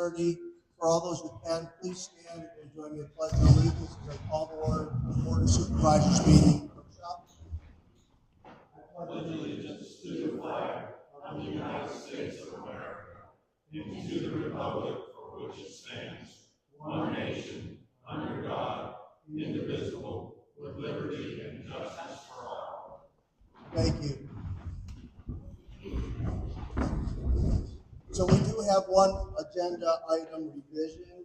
6:30. For all those who can, please stand and join me in pledge of allegiance as I call the Board of Supervisors meeting. I pledge allegiance to the flag of the United States of America and to the republic for which it stands, one nation, under God, indivisible, with liberty and justice for all. Thank you. So we do have one agenda item revision,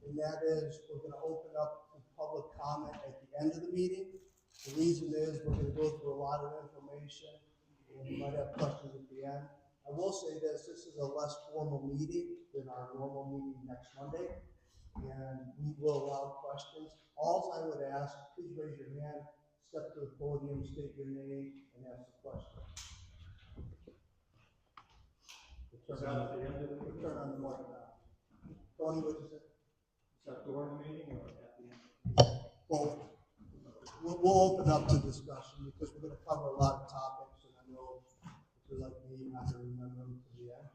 and that is we're going to open up to public comment at the end of the meeting. The reason is we're going to go through a lot of information, and we might have questions at the end. I will say this is a less formal meeting than our normal meeting next Monday, and we will allow questions. All I would ask, please raise your hand, step to the podium, state your name, and ask the question. Turn on the mic now. Tony, what you say? Is that during the meeting or at the end? Well, we'll open up to discussion because we're going to cover a lot of topics, and I know if you're like me, you're not going to remember them to the end.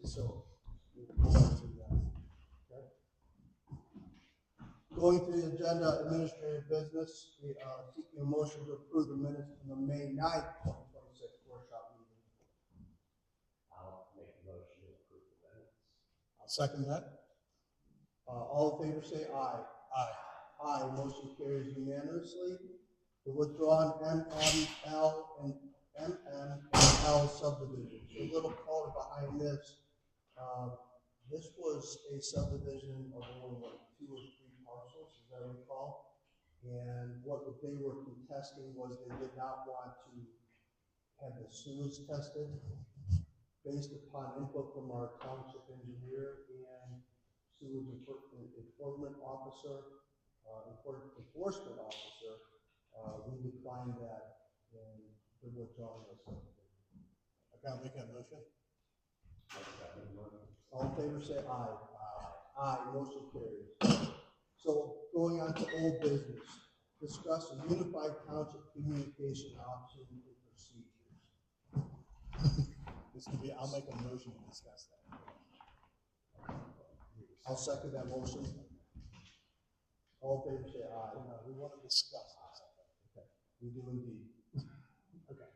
So we'll go to that. Okay. Going through the agenda, administrative business, we are seeking a motion to approve the minutes from the May 9th, 2026 workshop meeting. I'll make a motion to approve the minutes. I'll second that. All in favor say aye. Aye. Aye. Motion carries unanimously. The withdrawn MML and MML subdivision. A little color behind this. This was a subdivision of only like 2 or 3 parcels, as I recall. And what they were contesting was they did not want to have the sewage tested. Based upon input from our township engineer and sewage enforcement officer, we declined that and the withdrawal of something. Okay, I'll make that motion. All in favor say aye. Aye. Motion carries. So going on to old business, discuss a unified township communication option and procedures. I'll make a motion to discuss that. I'll second that motion. All in favor say aye. We want to discuss this. Okay. We do indeed. Okay.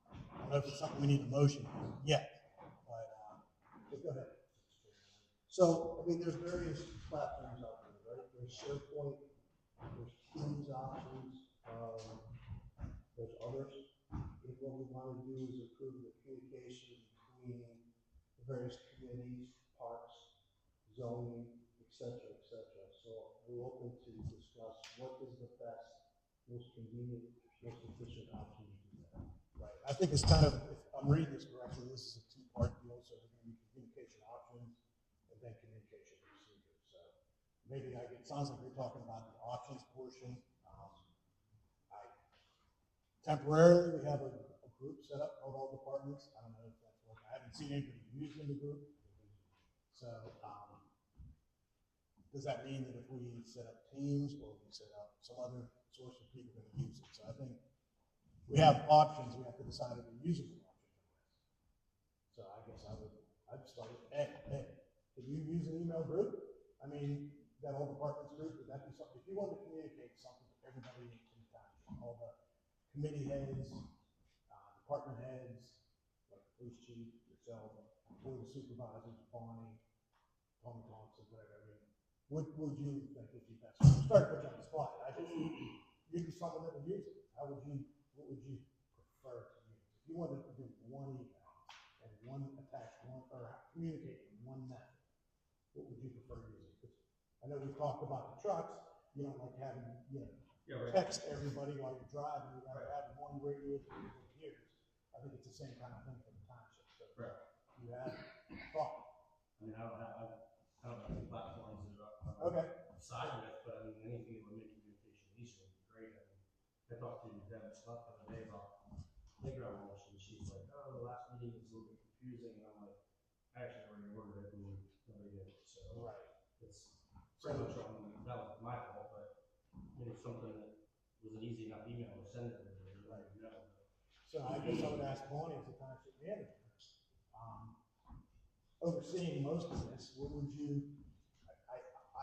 I don't know if it's something we need a motion for yet, but go ahead. So, I mean, there's various platforms out there, right? There's SharePoint, there's Teams options, there's others. And what we want to do is improve the communication between the various committees, parks, zoning, etc., etc. So we're open to discuss what is the best, most convenient, most efficient option to do that. right? I think it's kind of, if I'm reading this correctly, this is a 2-part deal, so there's going to be communication options and then communication procedures. So maybe it sounds like we're talking about the options portion. Temporarily, we have a group set up called All Departments. I don't know if that's working. I haven't seen anybody using the group. So does that mean that if we set up Teams or we set up some other source of people going to use it? So I think we have options. We have to decide if we're using the option. So I guess I'd start with hey, can you use an email group? I mean, that All Departments group, would that be something? If you wanted to communicate something to everybody in the town, all the committee heads, department heads, like the police chief, yourself, Board of Supervisors, Bonnie, Tony Thompson, whatever. I mean, what would you think would be best? Start to put you on the spot. I think you'd be someone that would use it. What would you prefer to use? If you wanted to do one email and communicate in one method, what would you prefer using? Because I know we've talked about the trucks. You don't like having, text everybody while you're driving. You gotta have one radio that everybody hears. I think it's the same kind of thing for the township. So you have thought. I mean, I don't know the platforms that are Okay. side of it, but I mean, anything that would make communication easier would be great. I mean, I talked to Deb Scott the other day about playground mulch, and she's like, "Oh, the last meeting was a little bit confusing," and I'm like, "I actually already ordered it, and nobody did it." So it's pretty much on that was my fault, but maybe something that was an easy enough email to send it to everybody. Right. So I guess I would ask Bonnie as the township manager. overseeing most of this, what would you,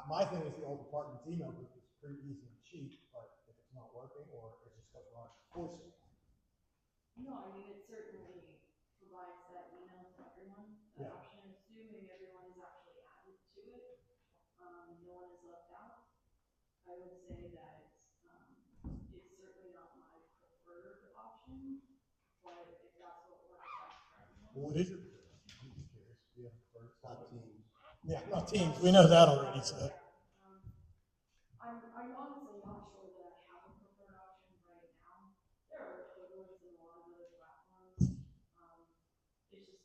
my thing is the old department's email group is pretty easy and cheap, but if it's not working, or it's just because we're not enforcing it. No, I mean, it certainly provides that email to everyone, that Yeah. option, assuming everyone is actually added to it. No one is left out. I would say that it's certainly not my preferred option, but if that's what works best for everyone. Well, what is your, I'm just curious, yeah, first. Not teams. Yeah, not teams, we know that already, so. I'm honestly not sure that I have a preferred option right now. There are equivalents in a lot of other platforms. It's just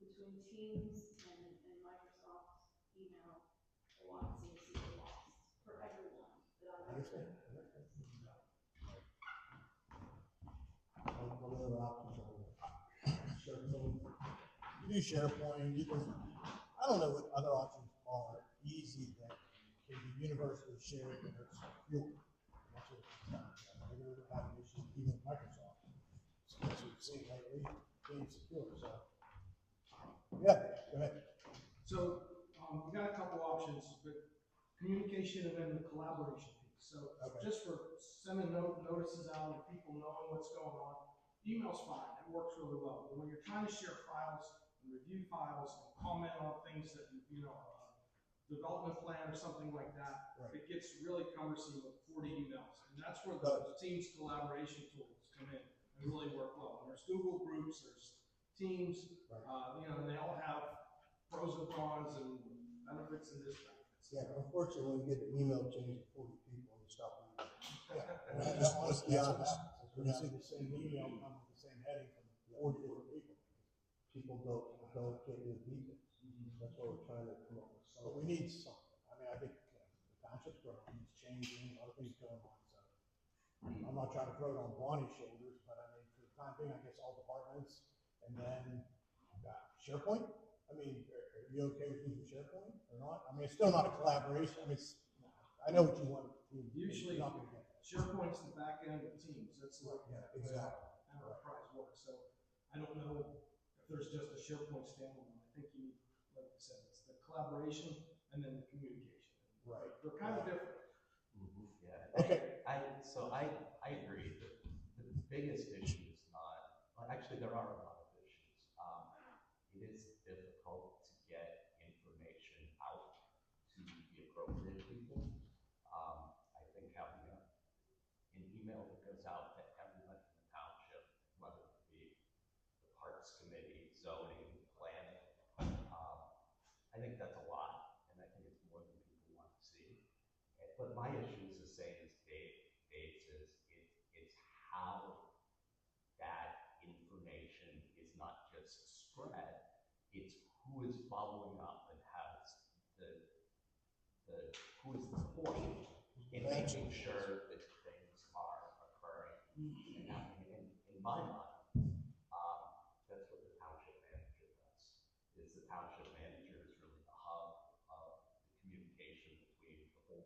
between Teams and Microsoft email, a lot seems to be lost for everyone that I I've understand. What other options are there? SharePoint? You do SharePoint, you can, I don't know what other options are easy that can be universally shared and are secure. That's what it's done. They're having issues even with Microsoft. So that's what we've seen lately, being secure, so. Yeah, go ahead. So, we got a couple options, but communication and then the collaboration piece. So, Okay. just for sending notices out and people knowing what's going on, email's fine, it works really well. But when you're trying to share files and review files and comment on things that, development plan or something like that, Right. it gets really cumbersome with 40 emails. And that's where the Teams collaboration tools come in and really work well. And there's Google groups, there's Teams, Right. and they all have pros and cons and benefits and disadvantages. Yeah, unfortunately, when you get an email chain of 40 people, you stop reading. Yeah, and that's honestly, that's what happens. When you see the same email come with the same heading from 40 different people. People can't do details. That's why we're trying to come up with But we something. need something. I mean, I think the township's growing, it's changing, a lot of things going on, so. I'm not trying to throw it on Bonnie's shoulders, but I mean, for the time being, I guess all departments, and then, SharePoint? I mean, are you okay with using SharePoint or not? I mean, it's still not a collaboration, I mean, I know what you want. Usually, You're not gonna get that. SharePoint's the back end of Teams. That's like Yeah, exactly. enterprise work. So I don't know if there's just a SharePoint standalone. I think you need, like you said, it's the collaboration and then the communication. Right. They're kind of different. Yeah. Okay. I agree. The biggest issue is not, well, actually, there are a lot of issues. It is difficult to get information out to the appropriate people. I think having an email that goes out to everyone in the township, whether it be the Parks Committee, zoning, planning, I think that's a lot, and I think it's more than people want to see. But my issue is the same as Dave's is it's how that information is not just spread, it's who is following up and has who is the point in making sure that things are occurring and happening. In my mind, that's what the township manager does. Is the township manager is really the hub of the communication between the board.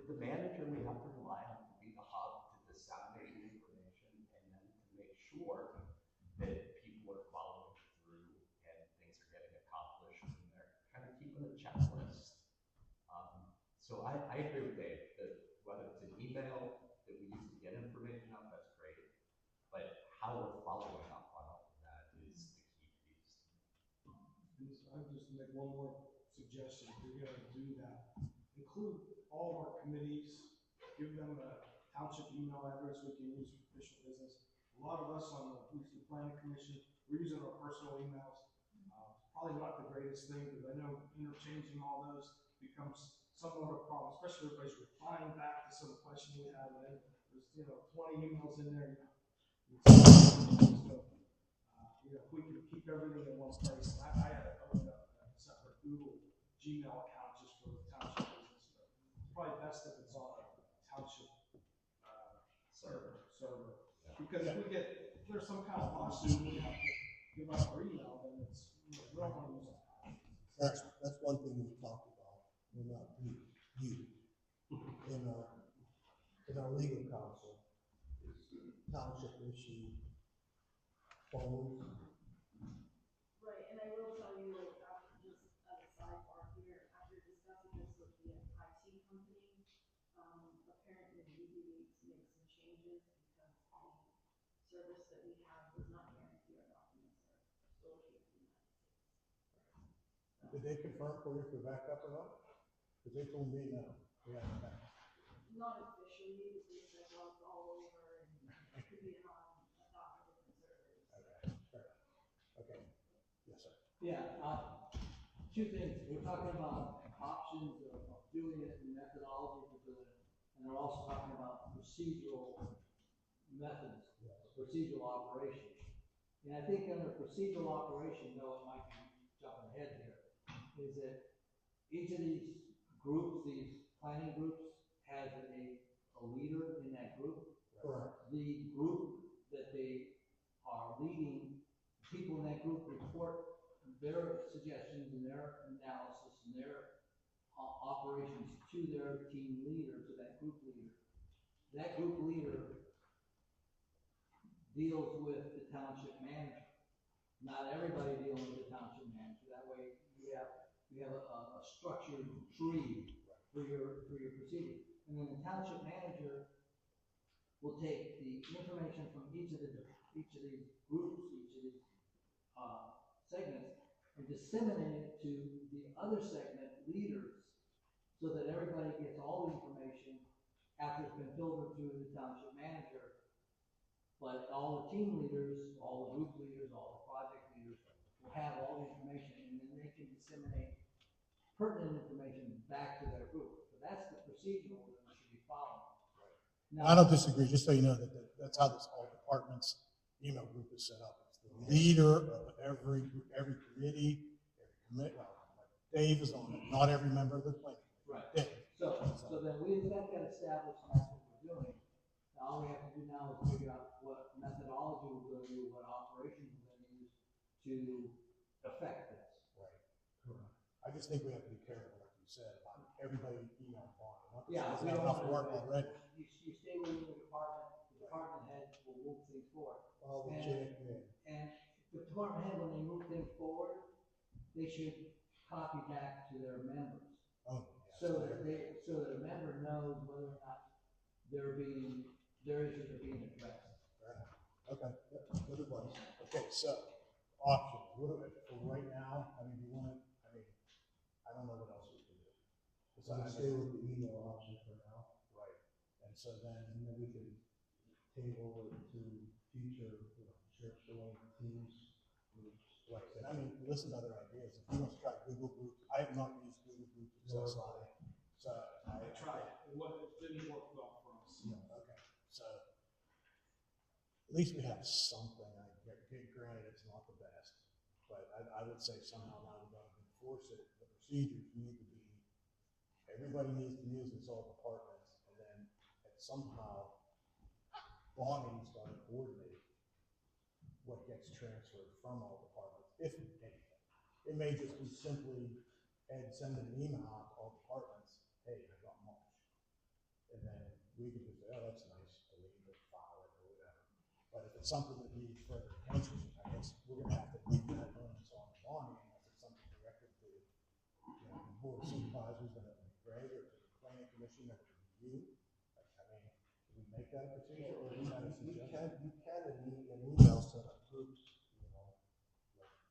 The manager we have to rely on to be the hub to disseminate the information and then to make sure that people are following through and things are getting accomplished and they're kind of keeping a checklist. So I agree with Dave that whether it's an email that we use to get information out, that's great. But how we're following up on all of that is the key piece. I'll just make one more suggestion. If you're going to do that, include all of our committees, give them a township email address we can use for official business. A lot of us on the Police and Planning Commission, we're using our personal emails. Probably not the greatest thing, because I know interchanging all those becomes somewhat of a problem, especially if you're replying back to some question we have, and then there's 20 emails in there. So, if we can keep everything in one place, I had to open up a separate Google Gmail account just for the township business. But it's probably best if it's on a township server. Because if there's some kind of lawsuit, we have to give up our email, then it's, we don't want to use it. That's one thing we talked about. We're not you in our in our legal counsel, township issue phones. Right, and I will tell you, after, just as a sidebar here, after discussing this with the IT company, apparently we do need to make some changes because the service that we have does not guarantee our documents are still here in the United States. Did they confirm for you if they're backed up or not? Because they told me no, we haven't backed. Not officially, but they said, well, it's all over and it could be on 1,000 different servers. Okay, fair enough. Okay, yes, sir. Yeah, two things. We're talking about options of doing it and methodology for doing it. And we're also talking about procedural methods, procedural operations. And I think under procedural operation, though it might be jumping ahead here, is that each of these groups, these planning groups, has a leader in that group. Correct. The group that they are leading, people in that group report their suggestions and their analysis and their operations to their team leader, to that group leader. That group leader deals with the township manager. Not everybody dealing with the township manager. That way you have a structured tree for your proceeding. And then the township manager will take the information from each of these groups, each of these segments, and disseminate it to the other segment leaders so that everybody gets all the information after it's been filtered through the township manager. But all the team leaders, all the group leaders, all the project leaders will have all the information, and then they can disseminate pertinent information back to their group. So that's the procedural that we should be following. Now, I don't disagree, just so you know that's how this all departments email group is set up. It's the leader of every committee, every commit, like Dave is on it, not every member of the planning. right. Dave. So then we've got that established, and that's what we're doing. Now, all we have to do now is figure out what methodology we're going to do, what operations we're going to use to affect this. Right. Correct. I just think we have to be careful, like you said, about everybody email bond. Not that Yeah, it's we not don't enough want work to, already. you stay within the department head will move things forward. All the And- chain of command. And the department head, when they move things forward, they should copy back to their members. Oh, So that a member knows whether or not their issues are being addressed. Okay, good advice. Okay, so, options, what do we, for right now, I mean, do you want to, I don't know what else we can do. So I stay with the email option for now, Right, and so then, and then we can table it to future, church going teams, groups. right, and I mean, listen to other ideas, if you want to try Google Groups, I have not used Google Groups successfully, so I tried, it didn't work well for us. Okay, so, at least we have something, granted, it's not the best, but I would say somehow now we're going to enforce it, the procedures need to be, everybody needs to use this, all departments, and then somehow Bonnie's going to coordinate what gets transferred from all departments, if anything. It may just be simply, Ed send an email out to all departments, hey, I got mulch. And then we can just say, oh, that's nice, delete it, file it, or whatever. But if it's something that needs further attention, I guess we're gonna have to leave that onus on Bonnie, unless it's something directed to, the board of supervisors, that it would be Greg, or to the planning commission, that it would be you. I mean, can we make that a procedure, or is that a suggestion? You can in email set up groups,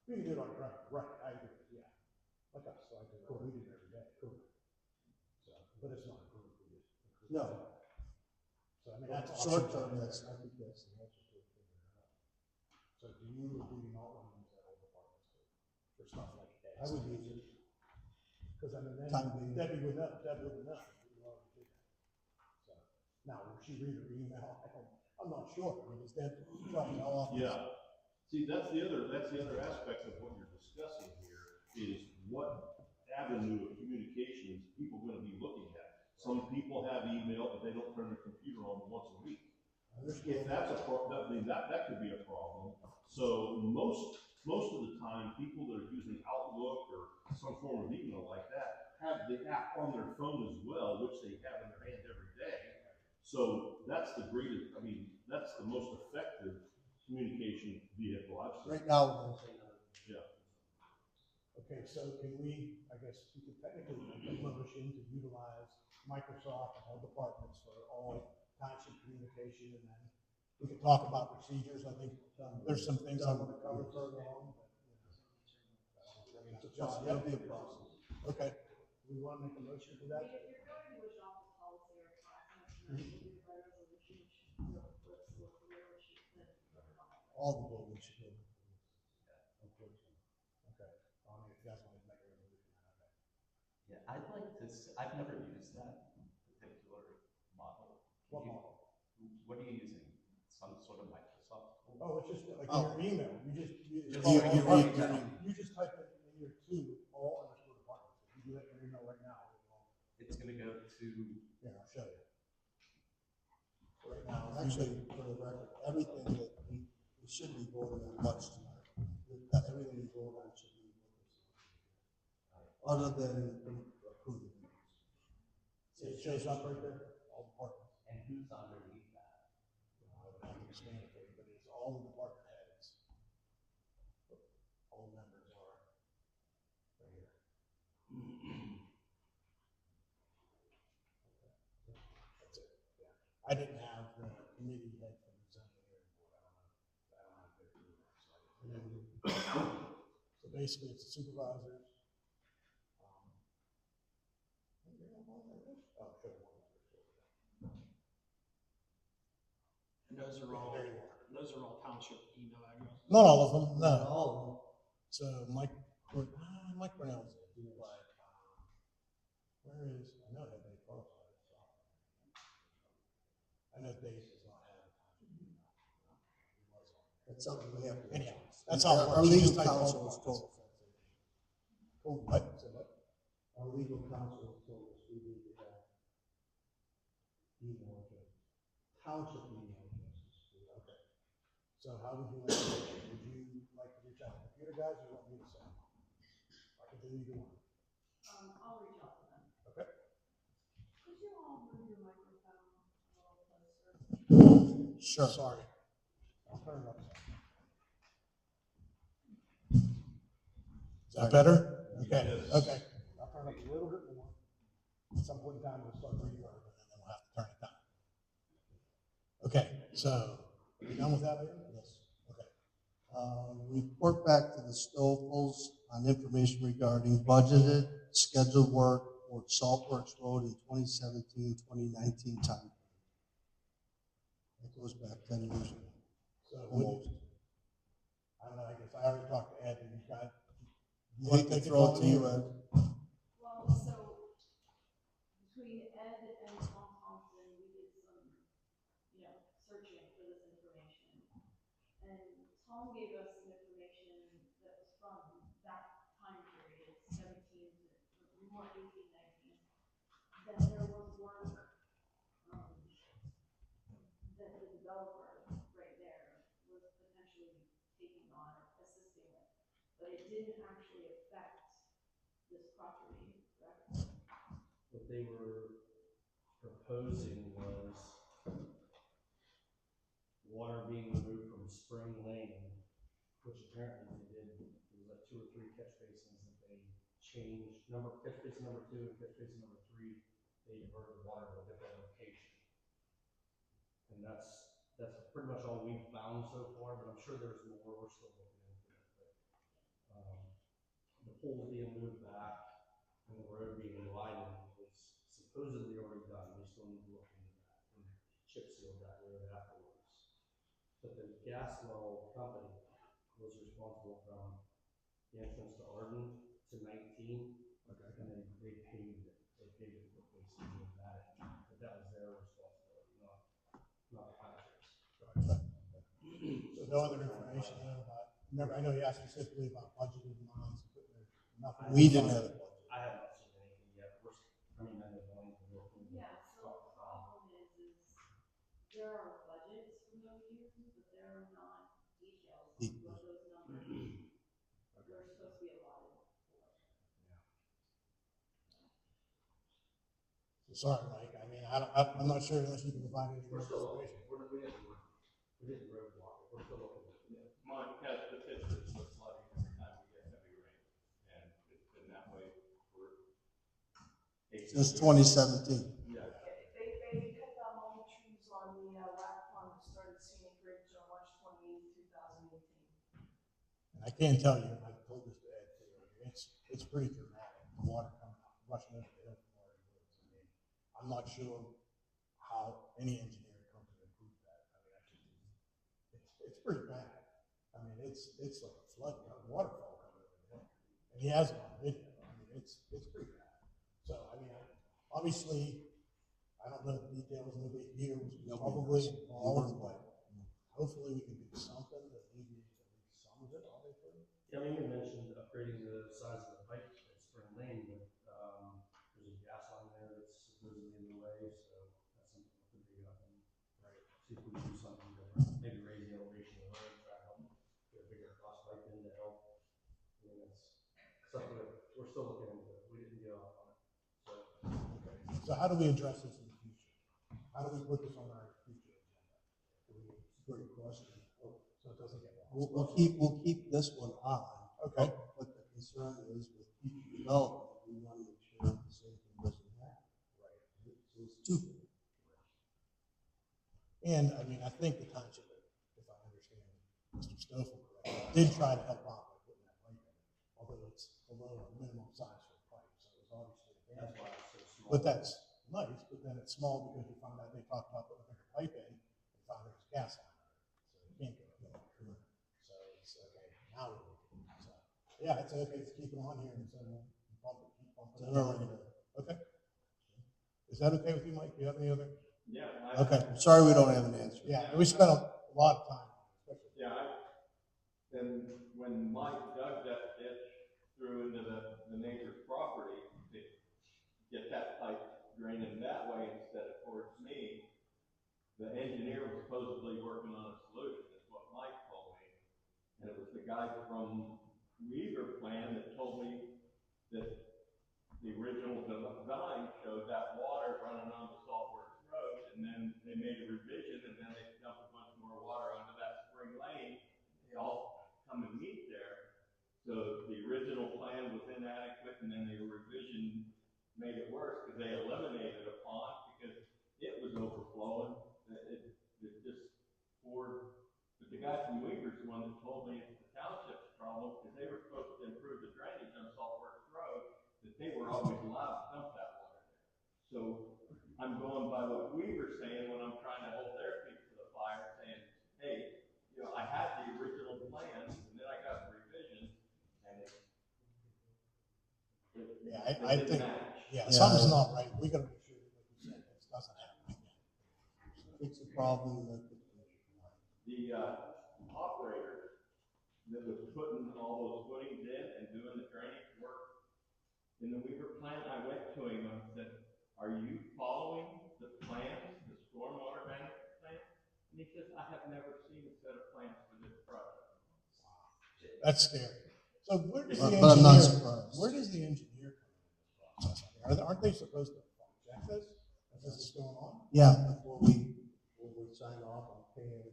We can do it on your own, right, I agree, yeah. Like us, so I do, we do it every day. Cool. So, but it's not a group, we just. No. So I mean, that's Short option. term, I think that's the answer to it. So do you or do you not want to use that old department for stuff like that? I would use it. Because I mean, then Time being. Debbie would know, Deb would know, we already did that. So, now, will she read her email? I'm not sure, I mean, is Deb dropping how often? Yeah. See, that's the other aspect of what you're discussing here, is what avenue of communication is people gonna be looking at. Some people have email, but they don't turn their computer on once a week. If that's a problem, that could be a problem. So most of the time, people that are using Outlook or some form of email like that have the app on their phone as well, which they have in their hand every day. So that's the greatest, I mean, that's the most effective communication vehicle I've seen. Right now, Yeah. Okay, so can we, I guess, we could technically make a motion to utilize Microsoft and all departments for all township communication, and then we could talk about procedures. I think there's some things I want to cover further on, but, that'll be a process. okay. We want to make a motion for that? If you're going to adopt a policy or process, then I think by resolution, it should go with where it should fit. All the buildings should go. Unfortunately. Okay. I mean, if you guys want to make a resolution, okay. Yeah, I'd like to, I've never used that particular model. What You- model? What are you using? Some sort of Microsoft tool? Oh, it's just like Oh. in your email. You just, Just all you departments. read You just type it in your all underscore departments. If you do that in your email right now, it will, It's gonna go to, here, I'll show you. Right now, actually, for the record, everything that we should be voting on much tonight. That everything we vote on should be other than approving. See, it shows up right there, all departments. and who's underneath that? I would have to expand it for you, but it's all the department heads. All members are right here. That's it, yeah. I didn't have the committee head from the zoning hearing board. I don't have their email, so I didn't. So basically, it's the supervisors. Oh, sure. And those are all, There you are. township email addresses. Not all of them, Not no. all of them. So Mike Brown's it, but, where is, I know that they qualified. I know Dave does not have. That's something we have to. Anyhow, that's how it Our works. You legal just type counsel all is departments. told. Oh, what? Say what? Our legal counsel has told us we need to have email addresses, township email addresses. Okay. So how would you like to, would you like to reach out to the computer guys, or you want me to say? I can do either one. I'll reach out to them. Okay. Could you all move your microphone a little closer? Sure. Sorry. I'll turn it up. Is that better? Okay, okay. I'll turn it up a little bit more. At some point in time, we'll start reverb, and then we'll have to turn it down. Okay, so, you done with that, Aaron? Yes. Okay. Report back to the Stoffels on information regarding budgeted, scheduled work for Salt Works Road in 2017-2019 time. That goes back 10 years ago. So, Almost. I don't know, I guess I already talked to Ed, and he's got. You hate to throw it to you, Ed. Well, so between Ed and Tom Thompson, we did some, searching for this information. And Tom gave us some information that was from that time period, 17 to more 18, 19. That there was work, that the developer right there was potentially taking on or assisting with. But it didn't actually affect this property, correct? What they were proposing was water being removed from Spring Lane, which apparently they did. There was like 2 or 3 catch basins that they changed. Catch basin number 2 and catch basin number 3, they diverted water to a different location. And that's pretty much all we've found so far, but I'm sure there's more. We're still looking into it. But, the poles being moved back and the road being widened was supposedly already done. We still need to look into that and chip seal that road afterwards. But the gas well company was responsible from the entrance to Arden to 19. Okay. And they paved it. They paved it quickly, so they moved that. But that was their responsibility, not the contractors. So no other information then about, remember, I know you asked specifically about budgeted amounts, but there's nothing. We didn't have it. I have not seen anything yet. I know Bonnie's been working. Yeah, so the problem is there are budgets from those years, but there are not details on what those numbers are supposed to be allotted for. So sorry, Mike, I mean, I'm not sure unless you can provide any more We're still, information. we didn't road block it, we're still looking at it. Mine has the pictures of flooding every time we get heavy rain, and it's been that way for 18 Since years. 2017. Yeah. They cut down all the trees on the last one that started Scenic Ridge on March 28, 2018. And I can tell you, I told this to Ed too, it's pretty dramatic, the water coming out, rushing into the hill from where he lives. I mean, I'm not sure how any engineering company would improve that. I mean, it's pretty bad. I mean, it's like a flood, waterfall coming over the hill. And he has it on video. I mean, it's pretty bad. So, I mean, obviously, I don't know the details, nobody here was probably all over the way. Hopefully, we can do something to alleviate at least some of it, obviously. Yeah, I mean, you mentioned upgrading the size of the pipe at Spring Lane, but, there's a gas line there that's supposedly in the way, so that's something to dig up and, right, see if we can do something different, maybe raise the elevation of the road, try to help get a bigger cross pipe in to help. I mean, that's something that we're still looking into, we didn't get off on it, so. Okay. So how do we address this in the future? How do we put this on our future agenda? Great question. So it doesn't get lost. We'll keep this one on. Okay. But the concern is with future development, we want to make sure the same thing doesn't happen. Right. So it's twofold. And I mean, I think the township, if I understand Mr. Stoffel correctly, did try to help out by putting that pipe in, although it's below a minimum size for a pipe, so it was obviously a That's bad why pipe. it's so small. But that's nice, but then it's small because you found out they talked about putting a bigger pipe in, and found there was gas line. So you can't go up there. So it's okay, now we're looking. So, yeah, it's okay to keep it on here and so we'll keep bumping it around. Okay. Is that okay with you, Mike? Do you have any other? Yeah. Okay. I'm sorry we don't have an answer. Yeah, we spent a lot of time on it, especially. Yeah, and when Mike dug that ditch through into the neighbor's property to get that pipe draining that way instead of towards me, the engineer was supposedly working on a solution, is what Mike told me. And it was the guy from Weaver Plan that told me that the original design showed that water running onto Saltworks Road, and then they made a revision, and then they dumped a bunch more water onto that Spring Lane. They all come and meet there. So the original plan was inadequate, and then the revision made it worse because they eliminated a pond because it was overflowing. It just poured. But the guy from Weaver's the one that told me it's the township's problem because they were supposed to improve the drainage on Saltworks Road, that they were always allowed to dump that water there. So I'm going by what Weaver's saying when I'm trying to hold their feet to the fire, saying, hey, you know, I had the original plan, and then I got the revision, and I didn't think, match. yeah, something's not right. We gotta make sure that, like you said, this doesn't happen again. Fix the problem that the The operator that was putting all those footings in and doing the drainage work in the Weaver plan, I went to him and said, are you following the plans, the stormwater management plan? And he says, I have never seen a set of plans for this project. That's scary. So where does the But I'm not engineer, surprised. where does the engineer come in this process? I mean, aren't they supposed to check this as this is going on? Yeah, before we sign off on paying.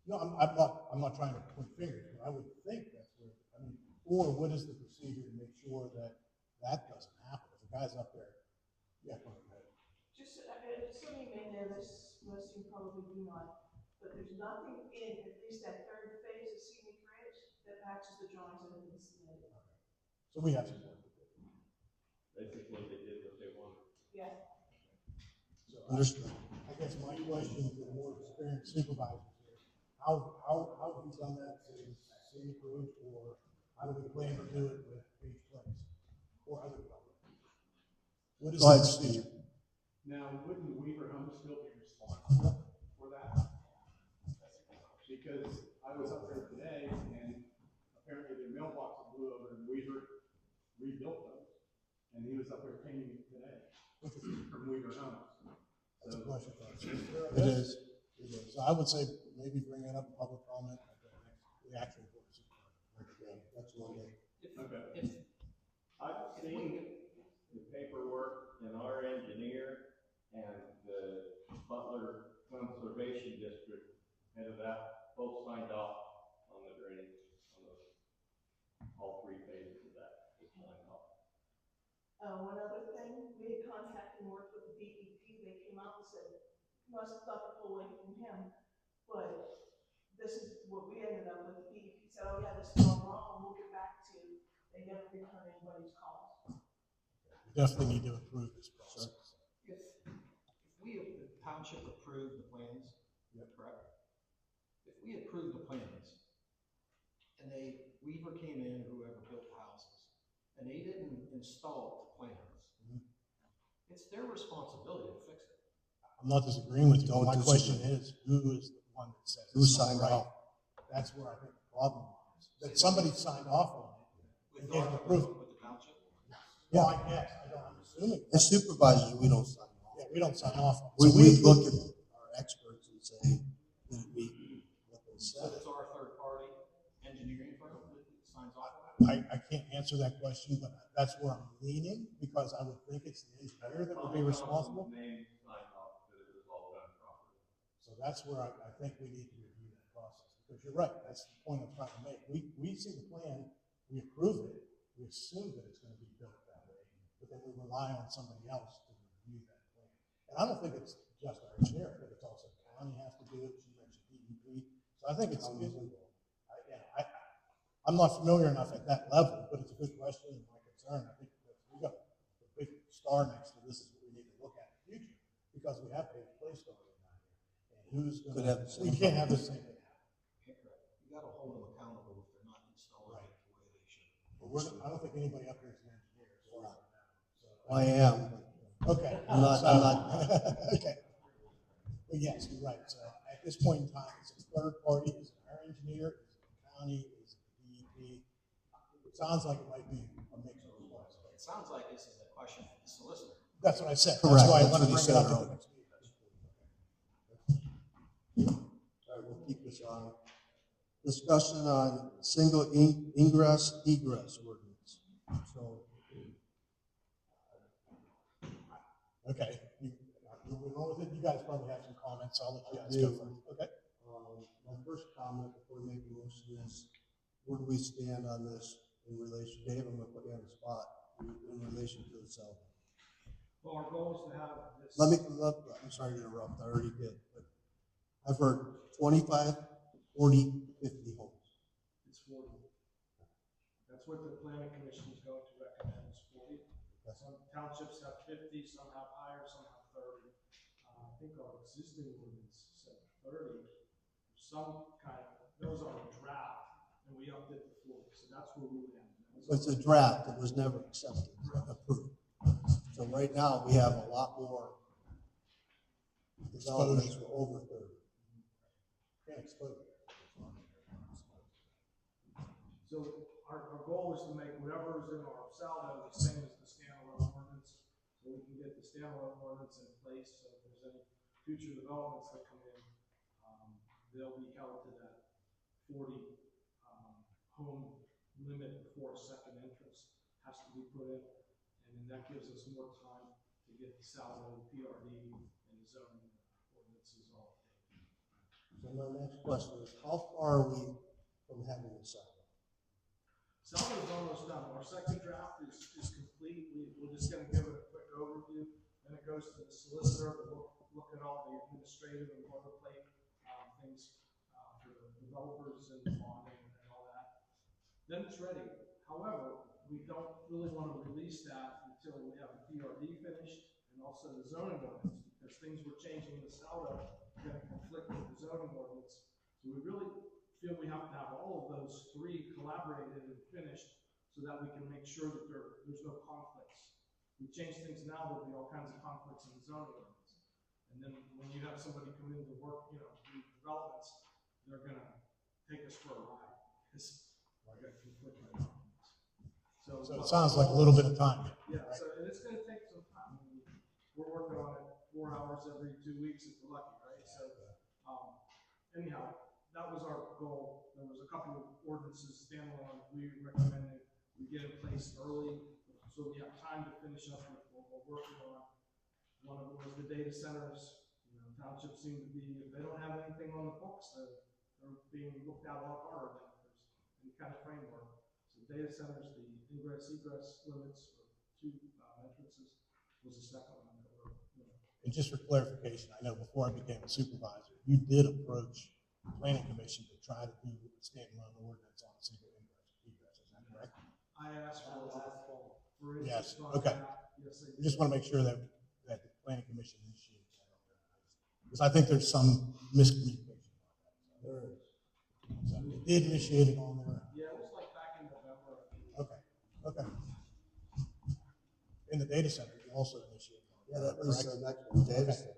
No, I'm not trying to point fingers, but I would think that's where, I mean, or what is the procedure to make sure that that doesn't happen? If a guy's up there, yeah, go ahead. Just, some of you may know this, most of you probably do not, but there's nothing in at least that third phase of Scenic Ridge that matches the drawings that have been submitted. So we have some work to do. Basically, they did what they wanted. Yeah. So Understood. I guess my question to the more experienced supervisors here, how have you done that since Scenic Ridge, or how do we plan to do it with Page Place or other development? What is Go ahead, the procedure? Now, wouldn't Weaver Homes still be responsible for that? Because I was up there today and apparently their mailbox blew over and Weaver rebuilt those. And he was up there painting it today from Weaver Homes. That's a question for us. It is. It is. So I would say maybe bring that up in public comment at the next actual board of supervisors. That's one day. Okay. I've seen the paperwork and our engineer and the Butler Conservation District headed out, both signed off on the drainage, on the, all three phases of that, they signed off. One other thing, we had contacted and worked with the DEP, they came out and said, you must have thought the whole way from him, but this is what we ended up with. The DEP said, oh yeah, this is all wrong, we'll get back to you. They never returned anybody's calls. We definitely need to improve this process. If we, the township approved the plans, correct? If we approved the plans, and Weaver came in, or whoever built the houses, and they didn't install the plans, it's their responsibility to fix it. I'm not disagreeing with you. My question is, who is the one that says Who it's not signed right? off? That's where I think the problem is. That somebody signed off on it and gave it approval. With the township? Yeah, I guess. I'm assuming. As supervisors, we don't sign off. Yeah, we don't sign off on it. We So we look at our experts and say, did it meet what they So said? it's our third party engineering firm that signs off on it? I can't answer that question, but that's where I'm leaning, because I would think it's the engineer that would be responsible. Name signed off that it was all done properly. So that's where I think we need to review that process, because you're right, that's the point I'm trying to make. We see the plan, we approve it, we assume that it's gonna be built that way, but then we rely on somebody else to review that plan. And I don't think it's just our engineer, I think it's also the county has to do it, she mentioned DEP, so I think it's, I'm not familiar enough at that level, but it's a good question and my concern. I think that we got a big star next to this is what we need to look at in the future, because we have a place going down here. And who's going to, we can't have the same thing happen. You gotta hold them accountable if they're not installing it the way they should. But I don't think anybody up here is an engineer. So I am. okay. I'm not. Okay. But yes, you're right. So at this point in time, it's a third party, is it our engineer, is it the county, is it the DEP? It sounds like it might be a mix of responsibilities. It sounds like this is a question for the solicitor. That's what I said. Correct. That's why I That's want to what bring he it up said at the earlier. next meeting. All right, we'll keep this on. Discussion on single ingress, egress ordinance. So, Okay. Moving on with it. You guys probably have some comments. I'll let you guys go first. Okay. my first comment before we make a motion is, where do we stand on this in relation, Dave, I'm gonna put you on the spot, in relation to the cell phone? Well, our goal is to have this. I'm sorry to interrupt, I already did, but I've heard 25, 40, 50 homes. It's 40. That's what the planning commission is going to recommend, is 40. Some townships have 50, some have higher, some have 30. I think our existing ordinance said 30. Some kind of, those are a draft, and we upped it to 40, so that's where we land. It's a draft, it was never accepted, approved. So right now, we have a lot more developments for over 30. Can't explode. So our goal is to make whatever is in our saldo the same as the standalone ordinance, so we can get the standalone ordinance in place, so if there's any future developments that come in, they'll be held to that 40 home limit before a second entrance has to be put in, and then that gives us more time to get the saldo, PRD, and the zoning ordinances all updated. So my next question is, how far are we from having a cell? Saldo's almost done. Our second draft is complete. We're just gonna give it a quick overview, then it goes to the solicitor to look at all the administrative and boilerplate things for the developers and bonding and all that. Then it's ready. However, we don't really want to release that until we have the PRD finished and also the zoning ordinance, because things were changing in the saldo are going to conflict with the zoning ordinance. So we really feel we have to have all of those three collaborated and finished so that we can make sure that there's no conflicts. We change things now, there'll be all kinds of conflicts in the zoning ordinance. And then when you have somebody come in to work, do developments, they're gonna take us for a ride, because we're gonna conflict with documents. So it sounds like a little bit of time. Yeah, so and it's gonna take some time. We're working on it 4 hours every 2 weeks if we're lucky, right? So, anyhow, that was our goal. There was a couple of ordinances standalone we recommended we get in place early, So we have time to finish up with what we're working on. One of them was the data centers. You know, townships seem to be, if they don't have anything on the books, they're being looked at a lot harder than if there's any kind of framework. So data centers, the ingress, egress limits for two entrances was the second one that we're, you know. And just for clarification, I know before I became a supervisor, you did approach the planning commission to try to do a standalone ordinance on a single ingress, egress, is that correct? I asked for input Yes, on okay. that. Yes, I I just want to make sure that the planning commission initiates that. Because I think there's some miscommunication about that. There is. So they did initiate it on their own. Yeah, it was like back in November. Okay, okay. In the data center, you also initiated. Yeah, that was correct? next one, data Okay. center.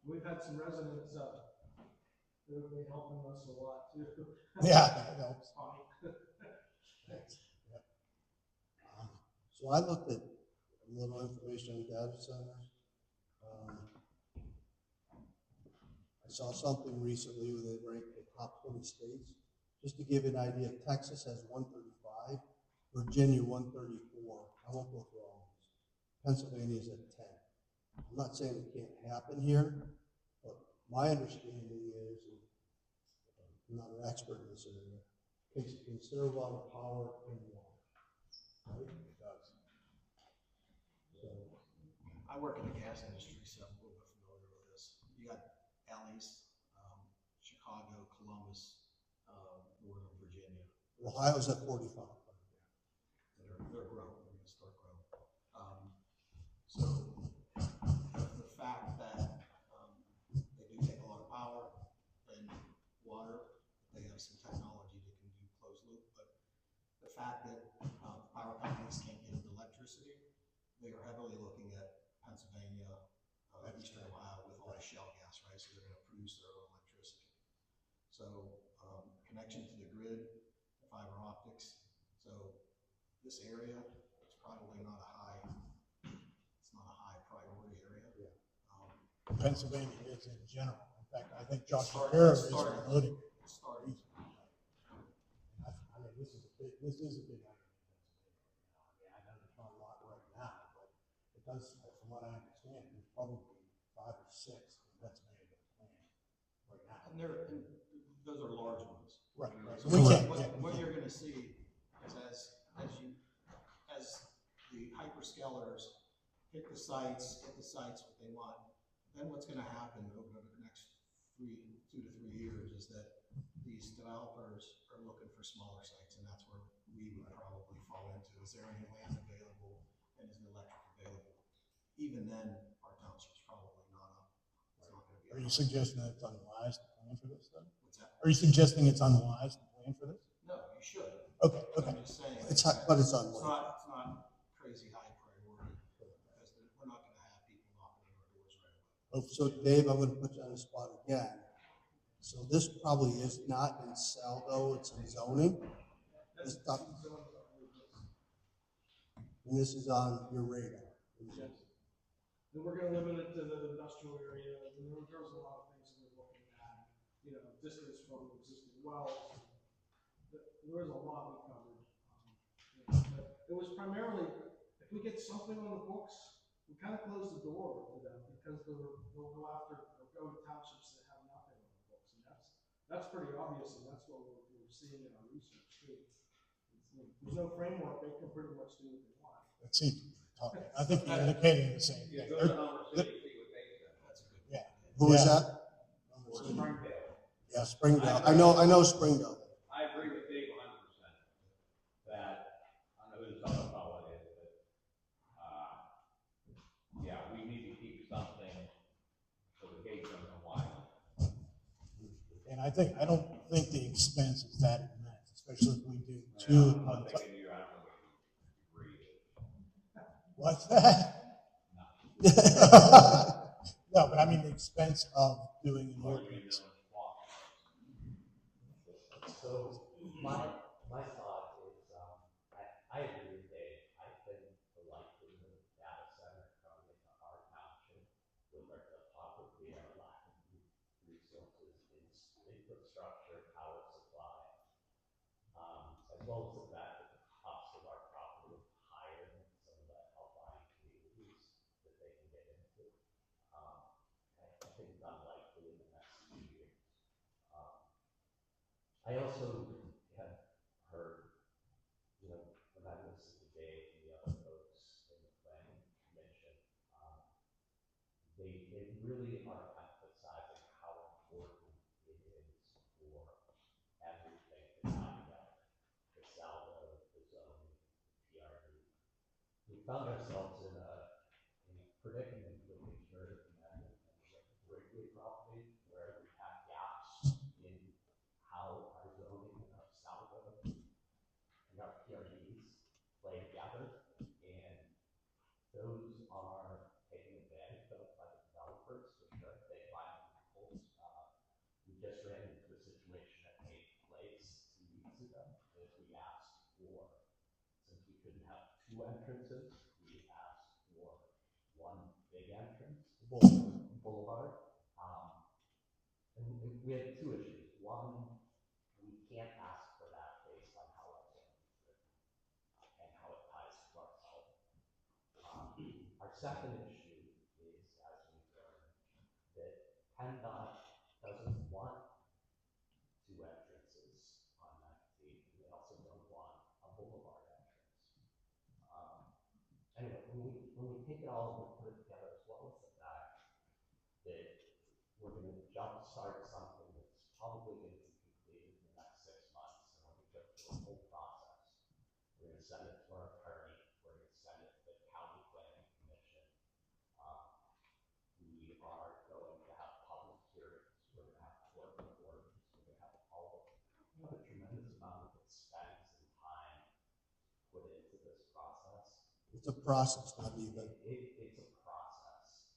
We've had some residents, they've been helping us a lot too. Yeah, that helps. Funny. Yep. So I looked at a little information on data centers. I saw something recently where they ranked the top 20 states. Just to give you an idea, Texas has 135, Virginia 134. I won't go through all of these. Pennsylvania's at 10. I'm not saying it can't happen here, but my understanding is, and I'm not an expert in this area, it takes a considerable amount of power and water. Right? It does. So, I work in the gas industry, so I'm a little bit familiar with this. You got alleys, Chicago, Columbus, Northern Virginia. Ohio's at 45. They're growing, they're gonna start growing. So the fact that, they do take a lot of power and water, they have some technology that can do closed loop, but the fact that, power companies can't get into electricity, they are heavily looking at Pennsylvania, Eastern Ohio with all the shale gas, right? So they're gonna produce their own electricity. So, connection to the grid, fiber optics. So this area is probably not a high, it's not a high priority area. Yeah. Pennsylvania is in general. In fact, I think Joshua Harrow is promoting it. Starting. I mean, this is a big item in Pennsylvania. I know there's not a lot right now, but it does, from what I understand, there's probably 5 or 6 in Pennsylvania that are planned right now. And those are large ones. Right, right. So We can't, what you're gonna see is as the hyperscalers hit the sites what they want, then what's gonna happen over the next 2 to 3 years is that these developers are looking for smaller sites, and that's where we would probably fall into. Is there any land available and is the electric available? Even then, our township's probably not up. It's not gonna be. Are you suggesting that it's unwise to plan for this then? What's that? Are you suggesting it's unwise to plan for this? No, you should. Okay, okay. I'm just saying. It's high, but it's It's unlikely. not crazy high priority, because we're not gonna have people knocking on our doors right away. Oh, so Dave, I'm gonna put you on the spot again. So this probably is not in cell though, it's in zoning. This stuff- And this is on your radar. Yes. And we're gonna limit it to the industrial area, and there's a lot of things that we're looking at, you know, distance from existing wells. There was a lot we covered. You know, but it was primarily, if we get something on the books, we kind of close the door to them, because they'll go after, they'll go to townships that have nothing on the books, and that's pretty obvious, and that's what we're seeing in our research too. There's no framework, they can pretty much do what they want. That seems to be talking. I think you're indicating the same thing. Go to Homer City, see what they say. That's a good. Yeah. Who is Yeah. that? Or Springdale. Yeah, Springdale. I know Springdale. I agree with Dave 100%, that, I don't know who the other fellow is, but, yeah, we need to keep something so the gates don't go wide. And I don't think the expense is that immense, especially if we do 2 at one I'm time. thinking you, I don't know what you agree. What's that? No, but I mean the expense of doing an ordinance. So my thought is, I agree with Dave. I think the likelihood of data center coming into our township with our topography, our lack of resources, is infrastructure, power supply, as well as the fact that the cost of our property think unlikely in the next few years. I also have heard, you know, when I listened to Dave and the other folks in the planning commission, they really are emphasizing how important it is for everything to tie together. The salvo, the zoning, the PRD. We found ourselves in a predicament with the Ingress amendment and the Wrigley property where we have gaps in how our zoning and our salvo and our PRDs play together, and those are taken advantage of by the developers, which are they find loopholes. We just ran into a situation at Hayes Place 2 weeks ago as we asked for, since we couldn't have two entrances, we asked for one big entrance, boulevard. And we had two issues. One, we can't ask for that based on how our zoning is written and how it ties to our health. Our second issue is, as we've learned, that PennDOT doesn't want two entrances on 19, and they also don't want a boulevard entrance. Anyway, when we take it all and we put it together, as well as the fact that we're going to jumpstart something that's probably going to be completed in the next 6 months, and we're going to go through a whole process. We're going to send it to our attorney. We're going to send it to the county planning commission. We are going to have public hearings. We're going to have court reports. We're going to have a tremendous amount of expense and time put into this process. It's a process, not even. It's a process.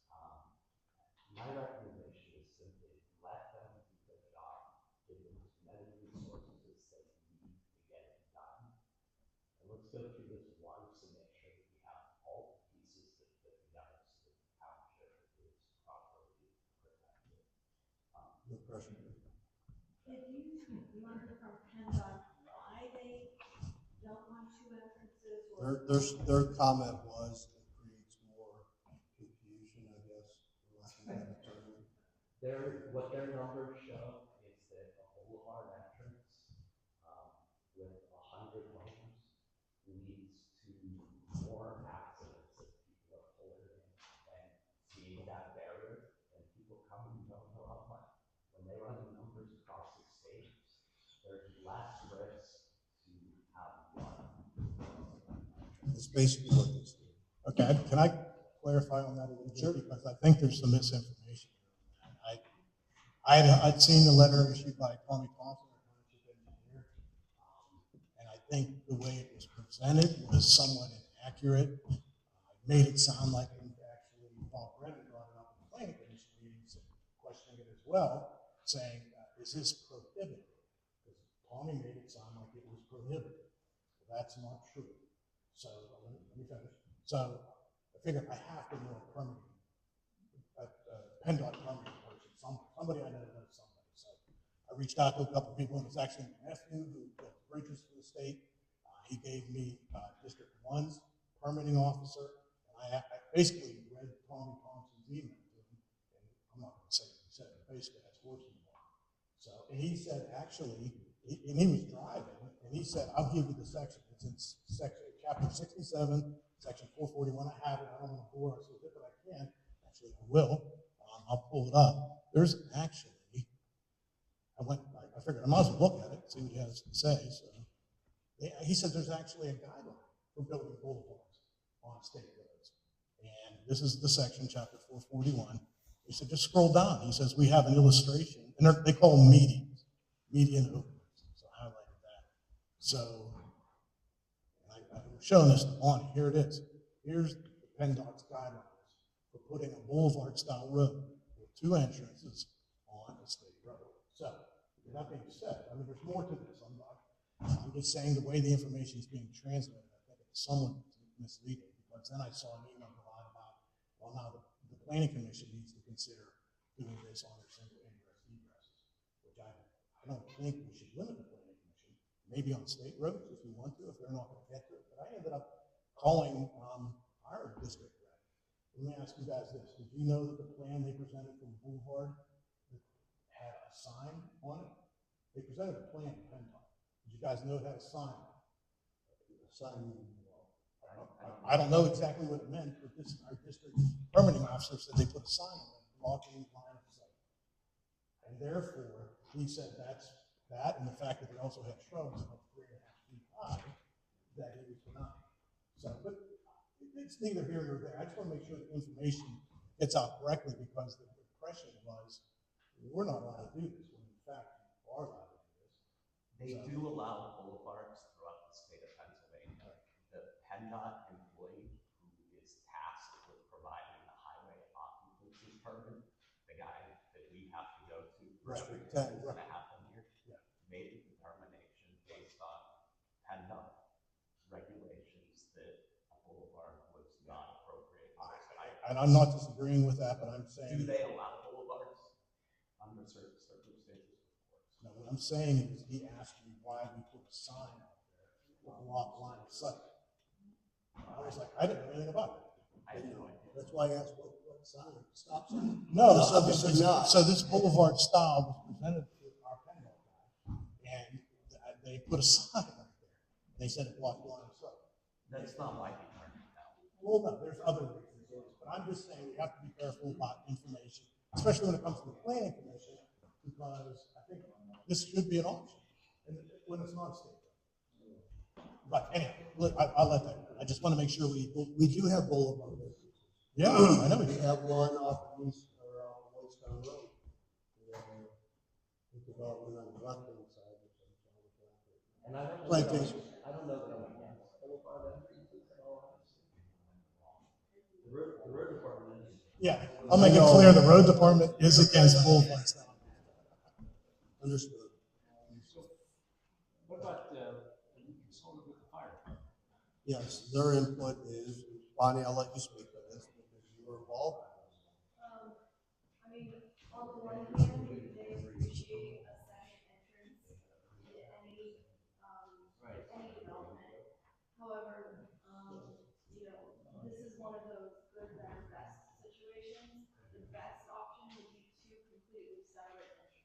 My recommendation is simply let them do their job, give them as many resources as they need to get it done. And let's go through this once and make sure that we have all the pieces that fit together so that the township is properly protected. No pressure. Did you learn from PennDOT why they don't want two entrances? Or Their comment was it creates more confusion, I guess, for lack of a better term. What their numbers show is that a boulevard entrance with 100 homes leads to more accidents if people are pulling in and seeing that barrier, and people come and don't know how much. When they run the numbers across the state, there's less risk to have one. It's basically what this is. Okay, can I clarify on that a little bit? Because I think there's some misinformation. I'd seen the letter issued by Tommy Thompson, our township engineer, and I think the way it was presented was somewhat inaccurate. It made it sound like it actually, Paul Brennan brought it up in the planning commission meetings, questioning it as well, saying, is this prohibited? Because Tommy made it sound like it was prohibited. Well, that's not true. So let me finish. So I figured I have to know a permitting, PennDOT permitting person. Somebody I know knows somebody. So I reached out to a couple of people, and it's actually my nephew who built bridges for the state. He gave me District 1's permitting officer, and I basically read Tommy Thompson's email to him, and I'm not going to say what he said, but basically that's horse law. So, and he said actually, and he was driving, and he said, I'll give you the section. It's in chapter 67, section 441. I have it. I don't want to bore us with it, but I can. Actually, I will. I'll pull it up. There's actually, I figured I might as well look at it, see what he has to say. So he said there's actually a guideline for building boulevards on state roads. And this is the section, chapter 441. He said, just scroll down. He says, we have an illustration, and they call them medians, median openings. So I highlighted that. So I'm showing this on. Here it is. Here's the PennDOT's guidelines for putting a boulevard-style road with two entrances on a state road. So, with that being said, I mean, there's more to this. I'm just saying the way the information is being transmitted, I think it's somewhat misleading, because then I saw an email a lot about, well, now the planning commission needs to consider doing this on their single ingress egresses, which I don't think we should limit the planning commission, maybe on state roads if you want to, if they're not going to get to it. But I ended up calling our district rep, let me ask you guys this. Did you know that the plan they presented from Boulevard had a sign on it? They presented a plan to PennDOT. Did you guys know it had a sign? Sign. I don't know exactly what it meant, but our district permitting officer said they put a sign on it, blocking line of sight. And therefore, he said that's that, and the fact that they also had shrubs about 3.5 feet high, that he was denied. So, but it's neither here nor there. I just want to make sure the information gets out correctly, because the impression was we're not allowed to do this, when in fact we are allowed to do this. They do allow boulevards throughout the state of Pennsylvania. The PennDOT employee who is tasked with providing the highway occupancy permit, the guy that we have to go to for everything that's going to happen here, made a determination based on PennDOT regulations that a boulevard was not appropriate. And I'm not disagreeing with that, but I'm saying. Do they allow boulevards under certain circumstances? No, what I'm saying is he asked me why we put a sign out there to block line of sight. I was like, I didn't know anything about it. I have no idea. That's why I asked what sign, stop sign? No, It's obviously not. So this boulevard style was presented to our PennDOT guy, and they put a sign out there. They said it blocked line of sight. That's not my department now. Well, no, there's other reasons, but I'm just saying we have to be careful about information, especially when it comes to the planning commission, because I think this should be an option, and when it's not a state. But anyway, look, I'll let that go. I just want to make sure we do have boulevard. yeah, I know We have one off of Woodstown Road. The development on the left-hand side. And I don't know. Plantation. I don't know that I'm against boulevard entrances at all. The road department is. Yeah, I'll make it clear, the road department is against boulevard style. Understood. What about, have you consulted with the fire department? Yes, their input is, Bonnie, I'll let you speak to this because you were involved. I mean, on the one hand, they appreciate a second entrance to any, any development. However, you know, this is one of those good, better, best situations. The best option would be two completely separate entrances.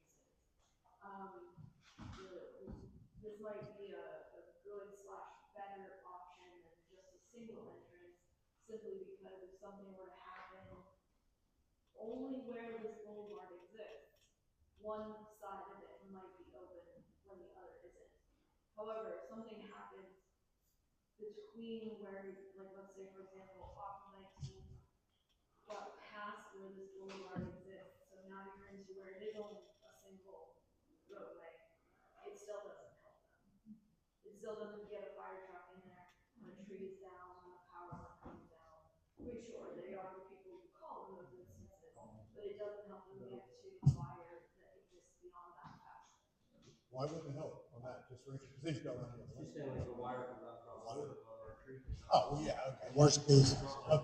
This might be a good / better option than just a single entrance, simply because if something were to happen only where this boulevard exists, one side of it might be open when the other isn't. However, if something happens between where, like, let's say, for example, off of 19 got past where this boulevard exists, so now you're into where it is only a single roadway, it still doesn't help them. It still doesn't get a fire truck in there when a tree is down, when a power line comes down. Which, sure, they are the people who call in those instances, but it doesn't help them get to the fire that exists beyond that path. Why wouldn't it help on that, just for instance, they go around here. She's saying like the wire comes out from the road or a tree. Oh, well, yeah, okay. Worst case. Okay.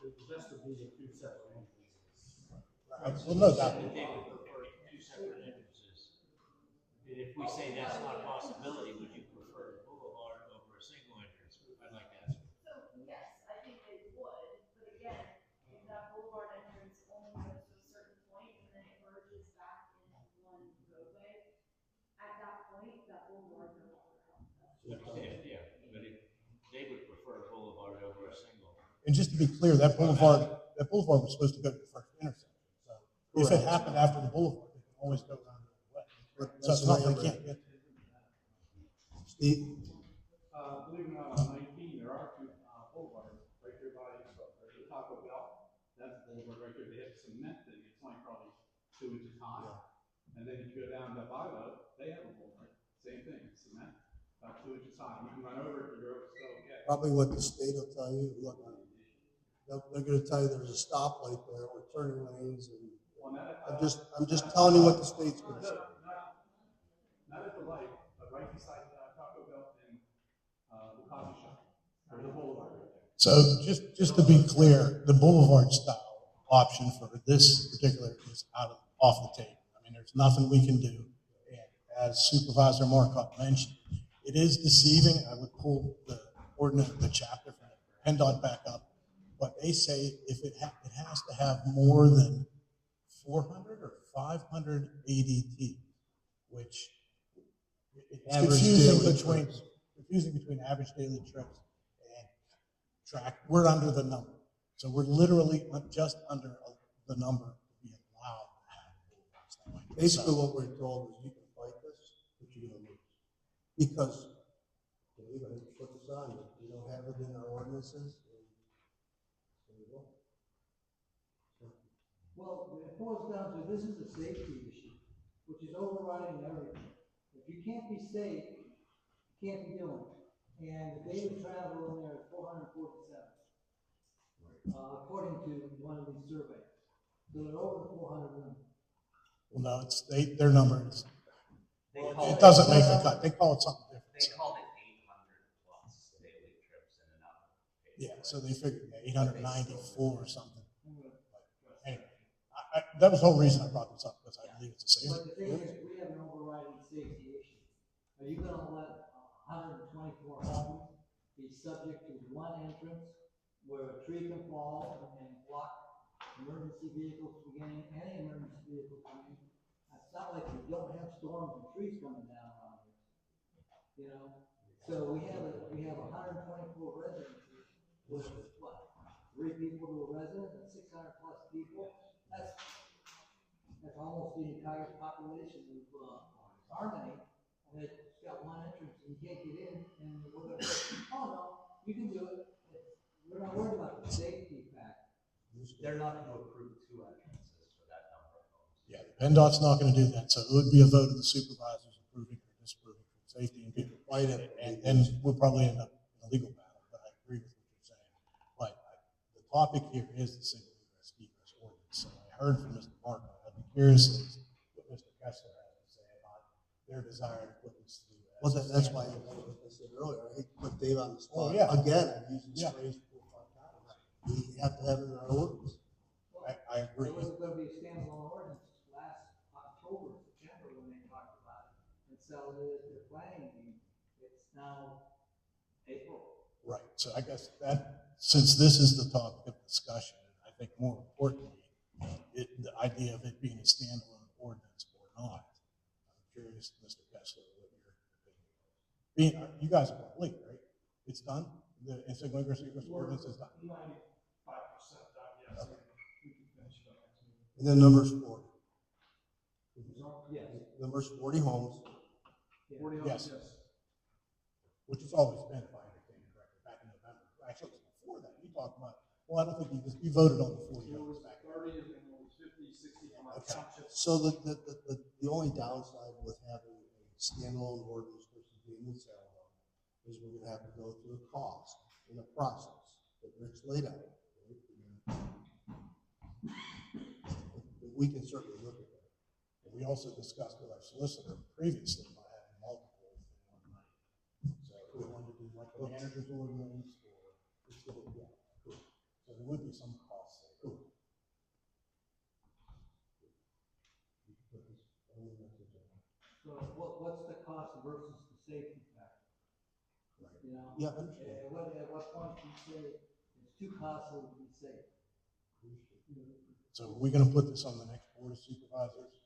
The best would be the two separate entrances. Well, no doubt. They would prefer two separate entrances. And if we say that's not a possibility, would you prefer a boulevard over a single entrance? I'd like to ask. So, yes, I think they would, but again, if that boulevard entrance only goes to a certain point and then it merges back in one roadway, at that point, that boulevard no longer helps them. Yeah, but if they would prefer a boulevard over a single. And just to be clear, that boulevard was supposed to go to the first intersection. So if it happened after the boulevard, they can always go around the other way. So it's not, they can't get there. Steve? Believe it or not, on 19, there are two boulevards right there by the Taco Bell. That's the boulevard right there. They have a cement thing. It's only probably 2 inches high. And then if you go down to Bilo, they have a boulevard. Same thing, cement, about 2 inches high. You can run over it, you're still okay. Probably what the state will tell you, look, they're gonna tell you there's a stoplight there or turning lanes and I'm just telling you what the state's gonna say. Not at the light, but right beside Taco Bell and the coffee shop. There's a boulevard right there. So just to be clear, the boulevard style option for this particular is off the table. I mean, there's nothing we can do. And as Supervisor Markup mentioned, it is deceiving. I would pull the ordinance, the chapter from PennDOT back up. but they say if it has to have more than 400 or 500 ADT, which it's confusing between average daily trips and track. We're under the number. So we're literally just under the number to be allowed to have. Basically, what we're told is you can fight this, but you're gonna lose. Because, Dave, I didn't put this on you, we don't have it in our ordinances. There you go. Well, it boils down to, this is a safety issue, which is overriding everything. If you can't be safe, you can't be doing it. And the daily travel in there is 447, according to one of these surveys. So they're over the 400 limit. Well, no, it's their number is. It doesn't make the cut. They call it something different. They called it 800 plus daily trips in and out. Yeah, so they figured 894 or something. Anyway, that was the whole reason I brought this up, because I believe it's a safety. But the thing is, we have an overriding safety issue. Are you gonna let 124 homes be subject to one entrance where a tree can fall and block emergency vehicles from getting any emergency vehicle coming? It's not like we don't have storms and trees coming down around here, you know? So we have 124 residences with what? 3 people to a resident and 600 plus people. That's almost the entire population of Harmony, and it's got one entrance and you can't get in, and we're gonna say, oh no, you can do it. We're not worried about the safety factor. They're not going to approve 2 entrances for that number of homes. Yeah, PennDOT's not going to do that. So it would be a vote of the supervisors approving or disapproving for safety, and people fight it, and we'll probably end up in a legal battle. But I agree with what you're saying. But the topic here is the single egress ordinance. So I heard from Mr. Martin. I'd be curious as what Mr. Kessler has to say about their desire to put this through. Well, that's why, like I said earlier, I hate to put Dave on the spot. Oh, yeah. Again, I'm using this phrase 4 or 5 times. We have to have it in our ordinance. I agree. There was going to be a standalone ordinance last October, September, when they talked about it. And so they're planning, it's now April. Right. So I guess that, since this is the topic of discussion, I think more importantly, the idea of it being a standalone ordinance or not. I'm curious, Mr. Kessler, what your opinion is. You guys are complete, right? It's done? The single egress ordinance is done? 95% done, yes. Okay. We can finish it up next meeting. And then numbers 40. Yes. Numbers 40 homes. 40 homes, Yes. yes. Which has always been, if I understand correctly, back in November. Actually, it was before that. You talked about, well, I don't think you voted on the 40 It homes was back 30 and then it was 50, 60 from our Okay. township. So the only downside with having a standalone ordinance versus being in sale is we're gonna have to go through a cost in the process that Rick's laid out. Right? We can certainly look at that. And we also discussed with our solicitor previously about having multiple in one night. So if we wanted to do like the manager's ordinance or it's going to be, cool. So there would be some costs there. Cool. So what's the cost versus the safety factor? Right. You know? Yeah, I understand. At what point do you say it's too costly to be safe? So are we going to put this on the next board of supervisors?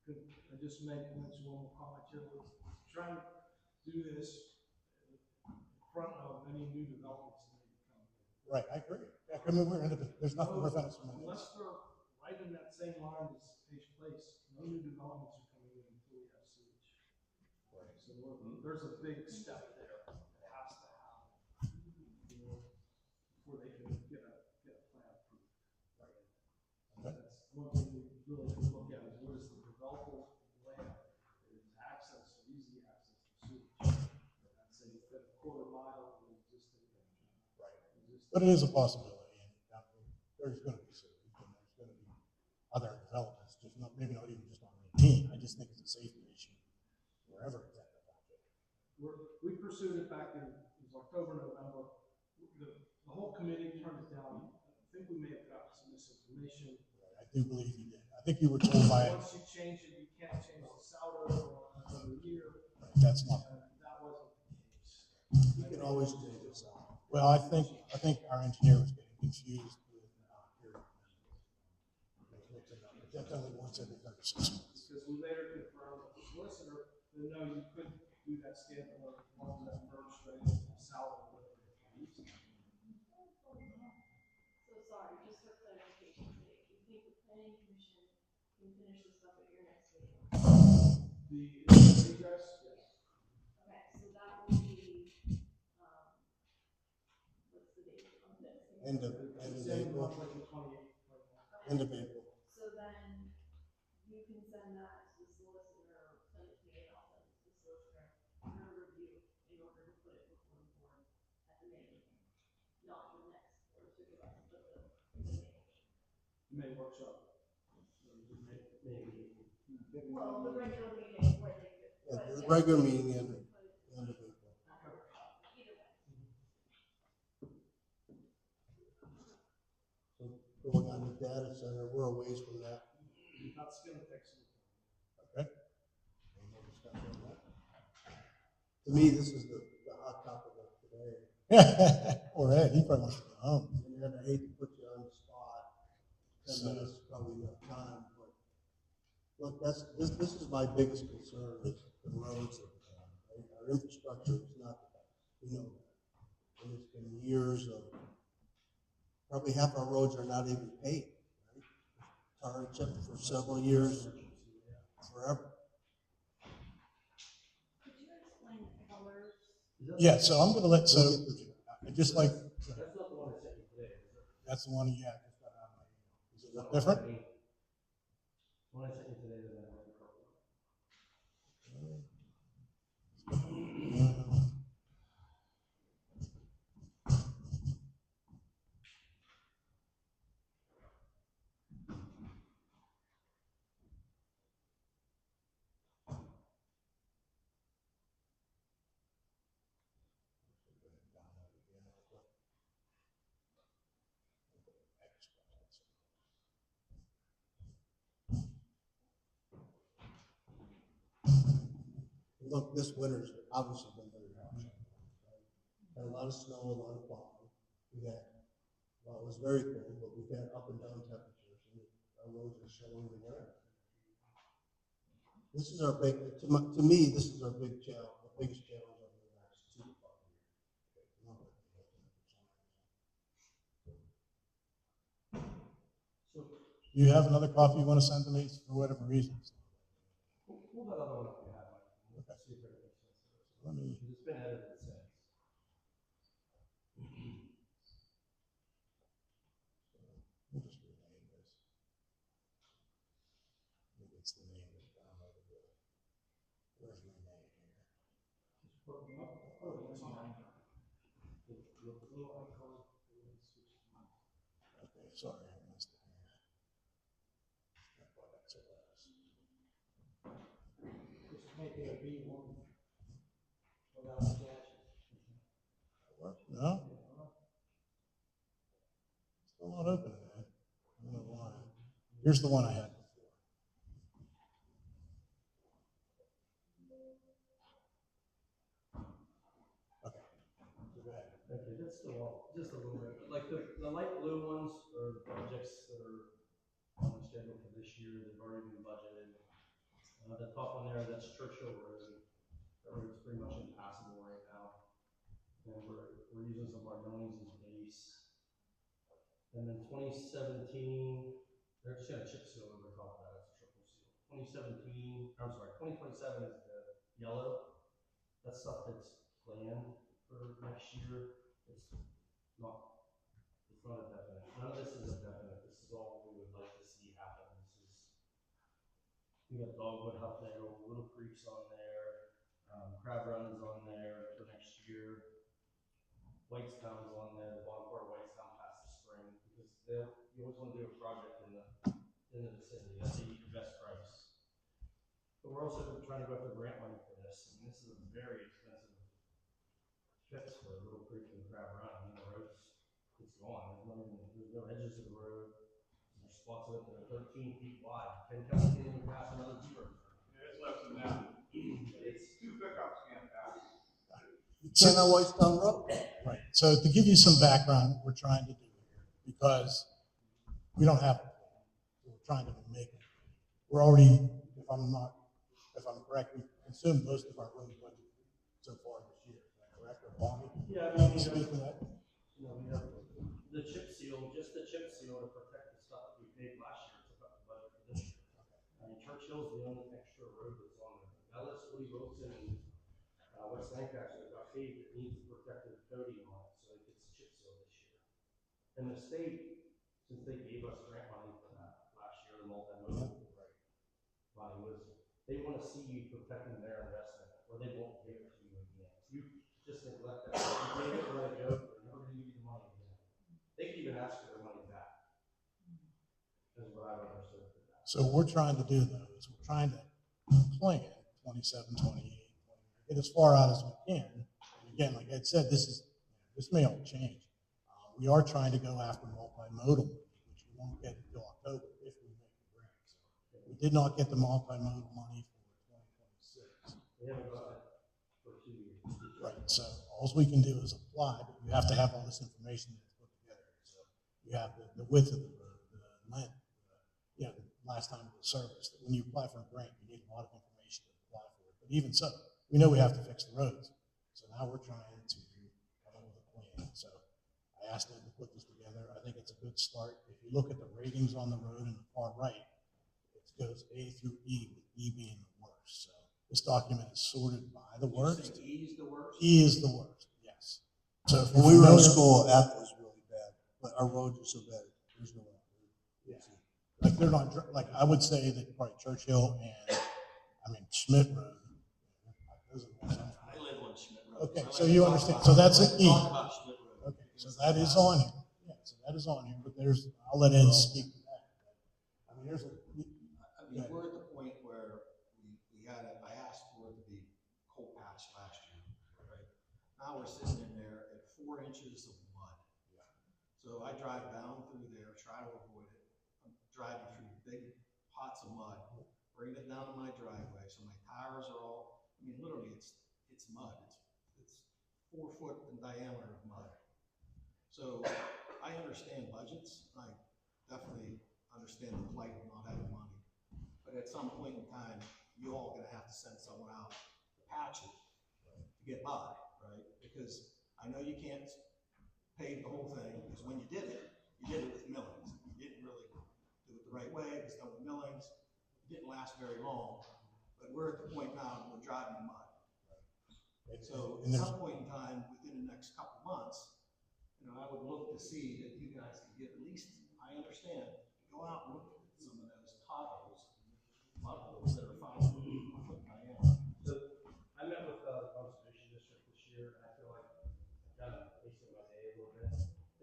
Could I just mention one more comment here? We're trying to do this in front of any new developments that may be coming. Right, I agree. Yeah, I mean, there's nothing worth us from this. Unless they're right in that same line as Page Place, no new developments are coming in until we have sewage. Right. So there's a big step there that has to happen, you know, before they can get a plan approved. Okay. That's one thing we really have to look at is what is the developable land, is access, easy access to sewage. I'd say that a quarter mile of existing. Right. But it is a possibility, and there's going to be sewage, and there's going to be other developments, just not, maybe not even just on 18. I just think it's a safety issue wherever it's at. We pursued it back in October, November. The whole committee turned it down. I think we may have gotten some misinformation. Right. I do believe you did. I think you were told by. Once you change it, you can't change the souter or another year. Right, that's not. That wasn't the case. You can always change this out. Well, I think our engineer was getting confused with period. That's only once every 36 months. Because we later confirmed with the solicitor that no, you could do that stamp or long as that firm straight south of the So sorry, just for clarification's sake, you think the planning commission can finish this up at your next meeting? The egress, yes. Okay, so that will be, what's the date of this? End of Same April. month like the 28th. End of April. So then you can send that to the solicitor, or send it to me, and I'll send it to the solicitor for review in order to put it before the board at the May meeting. Not the next board supervisor, but the May meeting. May workshop. Maybe. Well, the regular meeting where they could. Yeah, the regular meeting end of April. Either way. So going on the data center, we're a ways from that. That's gonna take some time. Okay. Any more discussion on that? To me, this is the hot topic of today. Or Ed, he probably wants to go home. And I hate to put you on the spot. 10 minutes is probably enough time, but look, this is my biggest concern is the roads that we have, right? Our infrastructure is not the best. We know that. And it's been years of, probably half our roads are not even paved, right? Tar and chip for several years, forever. Could you explain the colors? Yeah, so I'm gonna let, so, I just like, That's not the one I sent you today, is it? that's the one, yeah, I just got out of my email. Is it look different? The one I sent you today doesn't have the purple. Look, this winter's obviously been very harsh. Had a lot of snow, a lot of plowing. We had, well, it was very cold, but we've had up and down temperatures, and our roads are showing the wear. This is our big, to me, this is our big challenge, the biggest challenge over the next 2 to 5 years. So, You have another copy you want to send to me for whatever reason? pull that other one up you have, Mike. We'll Okay. see if it makes sense. Let me, Because it's been edited since. we'll just rename this. Maybe it's the name that downloaded it. Where's my name here? Just put them up. Oh, it's on. The little icon. Okay, sorry, I missed it here. I thought that's what it was. Just make it a B1 without attachment. What? No? Still not opening it. I don't know why. Here's the one I had before. Okay. So go ahead. Okay, that's still all, just a little bit, like the light blue ones are projects that are on the schedule for this year, they've already been budgeted. The top one there, that's Churchill Road, that road's pretty much impassable right now. And we're using some Mardones as base. And then 2017, they're just gonna chip seal over top of that, it's a triple seal. 2017, I'm sorry, 2027 is the yellow, that's stuff that's planned for next year. It's not a definite. None of this is a definite. This is all we would like to see happen. We got Dogwood up there, Little Creek's on there, Crab Run's on there for next year. Whitestown's on there, the bottom part of Whitestown past the spring, because you always want to do a project in the vicinity. That's your best price. But we're also trying to go after grant money for this, and this is a very expensive fix for Little Creek and Crab Run. I mean, the road's, it's gone. There's no edges of the road. There's spots of it that are 13 feet wide. 10 cars can't even pass another zebra. It's less than that. It's 2 pickups can't pass. You can't on Whitestown Road. Right. So to give you some background, what we're trying to do here, because we don't have a plan, we're trying to make it. We're already, if I'm correct, we consumed most of our road budget so far this year. Is that correct, or Bonnie? Yeah, Can you speak to that? You know, we have the chip seal, just the chip seal to protect the stuff that we paid last year took up the budget for this year. I mean, Churchill's the only extra road that's on there. Ellis, Woody Wilson, and West Lancaster got paved, it needs a protective coating on it, so it gets a chip seal this year. And the state, since they gave us grant money for that last year, the multi-modal money was, they want to see you protecting their investment, or they won't give it to you again. You just neglect that. You gave it, let it go, they're never going to give you the money again. They can even ask for their money back. That's what I've understood. So what we're trying to do, though, is we're trying to plan 27, 28, get as far out as we can. And again, like I said, this may all change. We are trying to go after multimodal, which we won't get until October if we make the grant. So we did not get the multimodal money for 2026. We haven't got it for 2 years. Right. So all we can do is apply, but you have to have all this information that's put together. So you have the width of the road, the length, the last time it was serviced. When you apply for a grant, you need a lot of information to apply for it. But even so, we know we have to fix the roads. So now we're trying to come up with a plan. So I asked them to put this together. I think it's a good start. If you look at the ratings on the road in the far right, it goes A through E, with E being the worst. So this document is sorted by the worst. E is the worst? E is the worst, yes. So When we were in school, F was really bad, but our roads are so bad, there's no way. Yeah. Like they're not, like I would say that probably Churchill and, Schmidt Road. Those are the ones I live on Schmidt Road. Okay, so you understand, so that's an E. Talk about Schmidt Road. Okay, so that is on here. Yeah, so that is on here, but I'll let Ed speak to that. There's a. We're at the point where I asked for it to be coal patch last year, right? Now we're sitting in there at 4 inches of mud. Yeah. So I drive down through there, try to avoid it. I'm driving through big pots of mud, bringing it down to my driveway. So my tires are all, literally it's mud. It's 4 foot in diameter of mud. So I understand budgets. I definitely understand the plight of not having money. But at some point in time, you all are gonna have to send someone out to patch it to get by, right? Because I know you can't pave the whole thing, because when you did it with millings. You didn't really do it the right way. It was done with millings. It didn't last very long. But we're at the point now that we're driving in mud. So at some point in time, within the next couple months, I would look to see that you guys can get at least, I understand, go out and look at some of those potholes, mud holes that are 5 foot diameter. So I met with the Conservation District this year, and I feel like I've kind of wasted my day a little bit.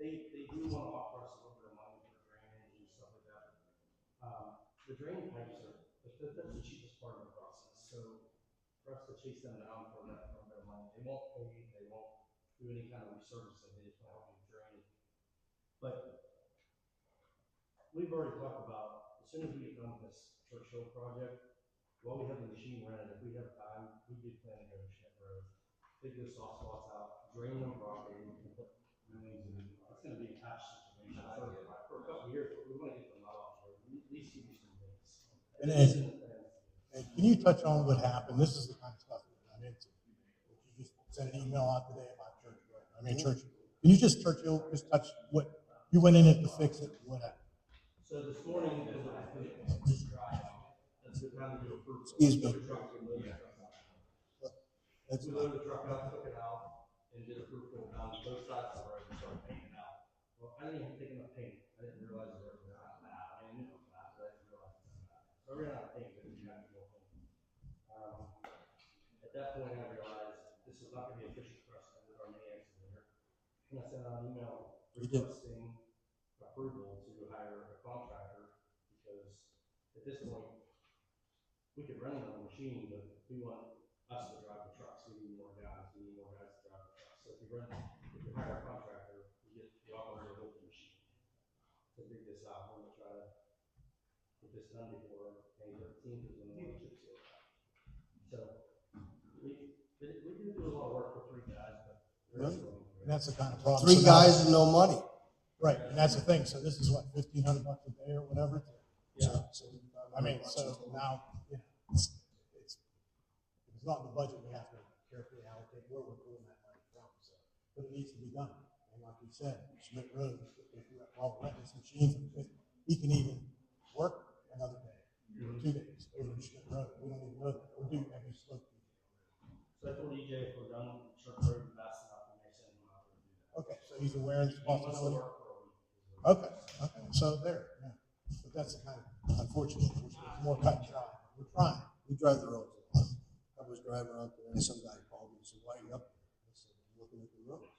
They do want to offer us a little bit of money for drainage and stuff like that. The drain pipes that's the cheapest part of the process. So for us to chase them down for that little bit of money, they won't pay, they won't do any kind of resurfacing, they just want to help you drain. But we've already talked about, as soon as we get done with this Churchill project, while we have the machine rented, if we have time, we do plan to go to Schmidt Road, dig those soft spots out, drain them properly, and put rooms in. It's going to be a patch situation for a couple of years, but we want to get the mud off there, at least give you some days. And Ed, can you touch on what happened? This is the kind of stuff that I'm into. You just sent an email out today about Churchill. Churchill. Can you just touch what you went in it to fix it? What happened? So this morning, this drive, that's the time to do a proof. Excuse me. We loaded the truck out, took it out, and did a proof coat down both sides of the road and started painting it out. Well, I didn't even take enough paint. I didn't realize the road was that bad. I knew it was bad, but I didn't realize it was that bad. So we ran out of paint, but we had to go home. At that point, I realized this is not going to be efficient for us with our main excavator. And I sent out an email requesting approval to hire a contractor, because at this point, we could run another machine, but we want us to drive the trucks. We need more guys. We need more guys to drive the trucks. So if we hire a contractor, we get the operator with the machine to dig this out. We're going to try to get this done before May 13th is when we chip seal. So we do a lot of work for 3 guys, but that's the kind of problem. Three So now- guys and no money. Right, and that's the thing, so this is what, $1,500 a day or whatever? Yeah. So, I mean, so now, you know, it's, if it's not in the budget, we have to carefully allocate where we're pulling that money from, so, but it needs to be done. And like you said, Schmidt Road, while we're renting this machine, he can even work another day, or 2 days over Schmidt Road, we don't even know that, or do every slope. So I told EJ if we're done, Sharp Road fast enough, we may send him out there to do that. Okay, so he's aware of the He wants to possibility? work for a week. Okay, so there, yeah. But that's the kind of unfortunate, it's more cut and dry. We're trying. We drive the roads a lot. I was driving around today, and some guy called me and said, why are you up here? I said, I'm looking at the roads.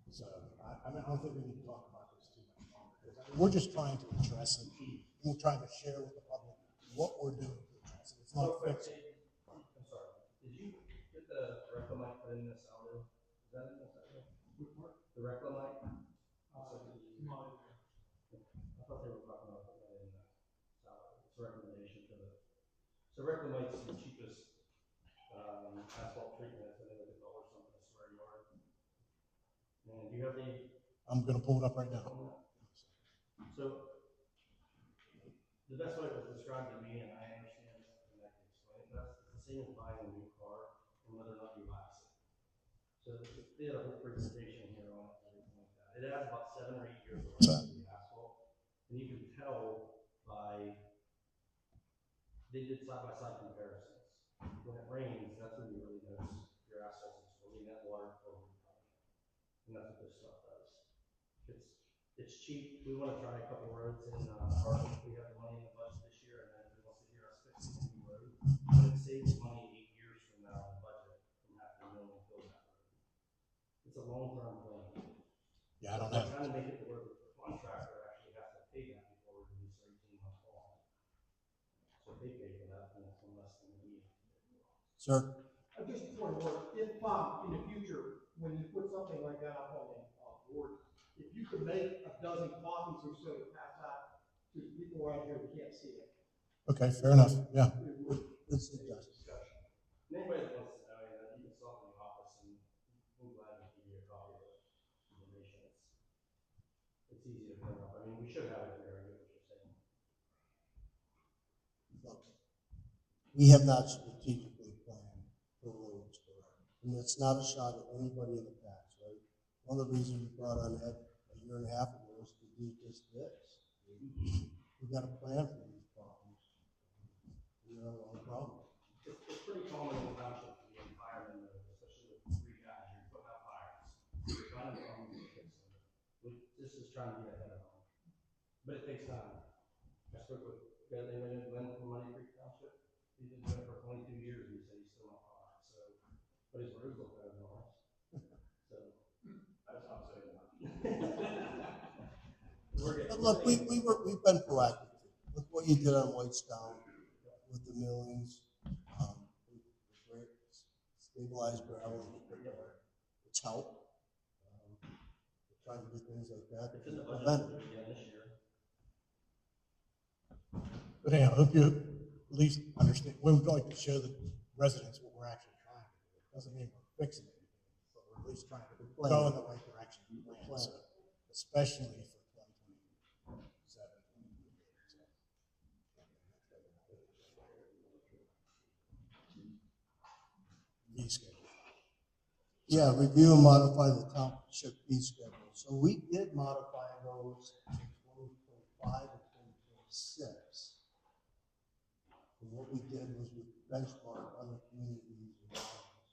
So, I mean, I don't think we need to talk about this too much longer, because I mean, we're just trying to address it. We're trying to share with the public what we're doing to address it. It's not fixing. I'm sorry, did you get the reclamite put in this auto? Is that in this auto? The reclamite? I thought they were talking about putting that in the salad. It's a recommendation for the, so reclamite's the cheapest, asphalt treatment, I think like $1 something a square yard. And do you have the? I'm gonna pull it up right now. So, the best way it was described to me, and I understand, and I can explain it best, it's the same as buying a new car and whether or not you wax it. So they had a whole presentation here on it and everything like that. It adds about 7 or 8 years of life to the asphalt. And you can tell by, they did side-by-side comparisons. When it rains, that's when you really notice your asphalt is holding that water over the top. And that's what this stuff does. It's cheap. We want to try a couple roads in Harvard. We have money in the budget this year, and then if he wants to hear us fixing a new road, but it saves money 8 years from now in the budget from having to go and build that road. It's a long-term plan. Yeah, I don't We're have. trying to make it to where the contractor actually has to pay that before we release our 18-month bond. So if they pay for that, then it's less than a year. Sir? Just before the word, if, in the future, when you put something like that up on the, board, if you could make a dozen copies or so to pass out to people around here who can't see it. Okay, fair enough, yeah. It would, It's a discussion. And anybody that wants to know, you can stop in the office and we'll gladly give you a copy of the information. It's easy to bring up. I mean, we should have it here, I get what you're saying. Look, we have not strategically planned for roads, correct? And it's not a shot at anybody in the past, right? One of the reasons we brought on Ed a year and a half ago was to do just this. We got a plan for these problems. We have a lot of problems. It's pretty common in the township to be in firemen, especially with 3 guys, you're putting out fires. You're trying to find them, fix them. This is trying to get ahead of them. But it takes time. I spoke with a guy named Glenn from Money Creek Township. He's been doing it for 22 years, and he said he's still on fire, so, but his roads look better than ours. So, that's not saying much. But look, we've been proactive. Look what you did on Whitestown with the millings, with stabilized gravel. It's helped. We're trying to do things like that. It's in the budget Prevent it. again this year. But anyhow, I hope you at least understand, we would like to show the residents what we're actually trying to do. It doesn't mean we're fixing it, but we're at least trying to go in the right direction. So, especially for 2027. Fee schedule. Yeah, review and modify the township fee schedule. So we did modify those in 2025 and 2026. And what we did was we benchmarked other communities and towns.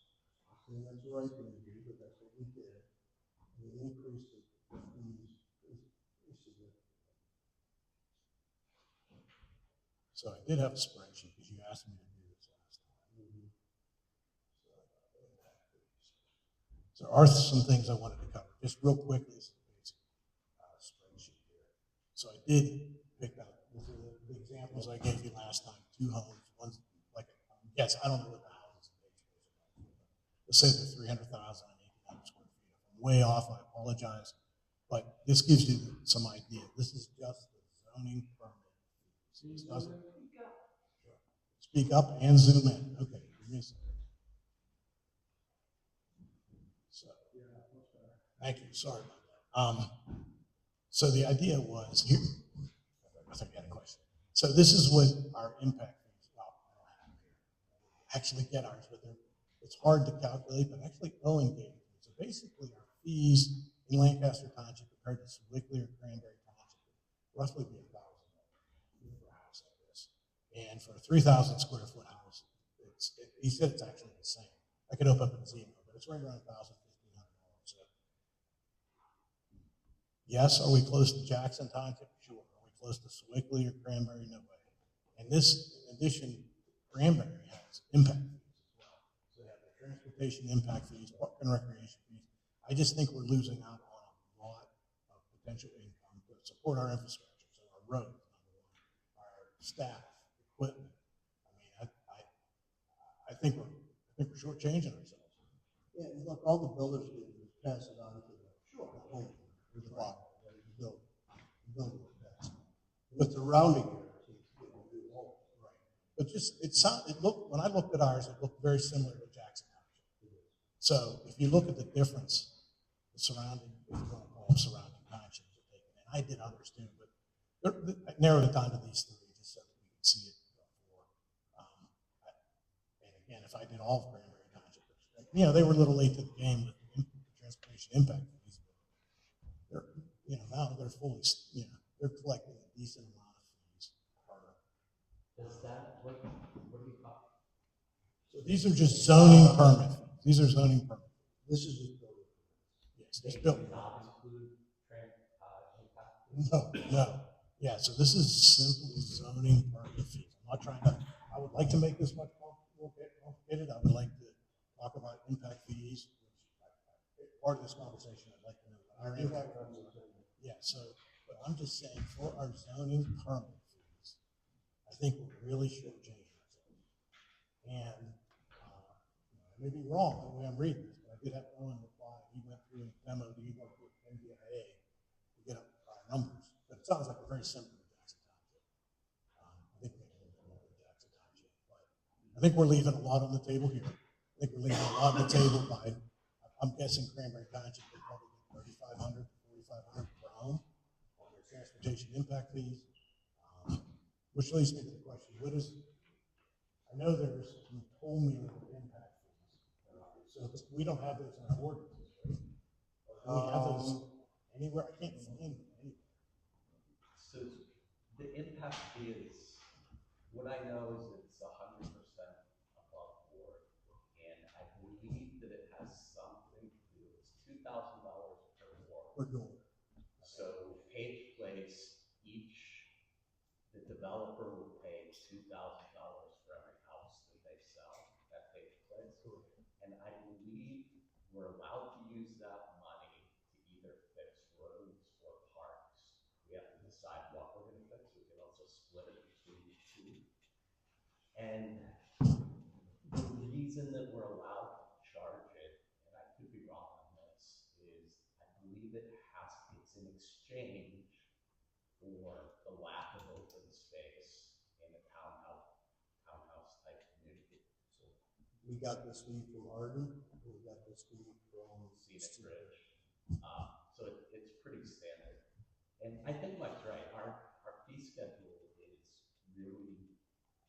And that's the right thing to do, but that's what we did. We increased the fees significantly. So I did have a spreadsheet because you asked me to do this last time. So there are some things I wanted to cover, just real quickly. This is a basic spreadsheet here. So I did pick up, this is the examples I gave you last time, 2 homes, one's like, yes, I don't know what the houses in Egress are. Let's say they're 300,000 and 1,800 square feet. If I'm way off, I apologize, but this gives you some idea. This is just the zoning permit. This doesn't, speak up and zoom in. Okay, give me a second. Thank you, sorry about that. So the idea was, here, I think you had a question. So this is what our impact fees, well, I don't have them here. Actually get ours, but it's hard to calculate, but actually owing data. So basically our fees in Lancaster Township compared to Sewickley or Cranberry Township would roughly be $1,000 for a house like this. And for a 3,000 square foot house, he said it's actually the same. I could open up a Zemo, but it's right around $1,000, $1,500. So yes, are we close to Jackson Township? Sure. Are we close to Sewickley or Cranberry? No way. And this, in addition, Cranberry has impact fees as well. So they have the transportation impact fees, park and recreation fees. I just think we're losing out on a lot of potential income to support our infrastructure, so our roads, our staff, equipment. I mean, I think we're shortchanging ourselves. Yeah, and look, all the builders do is pass it on to the home, or the block, right, the builder will pass it. But the rounding error is what we do all. Right. But just, it looked, when I looked at ours, it looked very similar to Jackson Township. So if you look at the difference, the surrounding, if you want to call them surrounding townships are taken in, I did understand, but I narrowed it down to these three just so that we could see it before. And again, if I did all of Cranberry Township, they were a little late to the game with the transportation impact fees. They're, now they're fully, they're collecting a decent amount of fees. Does that, what do you call? So these are just zoning permit fees. These are zoning permit. This is just building. Yes, just building. Not include impact? No. Yeah, so this is simply zoning permit fees. I'm not trying to, I would like to make this much more complicated. I would like to talk about impact fees, which part of this conversation I'd like to know what our impact fees are. Yeah, so, but I'm just saying for our zoning permit fees, I think we really should change ourselves. And I may be wrong the way I'm reading this, but I did have Owen reply. He went through and demoed, he worked with NDIA to get up our numbers. But it sounds like we're very similar to Jackson Township. I think we're a little bit more than Jackson Township, but I think we're leaving a lot on the table here. I think we're leaving a lot on the table by, I'm guessing Cranberry Township will probably get $3,500 to $4,500 per home on their transportation impact fees. Which leads me to the question, I know there's, you told me there were impact fees. So we don't have those in our ordinances, right? Or do we have those anywhere? I can't find them anywhere. So the impact fee is, what I know is it's 100% above board. And I believe that it has something to do, it's $2,000 per ward. Per door. So Page Place, the developer will pay $2,000 for every house that they sell at Page Place. And I believe we're allowed to use that money to either fix roads or parks. We have to decide what we're going to fix. We can also split it between the two. And the reason that we're allowed to charge it, and I could be wrong on this, is I believe it's in exchange for the lack of open space in a townhouse type community. So We got this fee from Arden, we got this fee from Scenic Ridge. So it's pretty standard. And I think Mike's right. Our fee schedule is really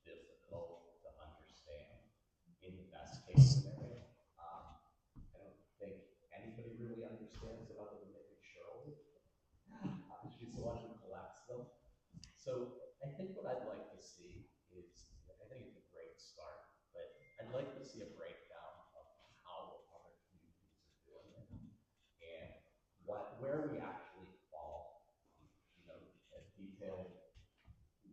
difficult to understand in the best case scenario. I don't think anybody really understands it other than maybe Cheryl. She's the one who collects them. So I think what I'd like to see is, I think it's a great start, but I'd like to see a breakdown of how other communities are doing it and where we actually fall. A detailed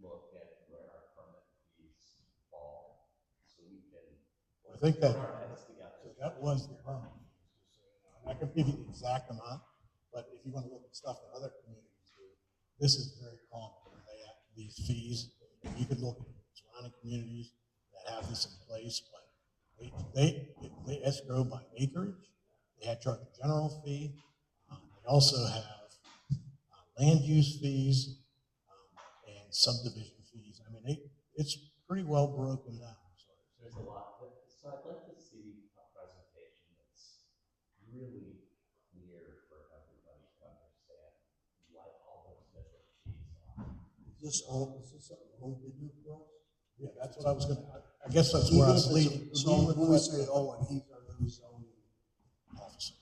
look at where our permit fees fall, so we can I think put our heads together. so that was the permit fees. I'm not going to give you the exact amount, but if you want to look at stuff that other communities do, this is very common where they have these fees. You could look at surrounding communities that have this in place, but they escrow by acreage. They have charge a general fee. They also have land use fees and subdivision fees. I mean, it's pretty well broken down. There's a lot. So I'd like to see a presentation that's really clear for this something Owen could do for us? Yeah, that's what I was gonna, I guess that's where I was leading. So when we say Owen, he's our new zoning Officer.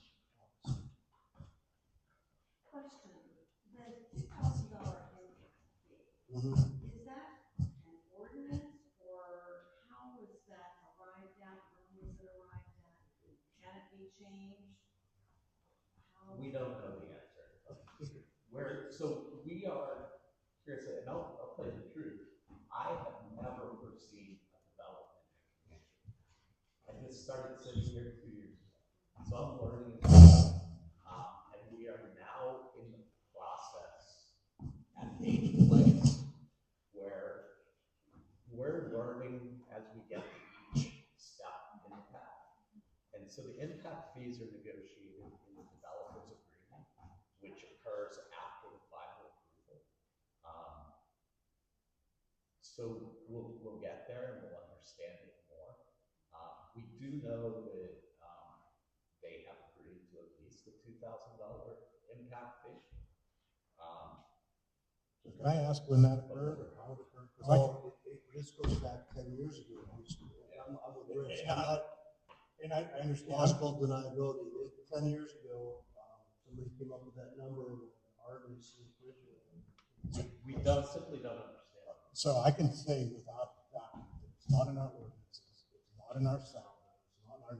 Question, the $2,000 impact fee, Mhm. is that an ordinance, or how was that arrived at, when was it arrived at? Can it be changed? How? We don't know the answer. We are, here's it, and I'll tell you the truth. I have never foreseen a development in Hampshire. I just started sitting here 2 years ago. So I'm learning as well. And we are now in the process at a place where we're learning as we get to each step in the path. And so the impact fees are negotiated in the developer's agreement, which occurs after the final approval. So we'll get there and we'll understand it more. We do know that they have agreed to at least a $2,000 impact fee. So can I ask when that occurred or how it occurred? 'Cause Oh, this goes back 10 years ago. I'm with Rich. and I understand. Possible deniability. 10 years ago, somebody came up with that number of Scenic Ridge. We don't simply don't understand. So I can say without doubt, it's not in our ordinances, it's not in our sound, it's not in our,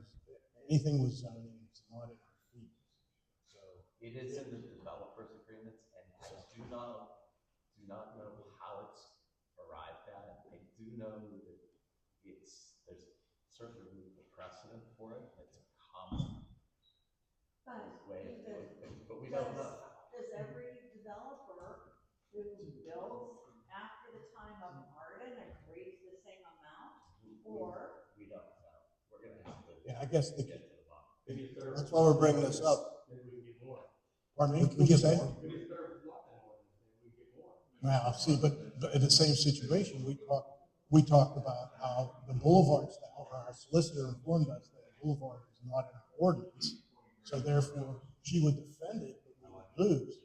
anything with zoning, it's not in our fees. So It is in the developer's agreements, and I do not know how it's arrived at. I do know that there's certainly a precedent for it. It's a common way of doing things, but we don't know. Does every developer who builds after the time of Arden agree to the same amount, or? We don't know. We're gonna have to. yeah, I guess get to the bottom. That's why we're bringing this up. Maybe we can get more. pardon me, we just say, Maybe it's better if it's not that ordinance, maybe we can get more. now, see, but in the same situation, we talked about how the boulevard style, or our solicitor informed us that boulevard is not in our ordinance. So therefore, she would defend it, but we would lose.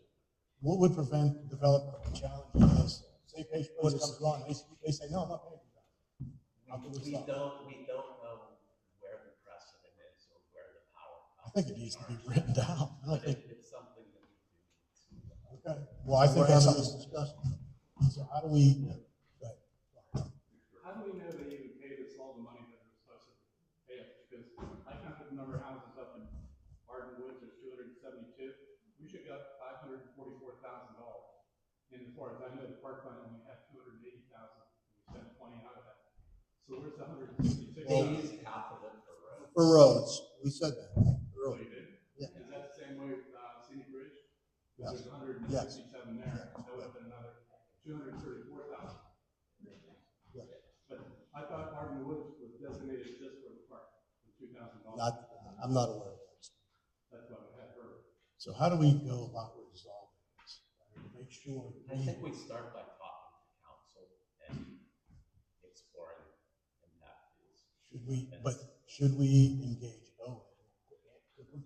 What would prevent the developer from challenging this? Say Page Place comes along, they say, no, I'm not paying for that. We don't know where the precedent is or where the power I comes. think it needs to be written down. I don't think, It's something that we do need to. okay, well, I think We're that's having something. this discussion. So how do we, How do we know they even paid us all the money that they're supposed to pay us? Because I counted the number of houses up in Arden Woods, there's 272. We should got $544,000. And as far as I know, the park fund only had 280,000. We spent 20 out of that. So where's the 166? They use half of it for roads. For roads, we said that Oh, earlier. you did? Yeah. Is that the same way with Scenic Ridge? Yes. There's 167 there, that would have been another 234,000. But I thought Arden Woods was designated just for the park, the $2,000. I'm not aware of that. That's what I had heard. so how do we go about resolving this? To make sure. I think we start by talking to council and exploring impact fees. Should we engage Owen?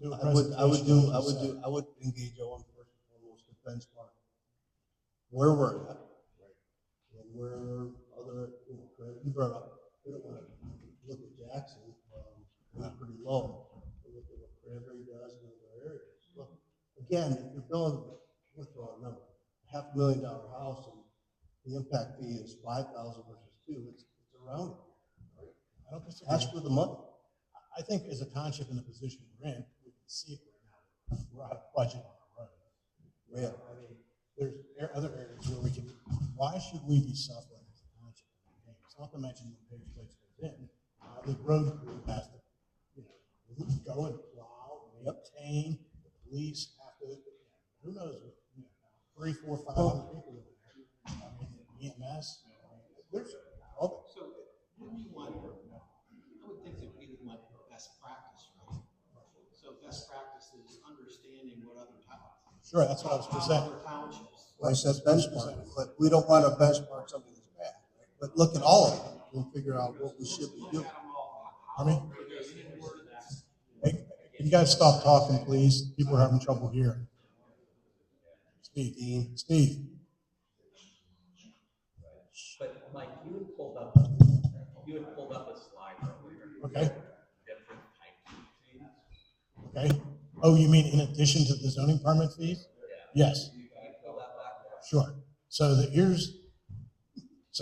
Do a I would presentation, like you said. engage Owen first and foremost to benchmark where we're at. And where other, you brought up, we don't want to look at Jackson, we're pretty low. We look at what Cranberry does in other areas. Look, again, if you're building, let's throw a number, $500,000 house and the impact fee is 5,000 versus 2, it's around it. Right? I don't disagree. Ask for the money. I think as a township in the position we're in, we can see it right now. We're out of budget on our road. Yeah. I mean, there's other areas where we can, why should we be suffering as a township? It's not to mention when Page Place goes in, the road crew has to, go and plow, maintain, the police have to, who knows, 3, 4, 500 people in there. I mean, EMS, there's all that. So, wouldn't you want, I would think that we would want best practice, right? So best practice is understanding what other towns. Sure, that's what I was how saying. other townships. I said benchmark, but we don't want to benchmark something that's bad. Right? But look at all of them and figure out what we should be doing. I mean, hey, can you guys stop talking, please? People are having trouble hearing. Steve. But Mike, you had pulled up a slide earlier. Okay. Different types of fees. Okay. Oh, you mean in addition to the zoning permit fees? Yeah. Yes. Can you pull that back up? Sure. So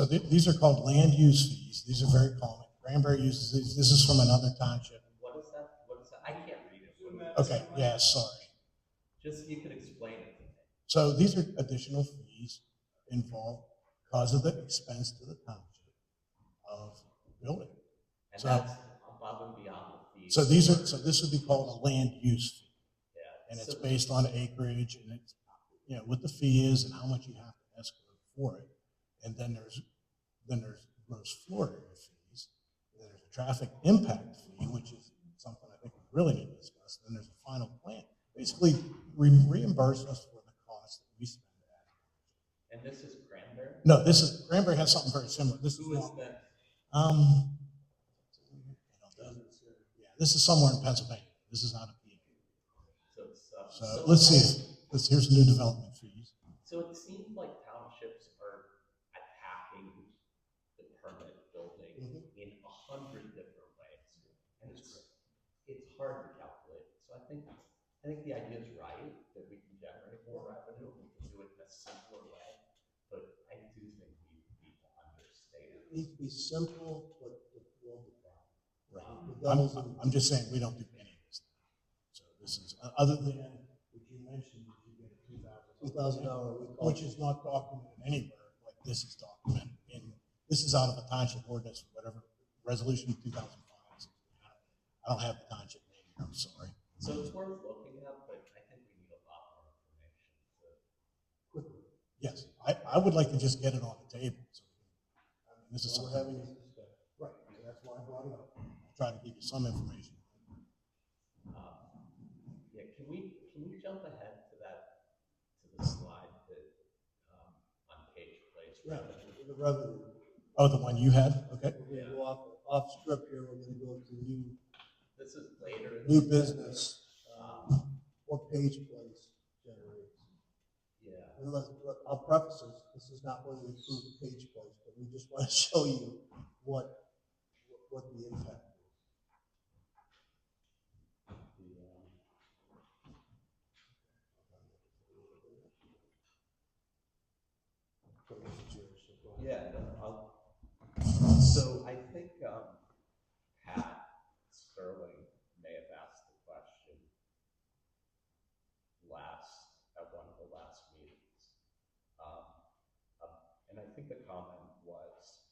these are called land use fees. These are very common. Granbury uses these. This is from another township. What is that? I can't read it. Okay. Yeah. Sorry. Just you could explain it to me. So these are additional fees involved because of the expense to the township of building. And So- that's above and beyond the fees. So this would be called a land use fee. Yeah. And it's So- based on acreage and it's, what the fee is and how much you have to escrow for it. And then there's gross floor area fees. There's a traffic impact fee, which is something I think we really need to discuss. Then there's a final plan. Basically, reimburse us for the cost that we spend. And this is Cranberry? No, Granbury has something very similar. Who is that? Yeah, this is somewhere in Pennsylvania. This is not a PA. So Let's see. Here's new development fees. So it seems like townships are attacking the permit building in 100 different ways. And it's hard to calculate. So I think the idea is right, that we can generate more revenue, we can do it in a simpler way. But I do think we need to understate it. It needs to be simple, but the problem. Right. I'm just saying we don't do any of this. So this is, other than what you mentioned, you get a $2,000, which is not documented anywhere, like this is documented. This is out of a township ordinance, whatever, resolution 2005. I don't have the township name here, I'm sorry. So it's worth looking at, but I think we need a lot more information. Yes, I would like to just get it on the table. So, this is We're something. having this discussion. Right, so that's why I brought it up. I'll try to give you some information. Yeah, can we jump ahead to the slide that on page place? Yeah, the revenue. Oh, the one you had? Okay. We're gonna go off script here, we're gonna go to This is later. new business, what page place generates. Yeah. And I'll preface this is not going to improve the page place, but we just want to show you what the impact is. Yeah, so I think Pat Sterling may have asked the question at one of the last meetings. And I think the comment was,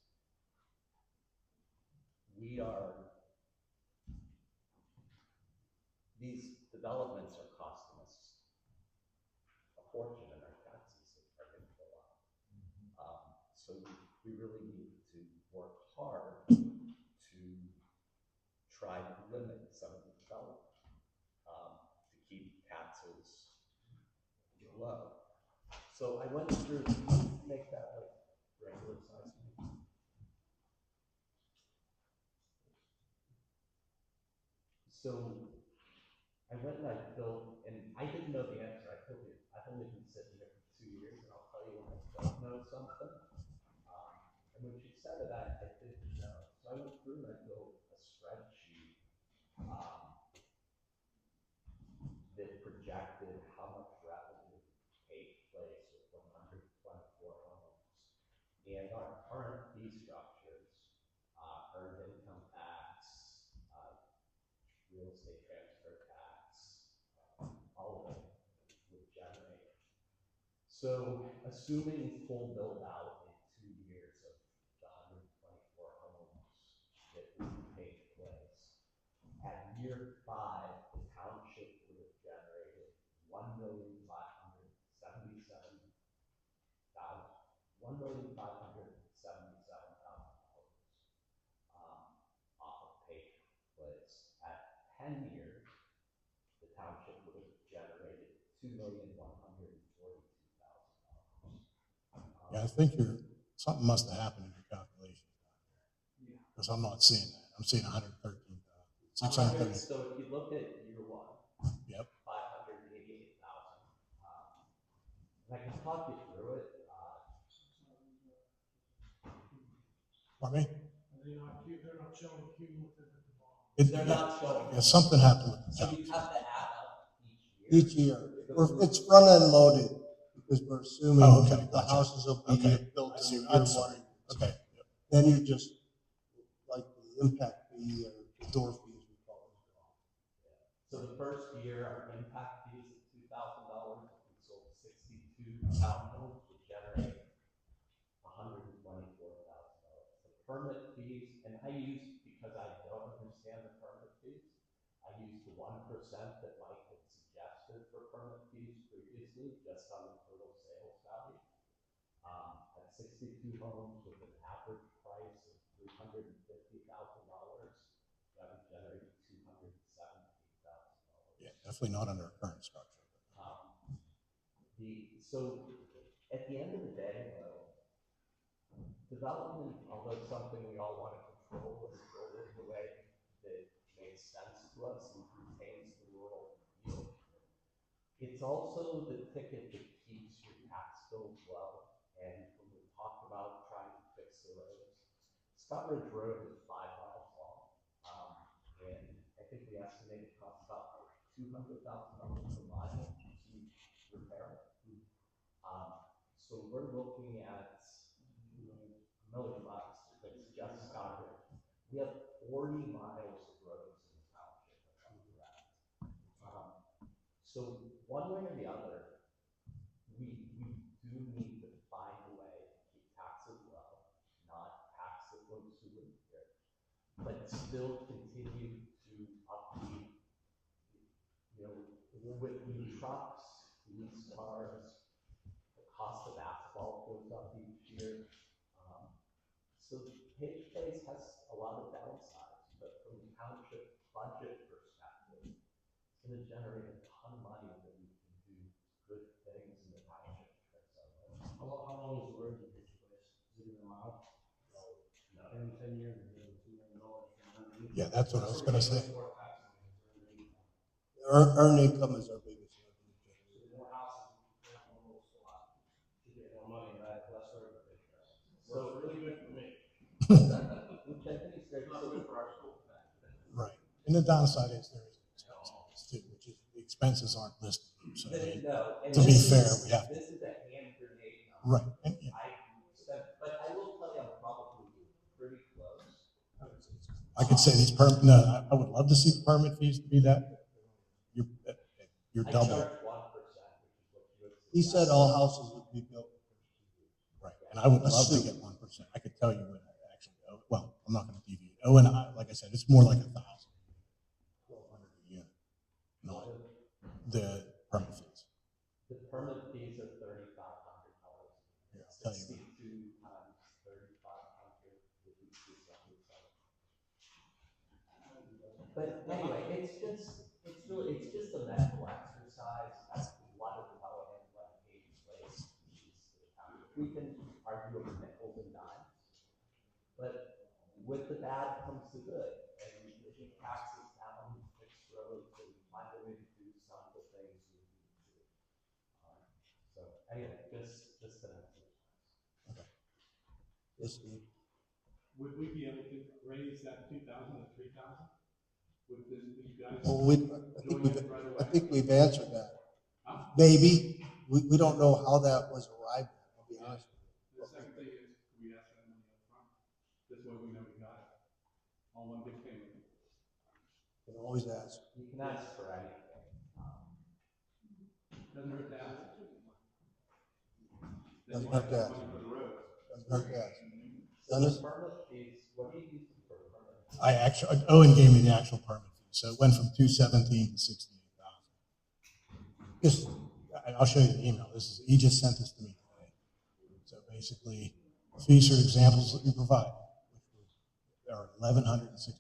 these developments are costing us a fortune and our taxes are going to go up. So we really need to work hard to try to limit some of the development to keep taxes low. So I went through, make that a regular size. So I went and I filled, and I didn't know the answer. I've only been sitting here for 2 years, and I'll tell you when I don't know something. And when she said it, I didn't know. So I went through and I built a spreadsheet that projected how much revenue take place with 124 homes. And our current fee structures, earned income tax, real estate transfer tax, all of it would generate. So assuming full build out in 2 years of the 124 homes that would take place, at year 5, the township would have generated $1,577,000 off of take place. At 10 years, the township would have generated $2,142,000. Yeah, I think something must have happened in your calculations because I'm not seeing that. I'm seeing 113,000, 630. So if you look at year 1, Yep. 588,000. And I can talk you through it. Pardon me? They're not showing cumulative at the bottom. They're not showing. Yeah, something happened with the So town. you have to add up Each year, it's front-end loaded, because we're assuming Oh, okay, the gotcha. houses will be Okay. built I in see. year I'm one. sorry. Okay. Then you just, like the impact fee or the door fee, as we call it. So the first year, our impact fees of $2,000, we sold 62 townhomes, which generate $124,000. The permit fees, and I use, because I don't understand the permit fees, I use the 1% that Mike had suggested for permit fees previously, just on the total sales value. At 62 homes with an average price of $350,000, that would generate $217,000. Yeah, definitely not under our current structure. So at the end of the day, though, development, although something we all want to control, is built in a way that makes sense to us and retains the rural feel. It's also the ticket that keeps your tax bills low. And when we talk about trying to fix the roads, Scott Ridge Road is 5 miles long, and I think we estimate it costs about $200,000 per mile to repair it. So we're looking at $1 million to fix just Scott Ridge. We have 40 miles of roads in the township, if I'm correct. So one way or the other, we do need to find a way to keep taxes low, not tax the folks who live here, but still continue to upkeep, with new trucks, police cars, the cost of asphalt goes up each year. So paved phase has a lot of downsides, but from the township budget perspective, it's going to generate a ton of money that we can do good things in the township to fix our roads. How long is the road in this place? Is it even a mile? No. 10 years, or $2 million from underneath? Yeah, that's what I was gonna say. Earned income is our biggest revenue generator. The more houses, almost a lot. To get more money, right? Less service. So it's really good for me. It's not good for our school. Right. And the downside is there is expenses too, which is the expenses aren't listed. So to be fair, we have. This is a hand grenade. Right. And, yeah. But I will tell you, I'm probably pretty close. I could say these no, I would love to see the permit fees to be that. You're I double. charge 1%, which is what you would. He said all houses would be built. Right. And I would love to get 1%. I could tell you what I actually owe. Well, I'm not going to deviate. Oh, and I, like I said, it's more like 1,000, 1,200 a unit. Not the permit fees. The permit fees are $3,500. Here, I'll tell you. 62 times 3,500 would be 277. But anyway, it's just a mental exercise. That's what a development like paved place is to the town. We can argue over nickels and dimes, but with the bad comes the good. And if you taxes down, fix roads, and find a way to do some of the things we need to do. So anyway, just an exercise. Okay. Yes, Steve. Would we be able to raise that 2,000 to 3,000? With you guys? Well, doing it right away? I think we've answered that. Huh? Maybe. We don't know how that was arrived at, I'll be honest with you. The second thing is, we ask that money up front. This way we know we got it. All one big payment. You can always ask. You can ask for anything. Doesn't hurt to ask. Doesn't hurt to ask. Money for the road. Doesn't hurt to ask. So Dennis? the permit fees, what do you use for permit? Owen gave me the actual permit fee, so it went from 217 to 68,000. Just, I'll show you the email. He just sent this to me today. So basically, fees are examples that we provide, which are $1,163.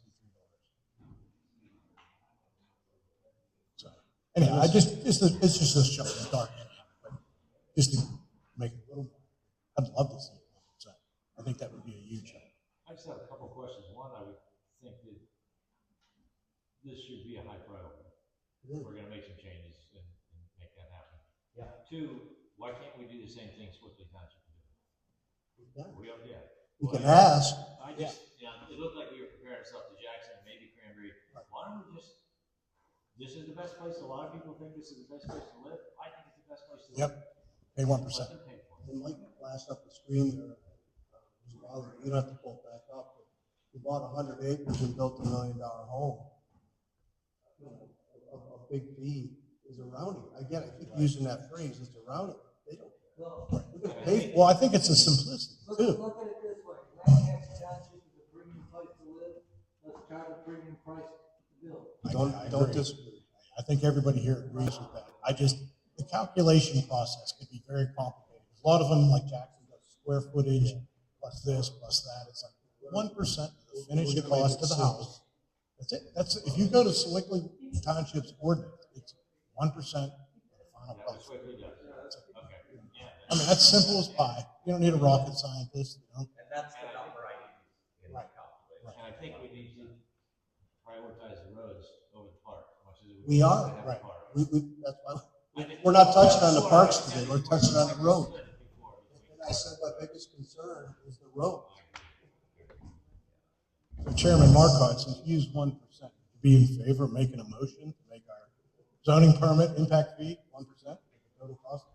So anyhow, it's just a start, but just to make it a little. I'd love to see it. So I think that would be a huge help. I just have a couple of questions. One, I would think that this should be a high priority. We're gonna make some changes and make that happen. Yeah. Two, why can't we do the same thing Swiftly Township is doing? Yeah. We are, yeah. We can ask. I just, you know, it looked like we were comparing ourselves to Jackson and maybe Cranberry. Why don't we just, this is the best place, a lot of people think this is the best place to live. I think it's the best place to live. Pay 1%. Let them pay for it. And Mike flashed up the screen there. You don't have to pull it back up. But you bought 100 acres and built $1 million home. You know, a big fee is around it. Again, I keep using that phrase, it's around it. They don't care. Well, We're gonna pay for it. Well, I think it's a simplicity look too. at it this way, Lancaster Township is a premium place to live, let's charge a premium price to build. I Don't agree. disagree. I think everybody here agrees with that. The calculation process could be very complicated. A lot of them, like Jackson, does square footage, plus this, plus that. It's like 1% of the finished cost of the house. That's it. If you go to Sewickley Township's ordinance, it's 1% of the final That's price. what we got. Okay, yeah. I mean, that's simple as pie. You don't need a rocket scientist. And that's the number I use in my calculation. And I think we need to prioritize the roads over the park, as much as We are, have a right. park. That's why we're not touching on the parks today. We're touching on the road. And I said my biggest concern is the road. So Chairman Marcotte, since you used 1%, would you be in favor of making a motion to make our zoning permit impact fee 1% of the total cost?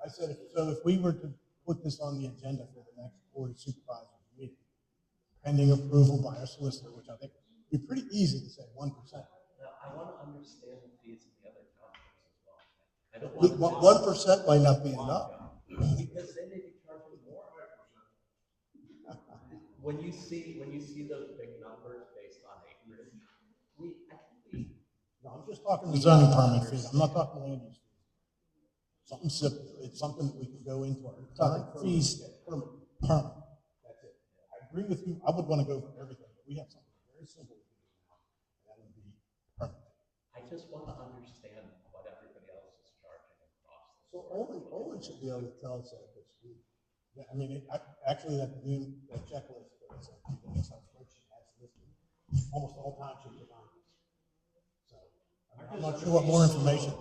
I said, if we were to put this on the agenda for the next Board of Supervisors meeting, pending approval by our solicitor, which I think would be pretty easy to say 1%. Now, I want to understand the fees in the other townships as well. I don't want to 1% might not be enough. because they may be charging more. When you see those big numbers based on acreage, No, I'm just talking the zoning permit fee. I'm not talking land use. Something simple. It's something that we can go into our current fees permit. That's it. I agree with you. I would want to go for everything, but we have something very simple to do now. That would be permit. I just want to understand what everybody else is charging across the So board. Owen should be able to tell us that this week. Yeah, I mean, actually, that checklist that's the Excel spreadsheet has listed almost all townships around us. So I'm not sure what more information.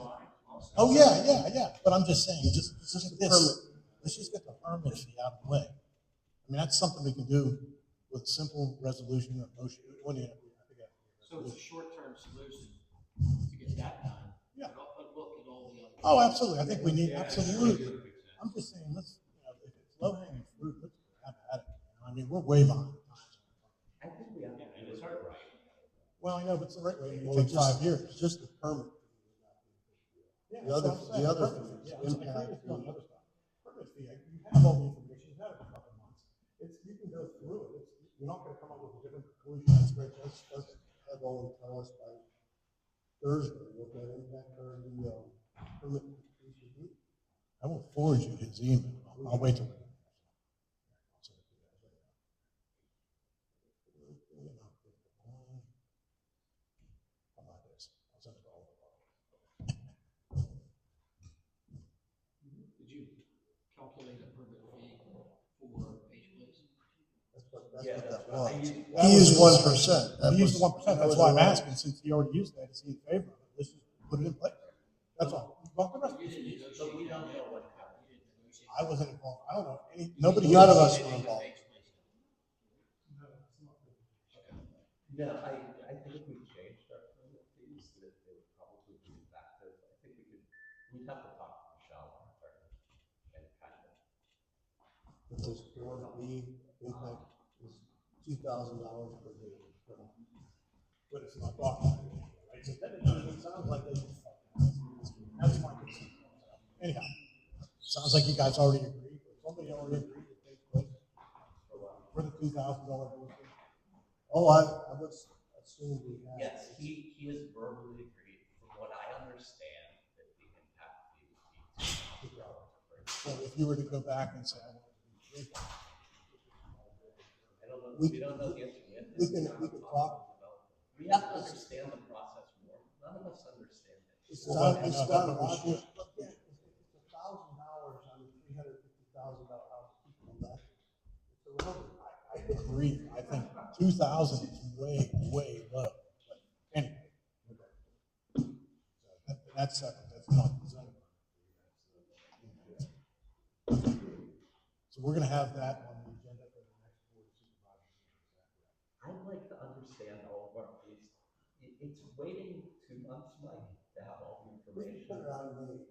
Oh yeah. But I'm just saying, just get this. Let's just get the permit fee out of the way. I mean, that's something we can do with a simple resolution or motion. What do you? So it's a short-term solution to get that done. Yeah. But look at all the other. Oh, absolutely. I think we need absolutely. I'm just saying, let's. If it's low hanging fruit, let's have at it. I mean, we're way behind. I think we have to do this right. Well, I know, but it's the right way. It Well, takes 5 years. It's just the permit. Yeah, The other that's what I'm saying. fees, Yeah, I agree impact with you on the fees. other stuff. Permit fee, you have all the information, you've had it for a couple of months. You can go through it. You're not gonna come up with a different conclusion. That's great. Let's have Owen tell us by Thursday what that impact or the permit fees would be. I will forward you his email. I'll wait till. How about this? I'll send it all. Did you calculate a permit fee for Page Place? That's what Yeah, that that's what I was. used. He used 1%. He used the 1%. That's why I'm asking, since he already used that, is he in favor of it? Let's just put it in place. That's all. But the rest You of didn't it, negotiate. But we don't know what happened. You didn't negotiate. I wasn't involved. I don't know. Nobody. None of us were Anything with involved. Page Place. No, I think if we changed our permit fees, that it would probably be effective. I think we'd have to talk to Michelle on our and kind of. But this board fee impact is $2,000 per day. But it's not documented, right? So then it sounds like they. That's my concern. Anyhow, sounds like you guys already agreed. Somebody already agreed to take place for the $2,000 bill. Oh, I would assume we have. Yes, he has verbally agreed, from what I understand, that the impact fee would be $2,000. So if you were to go back and say, I want to be I don't know, We- we don't know the answer yet. we can talk. We have to understand the process more. None of us understand it. It's Well, done, it's I know, done, but we Roger. should. Look, yeah, it's $1,000 on a $350,000 house. It's a road. I agree. I think 2,000 is way low. But anyway. So that's separate. That's not the zoning. So we're gonna have that on the agenda for the next board of waiting 2 months, Mike, to have all the We can put information. it on May.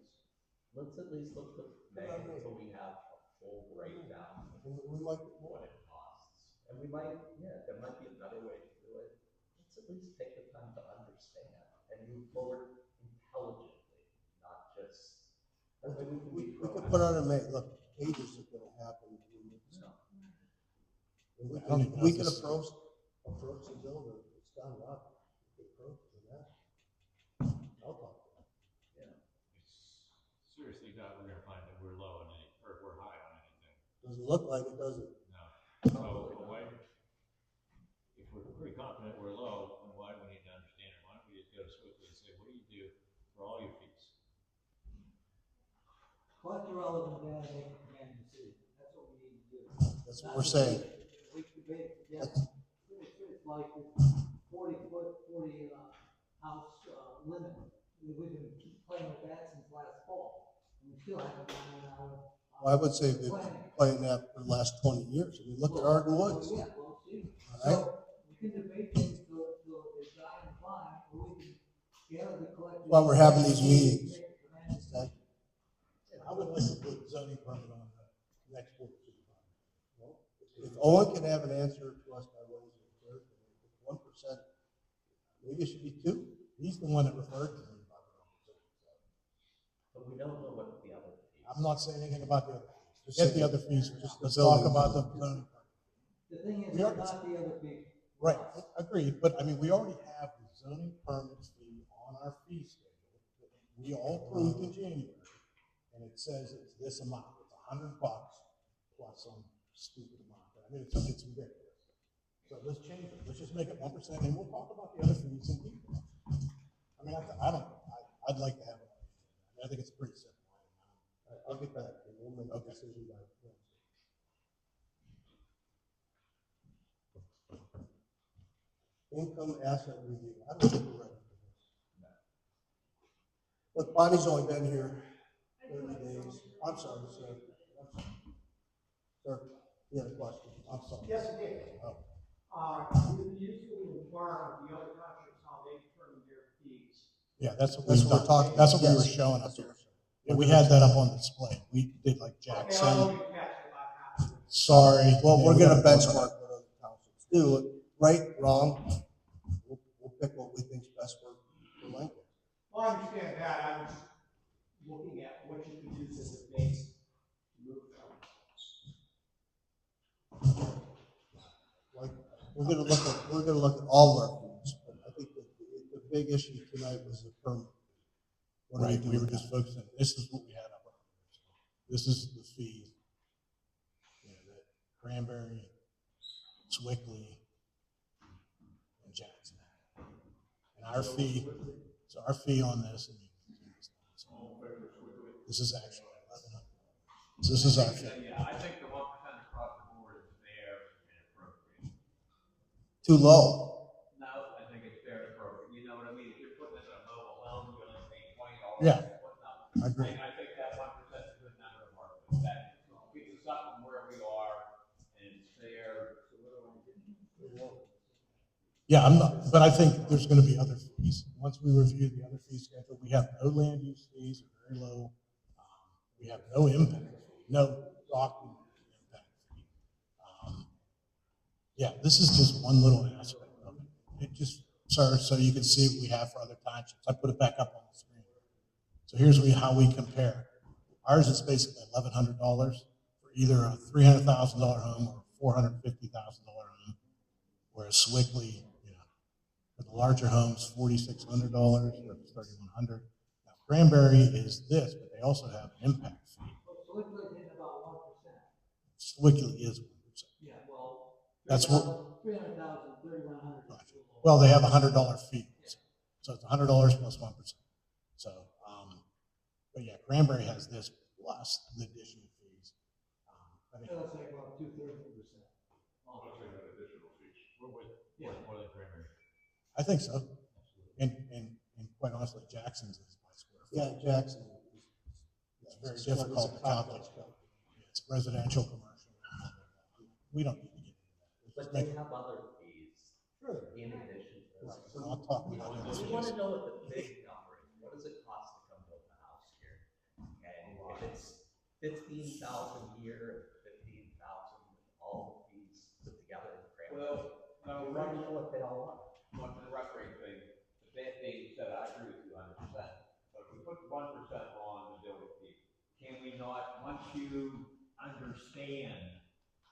Let's at least look to May until we have a full breakdown of We might get what more. it costs. And we might, yeah, there might be a better way to do it. Let's at least take the time to understand and move forward intelligently, not just. That way we can be We could proactive. put on a May, look, ages are gonna happen. No. We could approach the builder, it's done up. We could approach to that. I'll talk to him. Yeah. Seriously doubt we're gonna find that we're low on any, or we're high on anything. Doesn't look like it, does it? No. So why, if we're pretty confident we're low, then why do we need to understand it? Why don't we just go swiftly and say, what do you do for all your fees? Collect the relevant data, make a command decision. That's what we need to do. That's what we're saying. We debate together. It's like this 40-foot, 40 house limit. We've been playing with that since last fall. And we still haven't gotten our. Well, I would say we've been playing that for the last 20 years. I mean, look at Arden Woods. Yeah, well, see. All right. So we can debate things till they die and fine, or we can gather the collective. While we're having these meetings. Make a command decision. I would like to put zoning permit on the next board of supervisors. If Owen can have an answer to us by Wednesday, Thursday, 1%, maybe it should be 2. He's the one that referred to me about the But we don't know what the other fees. I'm not saying anything about the other fees. Just Get say the other fees, just let's the talk building. about the zoning permit. The thing is, We are- not the other big. Right, agreed, but I mean, we already have the zoning permit fee on our fee schedule that we all approved in January. And it says it's this amount, it's $100 plus some stupid amount. I mean, it's ridiculous. So let's change it, let's just make it 1% and we'll talk about the other fees in detail. I mean, I'd like to have it. I think it's pretty simple. I'll get back and we'll make a Okay. decision by Wednesday. Income asset review. I don't think we're ready for this. Look, Bonnie's only been here 30 days. I'm sorry, sir. I'm sorry. Sir, you had a question. I'm sorry. Yes, it did. Oh. You usually inquire of the other townships how they determine their fees. Yeah, that's what That's we've what we're done. talking- That's what we were yes. showing up here. Yeah, we had that up on display. We did like Jack Okay, I said. know you catch about half of it. Sorry. Well, Yeah, we're we gonna gotta- benchmark what other townships do. Right, wrong. We'll pick what we think's best for Lincoln. Well, I understand that. I was looking at what you could use as a base to move from. Like, we're gonna look at all of our fees, but I think the big issue tonight was the permit. What do we Right, do we were with just that? focusing, this is what we had up. This is the fee. You know, that Cranberry, Swickley, and Jackson. And our fee, so our fee on this, and this is actually $1,100. So this is our fee. Yeah, I think the 1% across the board is fair and appropriate. Too low. No, I think it's fair and appropriate. You know what I mean? If you're putting this on a mobile home, you're only paying $20. Yeah. Whatnot. I agree. I think that 1% is a good number to work with. That gets us up from where we are and it's fair. Yeah, I'm not, but I think there's gonna be other fees. Once we review the other fee schedule, we have no land use fees, or very low. We have no impact, fee, no document impact fee. Yeah, this is just one little aspect of it. It just, sir, so you can see what we have for other townships. I put it back up on the screen. So here's how we compare. Ours is basically $1,100 for either a $300,000 home or a $450,000 home. Whereas Swickley, you know, for the larger homes, $4,600 or $3,100. Now Cranberry is this, but they also have an impact fee. So we're looking at about 1%. Swickley is 1%. Yeah, well. That's what. 300,000, 3,100. Well, they have a $100 fee, so it's $100 plus 1%. So, but yeah, Cranberry has this plus the additional fees. I think- That's like about 2/3 of the percent. More than Cranberry. I think so. And quite honestly, Jackson's is by square foot. Yeah, Jackson. It's very difficult to calculate. It's residential, commercial. We don't need to get into that. But Just they make- have other fees Sure. in addition to this. We're not talking about We NFTs. want to know what the big number is. What does it cost to come build a house here? And if it's 15,000 a year, 15,000 with all the fees put together in the grant. Well, we want to know what they all are. Much of the referee thing, that being said, I agree with you 100%. But if we put 1% on the building fee, can we not, once you understand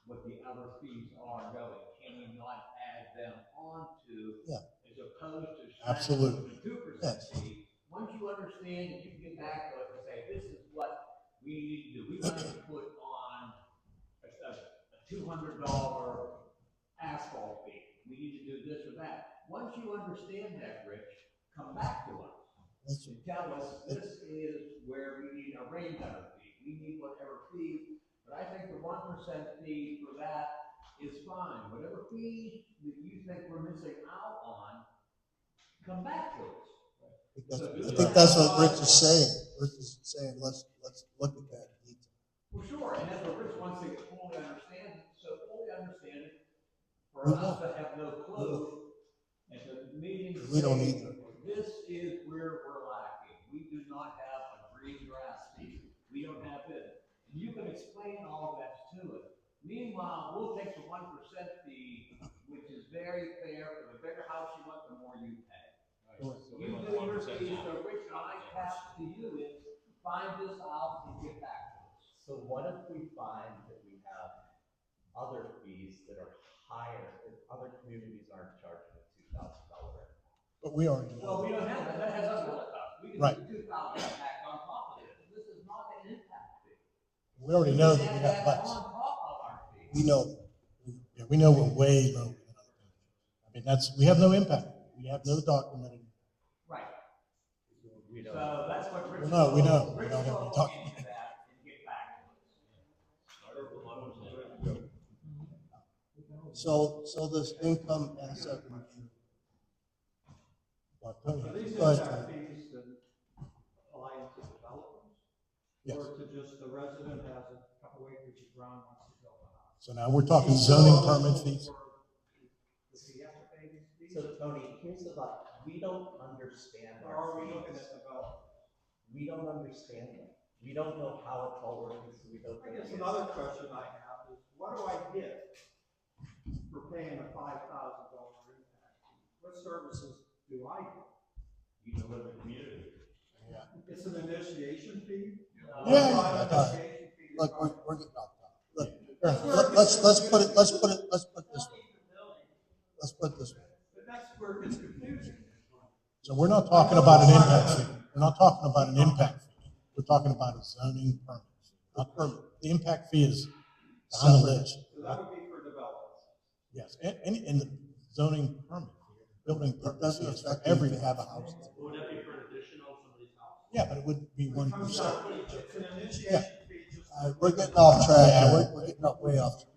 what the other fees are going, can we not add them onto, as opposed to Absolutely. the 2% fee? Once you understand, and you can get back to it and say, this is what we need to do. We want to put on a $200 asphalt fee. We need to do this or that. Once you understand that, Rich, come back to us and tell us this is where we need a rain gutter fee. We need whatever fee, but I think the 1% fee for that is fine. Whatever fee that you think we're missing out on, come back to us. I think that's what Rich is saying. Rich is saying, let's look at that in detail. Well, sure, and that's what Rich wants to fully understand it. For us to have no clue at the meeting. We don't either. This is where we're lacking. We do not have a green grass fee. We don't have it. And you can explain all of that to us. Meanwhile, we'll take the 1% fee, which is very fair. For the bigger house you want, the more you pay. You do your fee, so Rich, my task to you is find this out and get back to us. So what if we find that we have other fees that are higher, if other communities aren't charging a $2,000 rent? But we already know. Well, we don't have that. That has us with us. We can Right. do 2,000 back on top of it. This is not an impact fee. We already know that we have less. On top of our fee. We know that. Yeah, we know we're way lower than other communities. I mean, we have no impact. We have no documented. Right. We don't. So that's what Rich. Well, no, we don't. We Rich don't have will any look document. into that and get back to us. So this income asset review. But, Tony, Are these Go ahead, impact Tony. fees that apply to developers? Yes. Or to just the resident has a couple acres of ground, wants to build a house? So now we're talking zoning permit fees. Does he have to pay these fees? So Tony, here's the thought. We don't understand Or our are we looking fees. at developers? We don't understand them. We don't know how it's all working, so we don't. I guess another question I have is, what do I get for paying a $5,000 impact fee? What services do I get? You know, live in the community. Yeah. It's an initiation fee? Yeah. Initiation fee. Look, we're getting off topic. Look, let's put it this way. Let's put it this way. But that's where it gets confusing. So we're not talking about an impact fee. We're not talking about an impact fee. We're talking about a zoning permit. Not permit. The impact fee is on the list. So that would be for developers. Yes, and the zoning permit, building It permit doesn't is for affect you if you everything. have a house. Would that be for an addition on somebody's house? Yeah, but it would be 1%. It's an initiation fee just. We're getting off track. Yeah, We're getting way off track.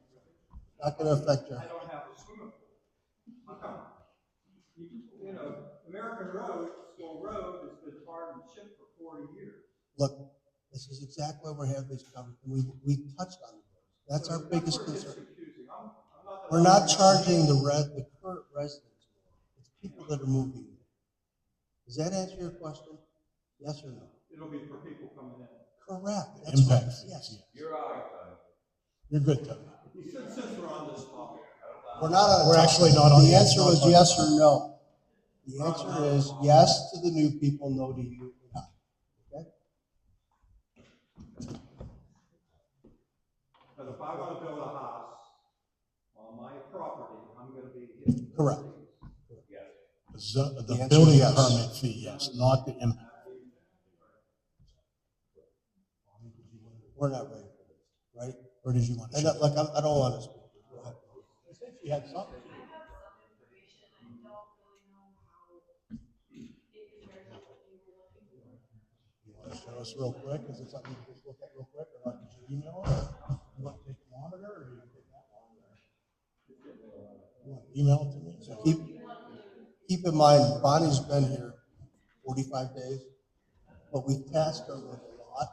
Not gonna affect your. I don't have a swimming pool. How come? You know, American Road, School Road has been tarred and chipped for 40 years. Look, this is exactly why we're having these conversations. We touched on it. That's our biggest where it gets concern. confusing. I'm not. We're not charging the current residents more. It's people that are moving. Does that answer your question? Yes or no? It'll be for people coming in. Correct. That's Impact right. fees, Yes. You're all right, Tony. You're good, Tony. Since we're on this topic. We're not on. We're actually not on. The answer was yes or no. The answer is yes to the new people, no to you and I. Okay? But if I want to build a house on my property, I'm going to be hitting. Correct. The The answer building is yes. permit fee, yes, not the impact. We're not ready for this, right? Or did you want to? And look, I don't want to speak. Go ahead. I think you had something. I have some information, I don't really know how it compares to what you were looking for. You want to show us real quick? Is it something you just look at real quick, or did you email it? You want to take a monitor, or you take that one? You want to email it to me? So keep in mind, Bonnie's been here 45 days, but we've tasked her with a lot.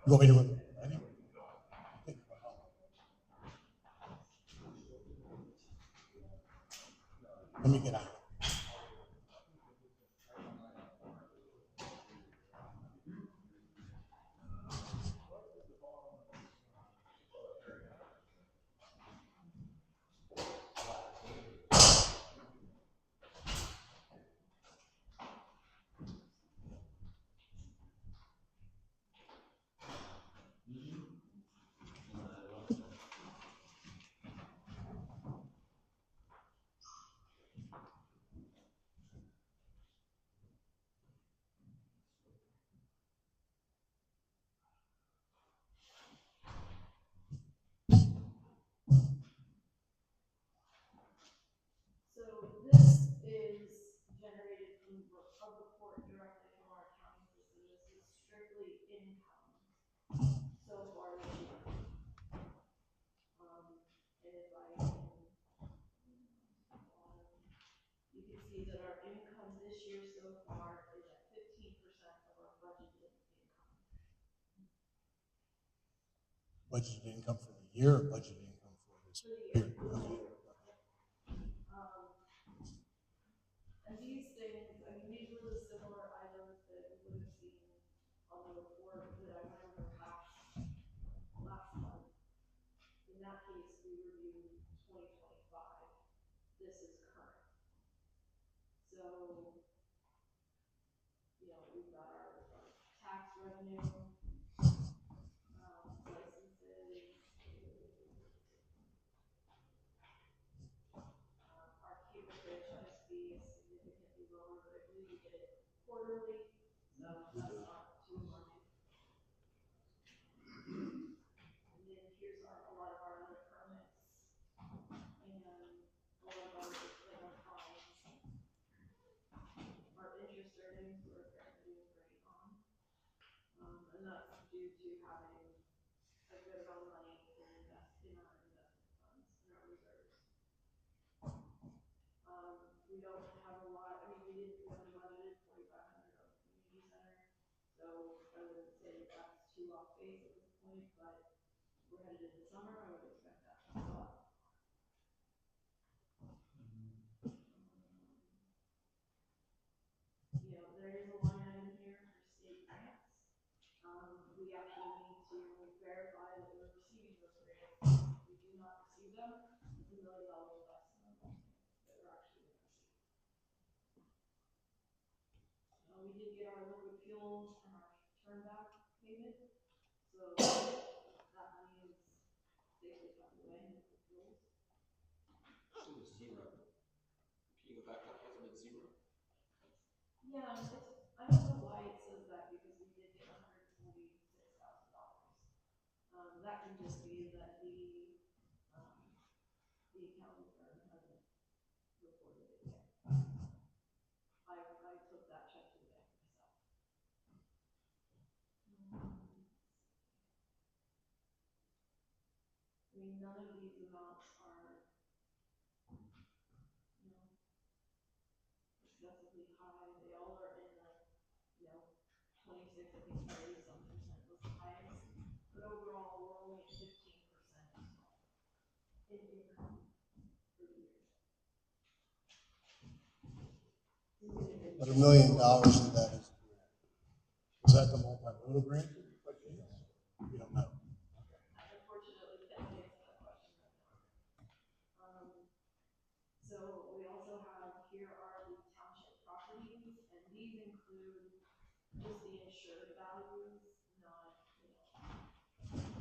You want me to read it? Ready? Let me get out. So this is generated from a report directly from our accounting system. This is strictly income so far this year. And if I can, you can see that our income this year so far is at 15% of our budgeted income. Budgeted income for the year or budgeted income for this For the period? year. Okay. And these things, I mean, these were the similar items that we would have seen on the report that I went over last month. In that case, we reviewed 2025. This is current. So, you know, we've got our tax revenue, licenses, our cable franchise fee is significantly lower, but I believe we get it quarterly, so that's not too much. And then here's a lot of our other permits and a lot of our fines. Our interest earnings we're apparently doing great on. And that's due to having a good amount of money in our investment funds and our reserves. We don't have a lot, I mean, we only budgeted 4,500 on the community center, so I wouldn't say that's too off base at this point, but we're headed into summer, I would expect that to go up. You know, there is a line item here for state grants. We actually need to verify that we're receiving those grants. If we do not receive them, it's $1 million less than that we're actually going to receive. We did get our liquid fuels and our turn back payment, so that money is safely tucked away in liquid fuels. It was zero. Can you go back up? Hasn't been zero? Yeah, I don't know why it says that because we did get $146,000. That can just be that the accounting firm hasn't reported it yet. I took that check to the bank myself. I mean, none of these amounts are, you know, excessively high. They all are in the, you know, 26, I think 30-some% was the highest. But overall, we're only at 15% in income for the year. But $1 million of that is that the multimodal grant? You don't know. Unfortunately, can't answer that question right now. So we also have, here are the township properties, and these include just the insured values, not, you know,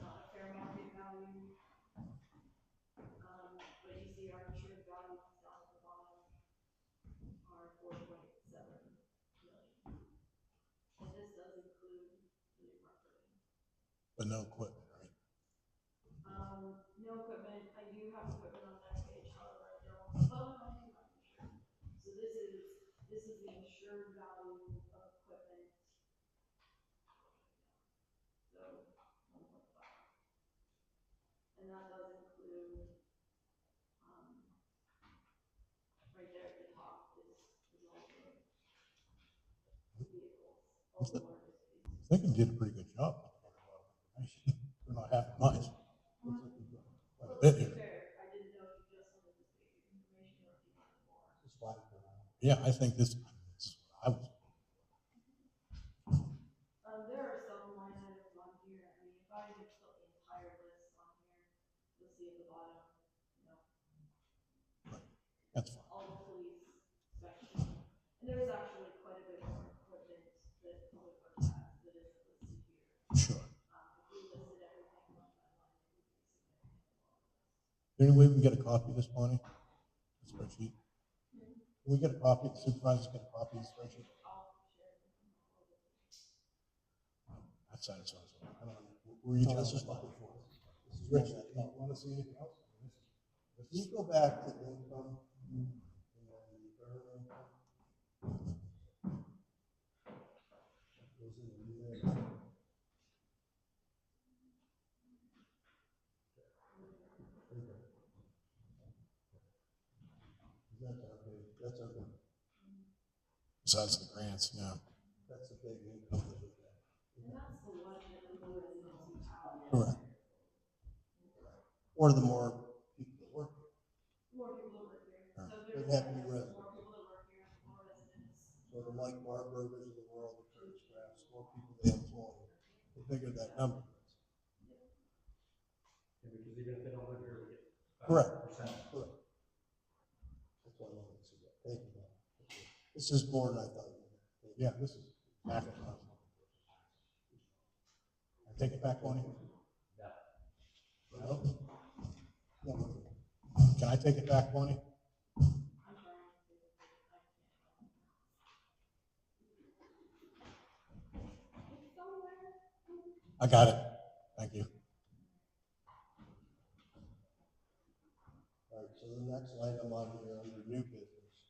not a fair market value. But you see our insured values down at the bottom are 4.7 million. And this does include the new property. But no equipment, right? No equipment. I do have equipment on that page, however, I don't. Oh, no, I do have insurance. So this is the insured value of equipment. So 1.5. And that does include, right there at the top is also vehicles. I think you did a pretty good job. We're not having much. Looks like we've got quite a bit here. Fair, I didn't know if you just wanted this basic information or if you wanted more. It's fine for now. Yeah, I think this is what I was. There are some line items on here, I mean, if I just put the entire list on here, you'll see at the bottom, you know, That's fine. all the police section. And there's actually quite a bit more equipment that public works has that isn't listed here. Sure. If we listed everything line by line, it would be significant. Is there any way we can get a copy of this, Bonnie? The spreadsheet? Can we get a copy, the supervisors get a copy of the spreadsheet? That satisfies me. I don't know. Were you This just is looking for. This is Rich, Rich. you want to see anything else? If you go back to income, and then earn income. Goes in there. That's okay. Besides the grants, yeah. That's the big income that we have. And that's the one that the residents have. Correct. Or the more people that work here. More people that work here. So Doesn't there's have to be resident. more people that work here, more residents. So the Mike Marburgers of the world, the Curtis Crafts, more people they employ, the bigger that number is. Yeah, because even if they don't live here, we get. Correct. Percent. Correct. That's what I wanted to see. Thank you. This is more than I thought. Yeah, this is exactly what I was looking for. I take it back, Bonnie? No? No. Can I take it back, Bonnie? I got it. Thank you. All right, so the next item on here under new business,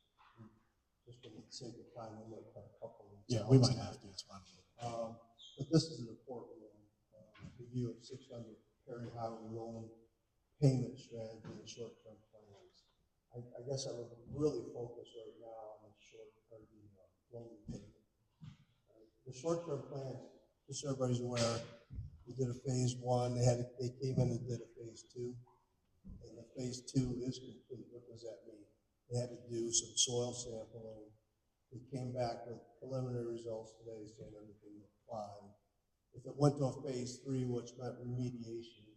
just for the sake of time, we might have a couple of. Yeah, we might have to. It's fine. But this is an important one. Review of 600 Perry Hwy loan payment strategy and short-term plans. I guess I would really focus right now on the loan payment. The short-term plans, just so everybody's aware, we did a phase 1. They came in and did a phase 2, and the phase 2 is complete. What does that mean? They had to do some soil sampling. We came back with preliminary results today saying everything looked fine. If it went to a phase 3, which meant remediation,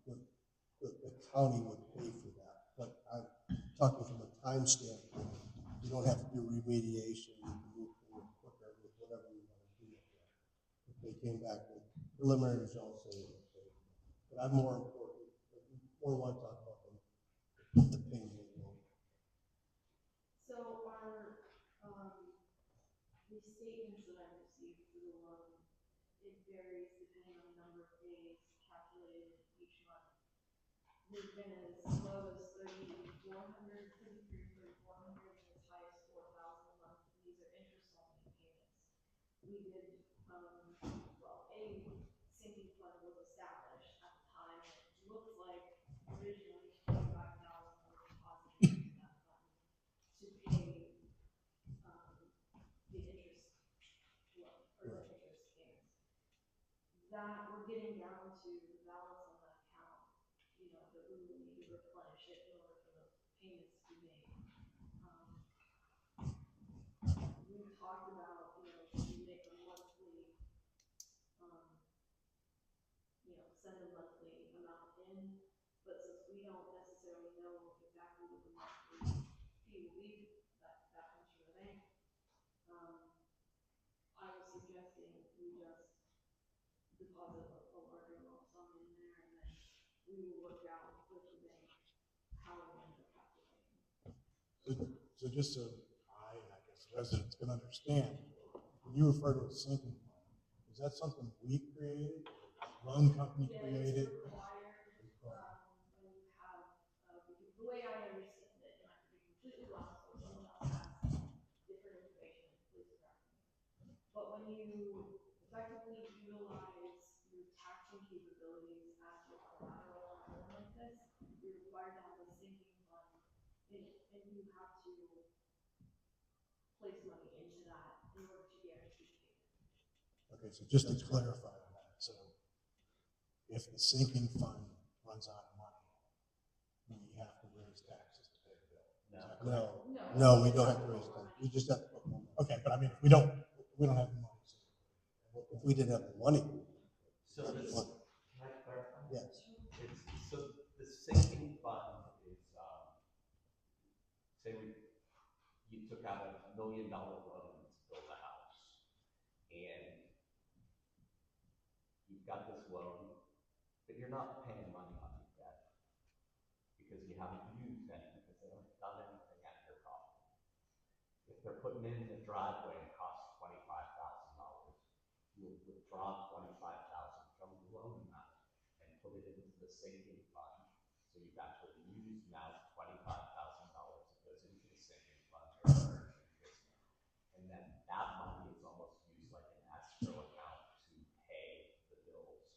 the county would pay for that. But I'm talking from a time standpoint. You don't have to do remediation. You can move forward quicker with whatever you want to do. If they came back with preliminary results saying it was safe. But I'm more want to talk about the payment. So our, the statements that I received for the loan, it varies depending on the number of days calculated each month. They've been as low as 3,400, 3,400, and as high as 4,000 a month. These are interest-only payments. We did, a sinking fund was established at the time. It looks like originally 25,000 was deposited into that fund to pay the interest loan or the interest payments. That we're getting down to the balance on that account, you know, that we will need to replenish it in order for those payments to be made. We talked about, you know, should we make a monthly, you know, send a monthly amount in, but since we don't necessarily know exactly what the monthly fee will be, that comes from the bank. I was suggesting we just deposit a larger lump sum in there, and then we will work out with the bank how we end up calculating. So just so I guess the residents can understand, when you refer to a sinking fund, is that something we created, loan company created? It's required, when you have, because the way I understand it, and I could be completely wrong, so someone else has different information, please correct me. But when you effectively utilize your taxing capabilities as your collateral on a loan like this, you're required to have a sinking fund, and you have to place money into that in order to guarantee payment. Okay, so just to clarify on that, so if the sinking fund runs out of money, we have to raise taxes to pay the bill. No, we don't have to raise taxes. We just have to put more. Okay, but I mean, if we don't have the money. So If we didn't have the money. So this, can I clarify? Yes. So the sinking fund is, say you took out $1 million loan to build a house, and you've got this loan, but you're not paying money on your debt because you haven't used any, because they haven't done anything at your property. If they're putting in the driveway and it costs $25,000, you'll withdraw $25,000 from the loan amount and put it into the sinking fund. So you've actually used now $25,000 that goes into the sinking fund or interest. And then that money is almost used like an escrow account to pay the bills.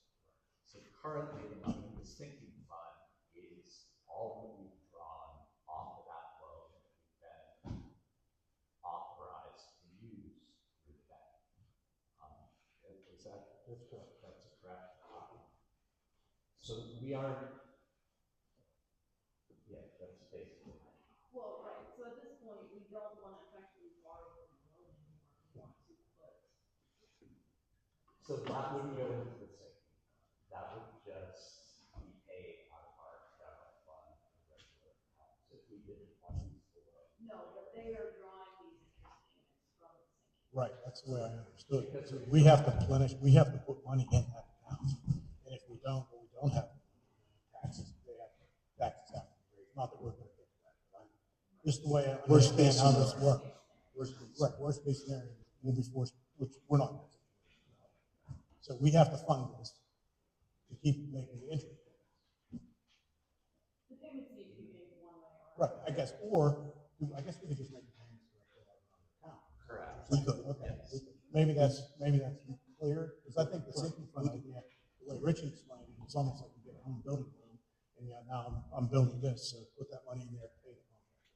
So currently the money in the sinking fund is all that we've drawn off of that loan that we've been authorized to use through the bank. Is that, that's correct. That's correct. So we aren't, yeah, that's basically. Well, right, so at this point, we don't want to effectively borrow from the loan anymore. We want to put. So that wouldn't go into the sinking. That would just be paid out of our general fund, regular accounts, if we didn't want to use the loan. No, but they are drawing these interest payments from the sinking. right, that's the way I understood it. So we have to replenish. We have to put money in that account, and if we don't, or we don't have taxes, taxes have to be raised. Not that we're going to get that, but just the way I understand how this works. Worst case scenario, we'll be forced, which we're not. So we have to fund this to keep making the interest payments. The payments need to be made one way or Right, I guess, or I guess we could just make the payments directly out of our account. Correct. We could, okay. Yes. Maybe that's clear, because I think the sinking fund idea, the way Rich explained it, it's almost like you get a home building loan, and yeah, now I'm building this, so put that money in there, pay the contractor.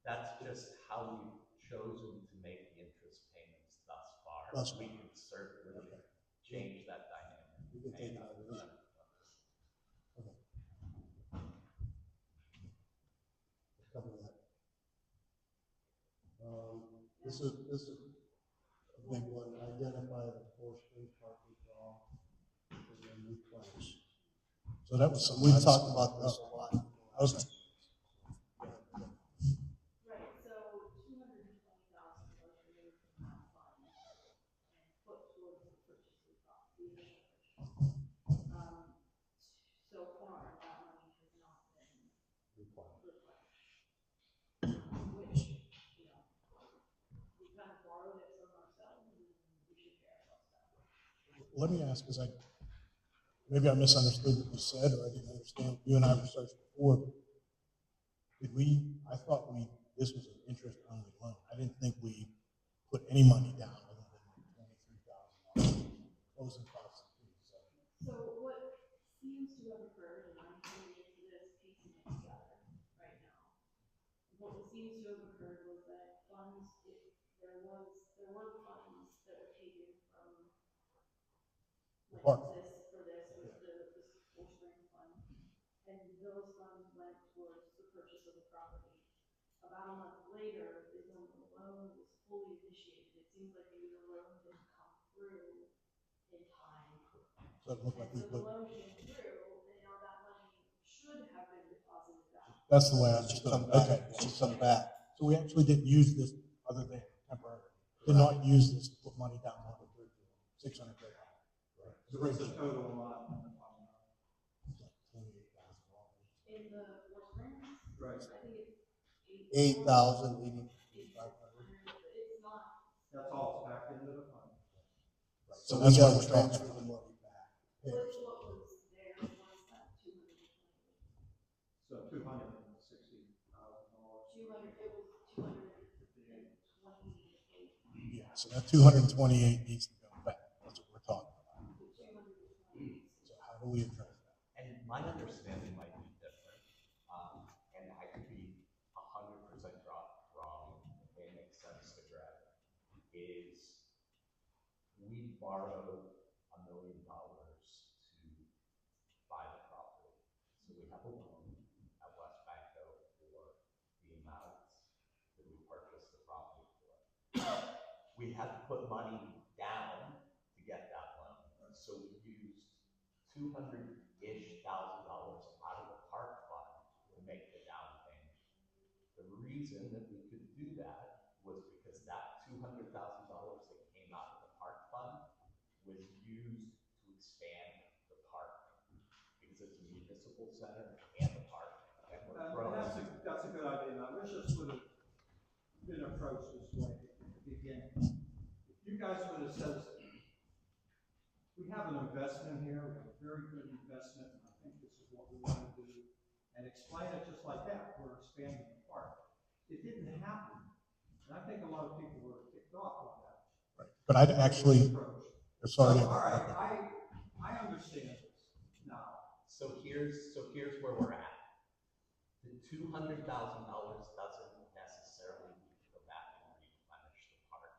That's just how we've chosen to make the interest payments thus far. Thus far. We can certainly change that dynamic. We can take it out of this. Okay. Let's cover that. This is a big one. Identify the forced park withdrawal and then replenish. So that was something. We've talked about this a lot. Okay. Right, so $220,000 removed from that fund and put towards the purchase of the property, the initial purchase. So far, that money has not been replenished. Which, you know, we kind of borrowed it from ourselves and we should pay ourselves back. Let me ask, because maybe I misunderstood what you said, or I didn't understand. You and I researched before. I thought this was an interest-only loan. I didn't think we put any money down other than $23,000 closing costs and fees. So what seems to have occurred, and I'm coming into this piecing it together right now, what seems to have occurred was that funds, there were funds that were taken from, like Park. this was the full spring fund, and those funds went towards the purchase of the property. About a month later is when the loan was fully initiated. It seems like maybe the loan didn't come through in time. So it looked like we So the put. loan came through, and now that money should have been deposited back. That's the way I Should understood come it. back. Okay. Should come back. So we actually didn't use this other than temporarily. Did not use this to put money down on the bridge. $600. Right. So what's the total amount? $28,000. In the Four Springs, Right. I think it's 8,000, 8,500. 8,500. It's not, That's all back into the fund. So that's we why gotta we're trying transfer the money back. what was there was that 228. So $260,000. 228. Yeah, so that 228 needs to go back. That's what we're talking about. So how do we address that? And my understanding might be different, and I could be 100% wrong, it makes sense to Greg, is we borrowed $1 million to we had to put money down to get that loan. So we used $200,000-ish out of the park fund to make the down payment. The reason that we could do that was because that $200,000 that came out of the park fund was used to expand the park, because it's a municipal center and a park. And we're growing. That's a good idea. I wish this would have been approached this way at the beginning. If you guys would have said, we have an investment here, we have a very good investment, and I think this is what we want to do, and explain it just like that, we're expanding the park. It didn't happen, and I think a lot of people were ticked off on that. Right. But I'd actually, sorry. So, all right, I understand this now. So here's where we're at. The $200,000 doesn't necessarily need to go back and replenish the park.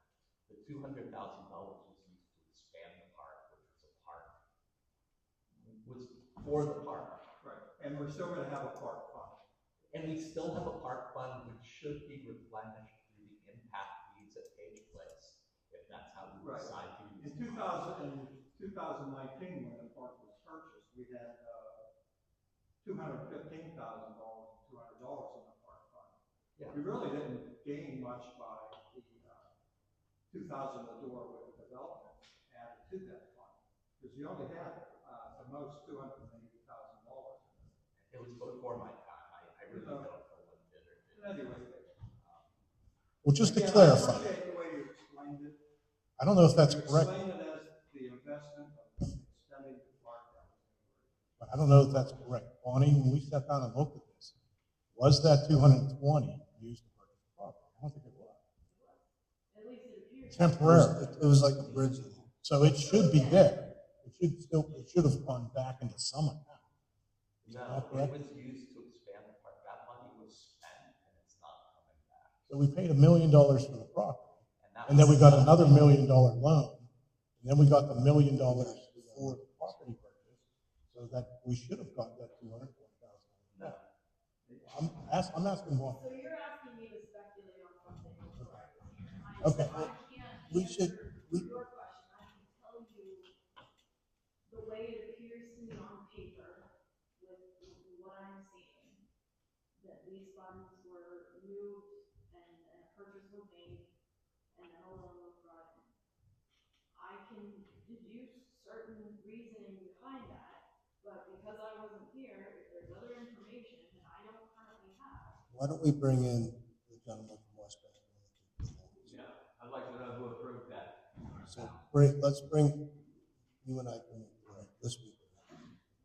The $200,000 was used to expand the park, which was a park. Was for the park. Right, and we're still gonna have a park fund. And we still have a park fund which should be replenished through the impact fees at Page Place, if that's how we decide to use In 2019, when the park was purchased, we had $215,000 and $200 in the park fund. Yeah. We really didn't gain much by the $2,000 a door with the development added to that fund, because you only had the most $280,000. It was before my time. I really don't know what did or didn't. Anyway. Well, just to Again, clarify, I appreciate the way you explained it. I don't know if that's You correct, explained it as the investment of extending the park. but I don't know if that's correct. Bonnie, when we sat down and looked at this, was that 220 used to purchase the property? I don't think it was. At least it appears. Temporarily. It was like a bridge loan. So it should be there. It should have gone back into some account. Is No, that it correct? was used to expand the park. That money was spent and it's not coming back. So we paid $1 million for the property, that and then we was- got another $1 million loan, and then we got the $1 million for the property purchase, so that we should have got that $220,000. No. I'm asking why. So you're asking me to speculate on something. Okay. We should, Your question, I can tell you the way it appears to me on paper with what I'm seeing, that these funds were moved and a purchase was made and then a loan was brought in. I can deduce certain reasoning behind that, but because I wasn't here, if there's other information that I don't currently have. why don't we bring in the gentleman from West Bay? Yeah, I'd like to know who approved that. So let's bring, you and I can, this week.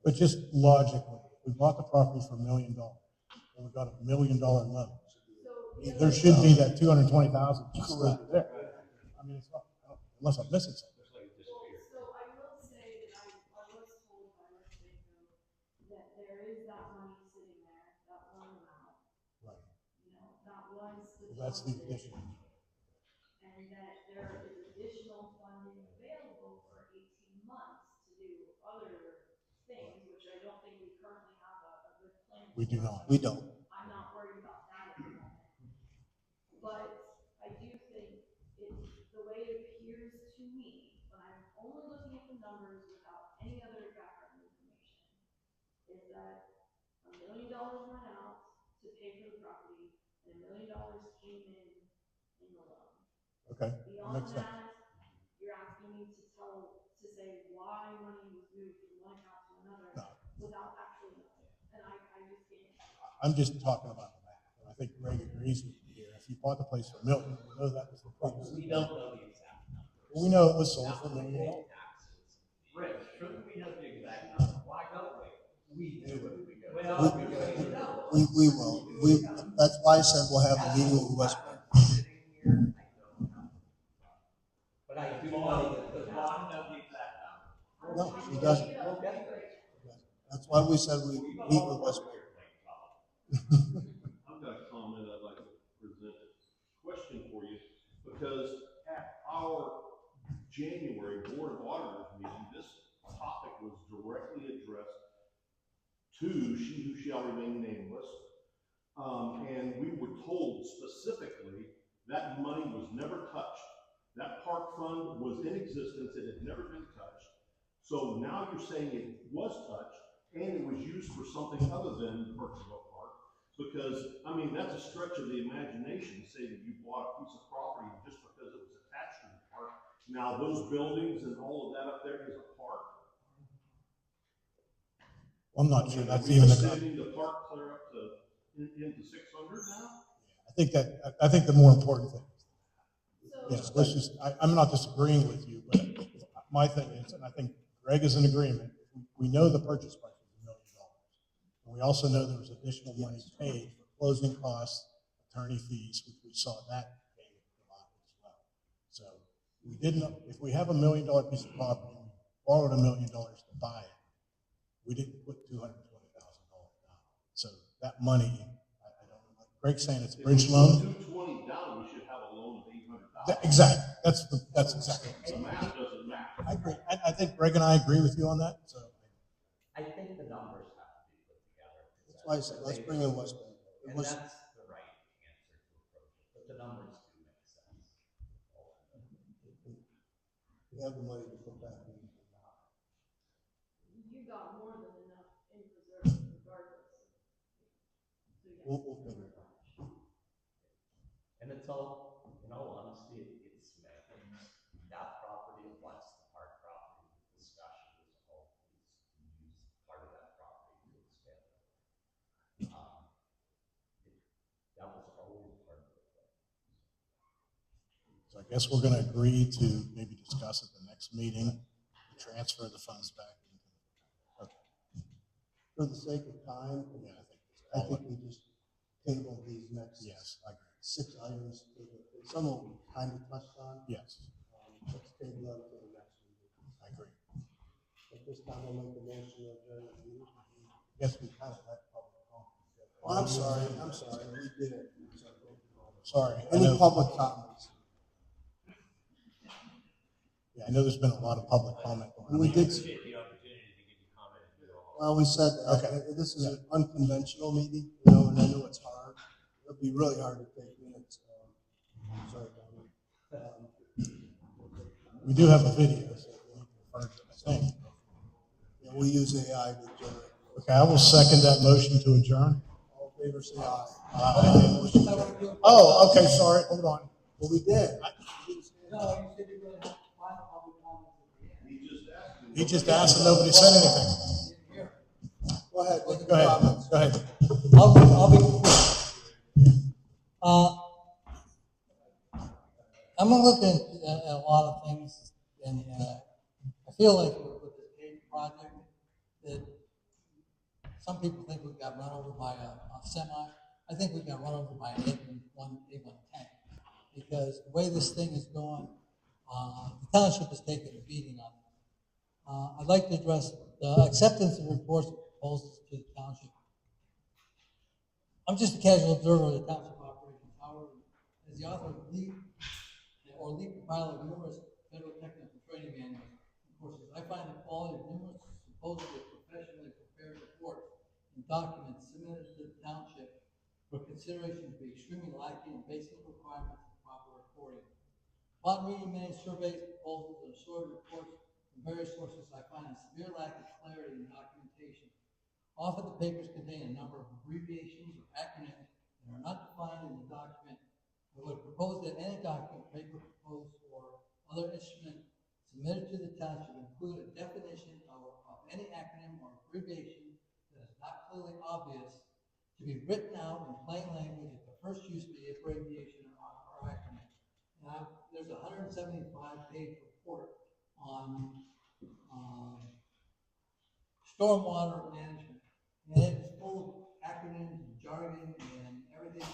But just logically, we bought the property for $1 million, and we got $1 million loan. There should be that 220,000 still there. I mean, it's not, unless I'm missing something. So I will say that I was told by West Baco that there is that money sitting there, that loan amount. Right. You know, that was the. That's the addition. And that there is additional funding available for 18 months to do other things, which I don't think we currently have a good plan. We do not. We don't. I'm not worried about that at the moment. But I do think the way it appears to me, when I'm only looking at the numbers without any other background information, is that $1 million went out to pay for the property, and $1 million came in the loan. Okay, that Beyond makes sense. that, you're asking me to say why money was moved from one account to another without actually knowing. And I just can't. I'm just talking about the math. And I think Greg agrees with me here. If you bought the place for $1 million, we know that was the price. We don't know the exact number. Well, we know it was sold for $1 million. Rich, shouldn't we know the exact number? Why don't we? We do it. We go. Well, because you know. We will. That's why I said we'll have a meeting with West Bay. But I do know that Does Ron know the exact number? No, she doesn't. we'll get there. That's why we said we meet with West Bay. I've got a comment I'd like to present, question for you, because at our January Board of Auditors meeting, this topic was directly addressed to She Who Shall Remain Nameless. And we were told specifically that money was never touched. That park fund was in existence, it had never been touched. So now you're saying it was touched and it was used for something other than the purchase of a park. Because, I mean, that's a stretch of the imagination to say that you bought a piece of property just because it was attached to the park. Now, those buildings and all of that up there is a park. I'm not sure that's Are we even a. extending the park clear up to, into 600 now? I think the more important thing. So, Yes, let's just, I'm not disagreeing with you, but my thing is, and I think Greg is in agreement, we know the purchase price was $1 million. And we also know there was additional money paid for closing costs, attorney fees, which we saw that paid a lot as well. So we didn't, if we have $1 million piece of property, we borrowed $1 million to buy it, we didn't put $220,000 down. So that money, I don't know, like Greg's saying it's a bridge loan. 220 down, we should have a loan of 800,000. Exactly. That's exactly. The math doesn't matter. I agree. I think Greg and I agree with you on that. So I think the numbers have to be put together. That's why I said, let's bring in West Bend. And that's the right answer to approach it, but the numbers do make sense. We have the money to put back in. you got more than enough in reserve regardless. So yeah. We'll figure it out. And it's all, in all honesty, it's semantics. That property plus the park property, the discussion is all is to use part of that property to expand. That was always part of the plan. So I guess we're going to agree to maybe discuss at the next meeting, transfer the funds back into the. Okay. For the sake of time, Yeah, I think we just table these next. Yes, I agree. 6 items, some of them kind of touched on. Yes, Let's table them until the next meeting. I agree. At this time, I'll make a motion to adjourn the meeting. I guess we kind of let public comment. Oh, I'm sorry, we did it. Sorry. I Any know, public comments? yeah, I know there's been a lot of public comment. And we did, Appreciate the opportunity to give you comment. well, we said that. Okay. This is an unconventional meeting, you know, and I know it's hard. It'll be really hard to take minutes. Sorry, Donnie. We do have a video, so we need to refer to it, I think. Yeah, we use AI to generate. Okay, I will second that motion to adjourn. All in favor, say aye. Oh, okay, sorry, hold on. Well, we did. No, you said you're gonna have final public comments at the end. He just asked and nobody said anything. Go ahead. make your Go ahead, comments. go ahead. I'll be I'm looking at a lot of things, and I feel like with this Cape project, that some people think we got run over by a semi. I think we got run over by an A110, because the way this thing is going, the township is taking a beating on it. I'd like to address the acceptance of reports and proposals to the township. I'm just a casual observer of the township operations. However, as the author of lead compiler of numerous federal technical training manuals and courses, I find the quality of numerous supposedly professionally prepared reports and documents submitted to the township for consideration to be extremely lacking in basic requirements of proper reporting. Upon reading many surveys, proposals, and assorted reports from various sources, I find a severe lack of clarity in documentation. Often the papers contain a number of abbreviations or acronyms that are not defined in the document. I would propose that any document, paper, proposed, or other instrument submitted to the township include a definition of any acronym or abbreviation that is not clearly obvious, to be written out in plain language at the first use of the abbreviation or acronym. Now, there's a 175-page report on stormwater management, and it is full of acronyms and jargon and everything.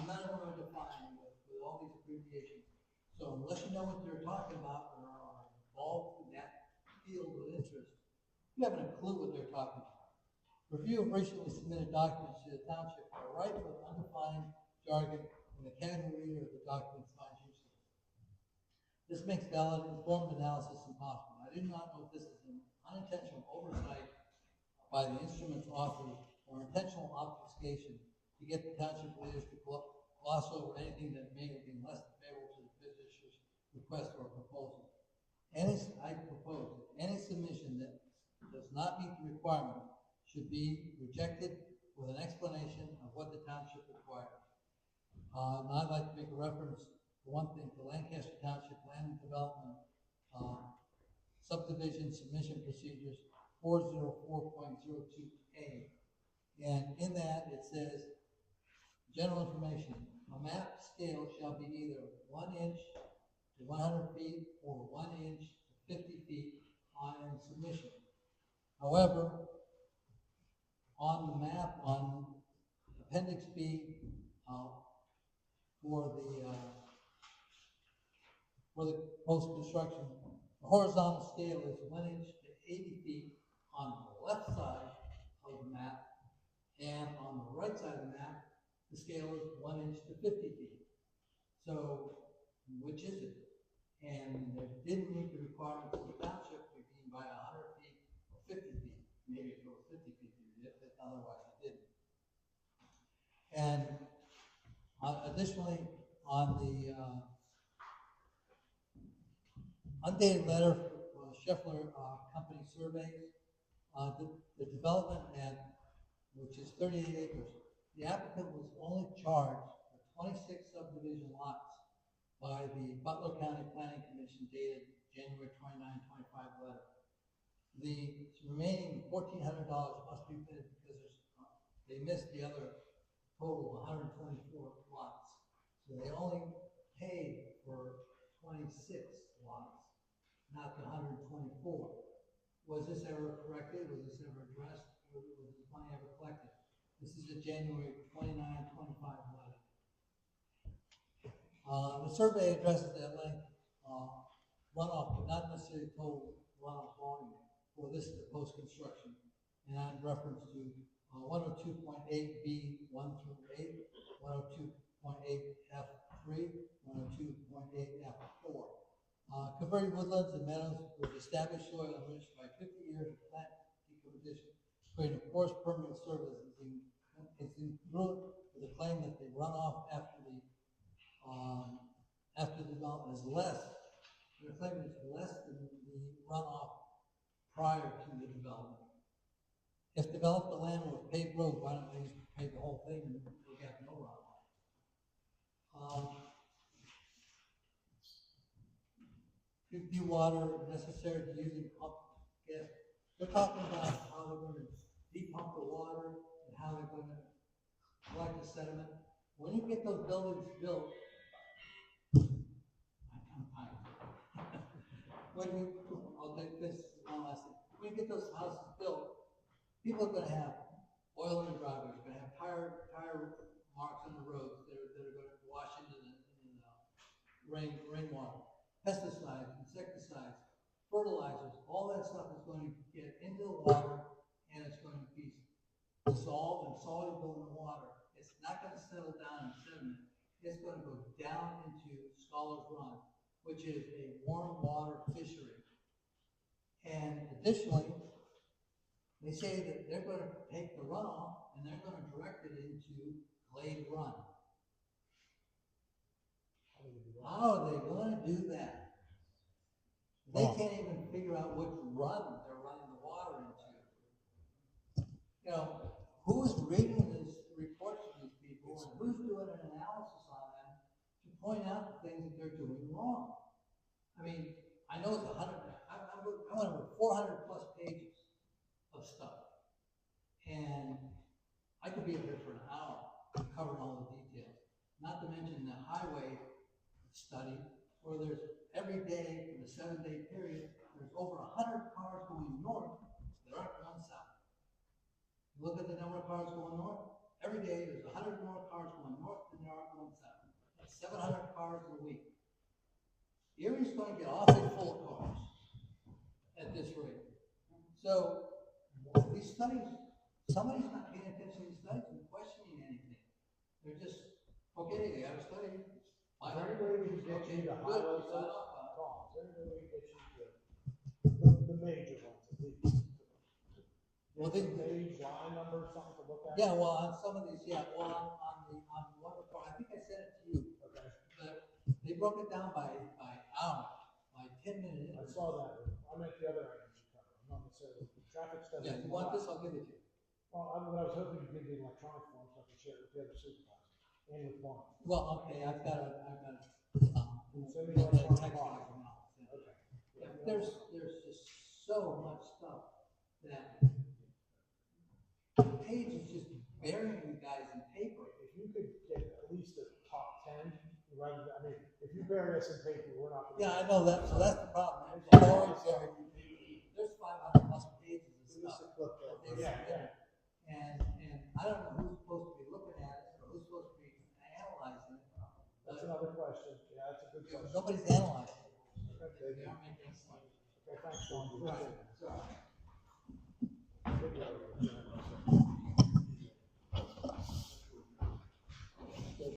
None of them are defined with all these abbreviations. So unless you know what they're talking about or are involved in that field of interest, you haven't a clue what they're talking about. Review of recently submitted documents to the township are rife with undefined jargon, and the casual reader of the documents finds useless. This makes valid, informed analysis impossible. I do not know if this is an unintentional oversight by the instrument's authors or intentional obfuscation to get the township leaders to gloss over anything that may have been less than favorable to the petitioner's request or proposal. I propose, any submission that does not meet the requirement should be rejected with an explanation of what the township requires. And I'd like to make a reference, for one thing, to Lancaster Township Land and Development, subdivision submission procedures 404.02A. And in that, it says, general information, a map scale shall be either 1 inch to 100 feet or 1 inch to 50 feet on submission. However, on the map, on Appendix B, for the post-construction, the horizontal scale is 1 inch to 80 feet on the left side of the map, and on the right side of the map, the scale is 1 inch to 50 feet. So, which is it? And it didn't meet the requirements of the township to be by 100 feet or 50 feet. Maybe if it was 50 feet, you did, but otherwise it didn't. And additionally, on the undated letter for the Scheffler Company surveys, the development at, which is 38 acres, the applicant was only charged for 26 subdivision lots by the Butler County Planning Commission dated January 29, 25 letter. The remaining $1,400 must be paid because they missed the other total of 124 lots. So they only paid for 26 lots, not the 124. Was this ever corrected? Was this ever addressed? Or was this money ever collected? This is a January 29, 25 letter. The survey addresses at length runoff, but not necessarily total runoff volume. Well, this is the post-construction, and I'm reference to 102.8B 1 through 8, 102.8F3, 102.8F4. Converting woodlands and meadows with established soil enriched by 50 years of plant decomposition, creating a forest permeable surface is incongruent with the claim that the runoff after the development is less. They're claiming it's less than the runoff prior to the development. If developed the land with paved road, why don't they pave the whole thing and we have no runoff? Few water necessary to using pump gas. They're talking about how they're going to depump the water and how they're going to collect the sediment. When you get those buildings built, I'll take this one last thing. When you get those houses built, people are going to have oil in the driveways, going to have tire marks on the roads that are going to wash into the rainwater. Pesticides, insecticides, fertilizers, all that stuff is going to get into the water and it's going to be dissolved and soluble in the water. It's not going to settle down in sediment. It's going to go down into Scholars Run, which is a warm water fishery. And additionally, they say that they're going to take the runoff and they're going to direct it into Glade Run. How are they going to do that? They can't even figure out which run they're running the water into. You know, who's reading these reports of these people and who's doing an analysis on them to point out the things that they're doing wrong? I mean, I know it's I went over 400 plus pages of stuff. And I could be up here for an hour covering all the details. Not to mention the highway study, where there's every day for the 7-day period, there's over 100 cars going north that aren't going south. You look at the number of cars going north, every day there's 100 more cars going north than there are going south. That's 700 cars a week. Erie's going to get awfully full of cars at this rate. So these studies, somebody's not paying attention to these studies and questioning anything. They're just, okay, they got a study. Is there any way we can get you to highlight those columns? Is there any way we can get you to the major ones at least? Well, page, line number, something to look at? Yeah, well, on some of these, yeah, well, on one report, I think I sent it to you. Okay. But they broke it down by hour, by 10-minute. I saw that, I meant the other items you covered, not necessarily, traffic study. Yeah, if you want this, I'll give it to you. Well, what I was hoping to give you an electronic form so I can share it with the other supervisors and with Juan. Well, okay, I've got a Send me electronic text copy. file now. Okay. Yeah, there's just so much stuff that pages just burying you guys in paper. If you could get at least the top 10, rather than, I mean, if you bury us in paper, we're not. Gonna Yeah, I know that, so that's the problem. There's 500 plus pages of stuff. that they submitted. And I don't know who's supposed to be looking at it, or who's supposed to be analyzing it. That's another question, yeah, that's a good question. Nobody's analyzing it. Okay, They aren't making sense. Okay, thanks, Tom. Appreciate it. Right.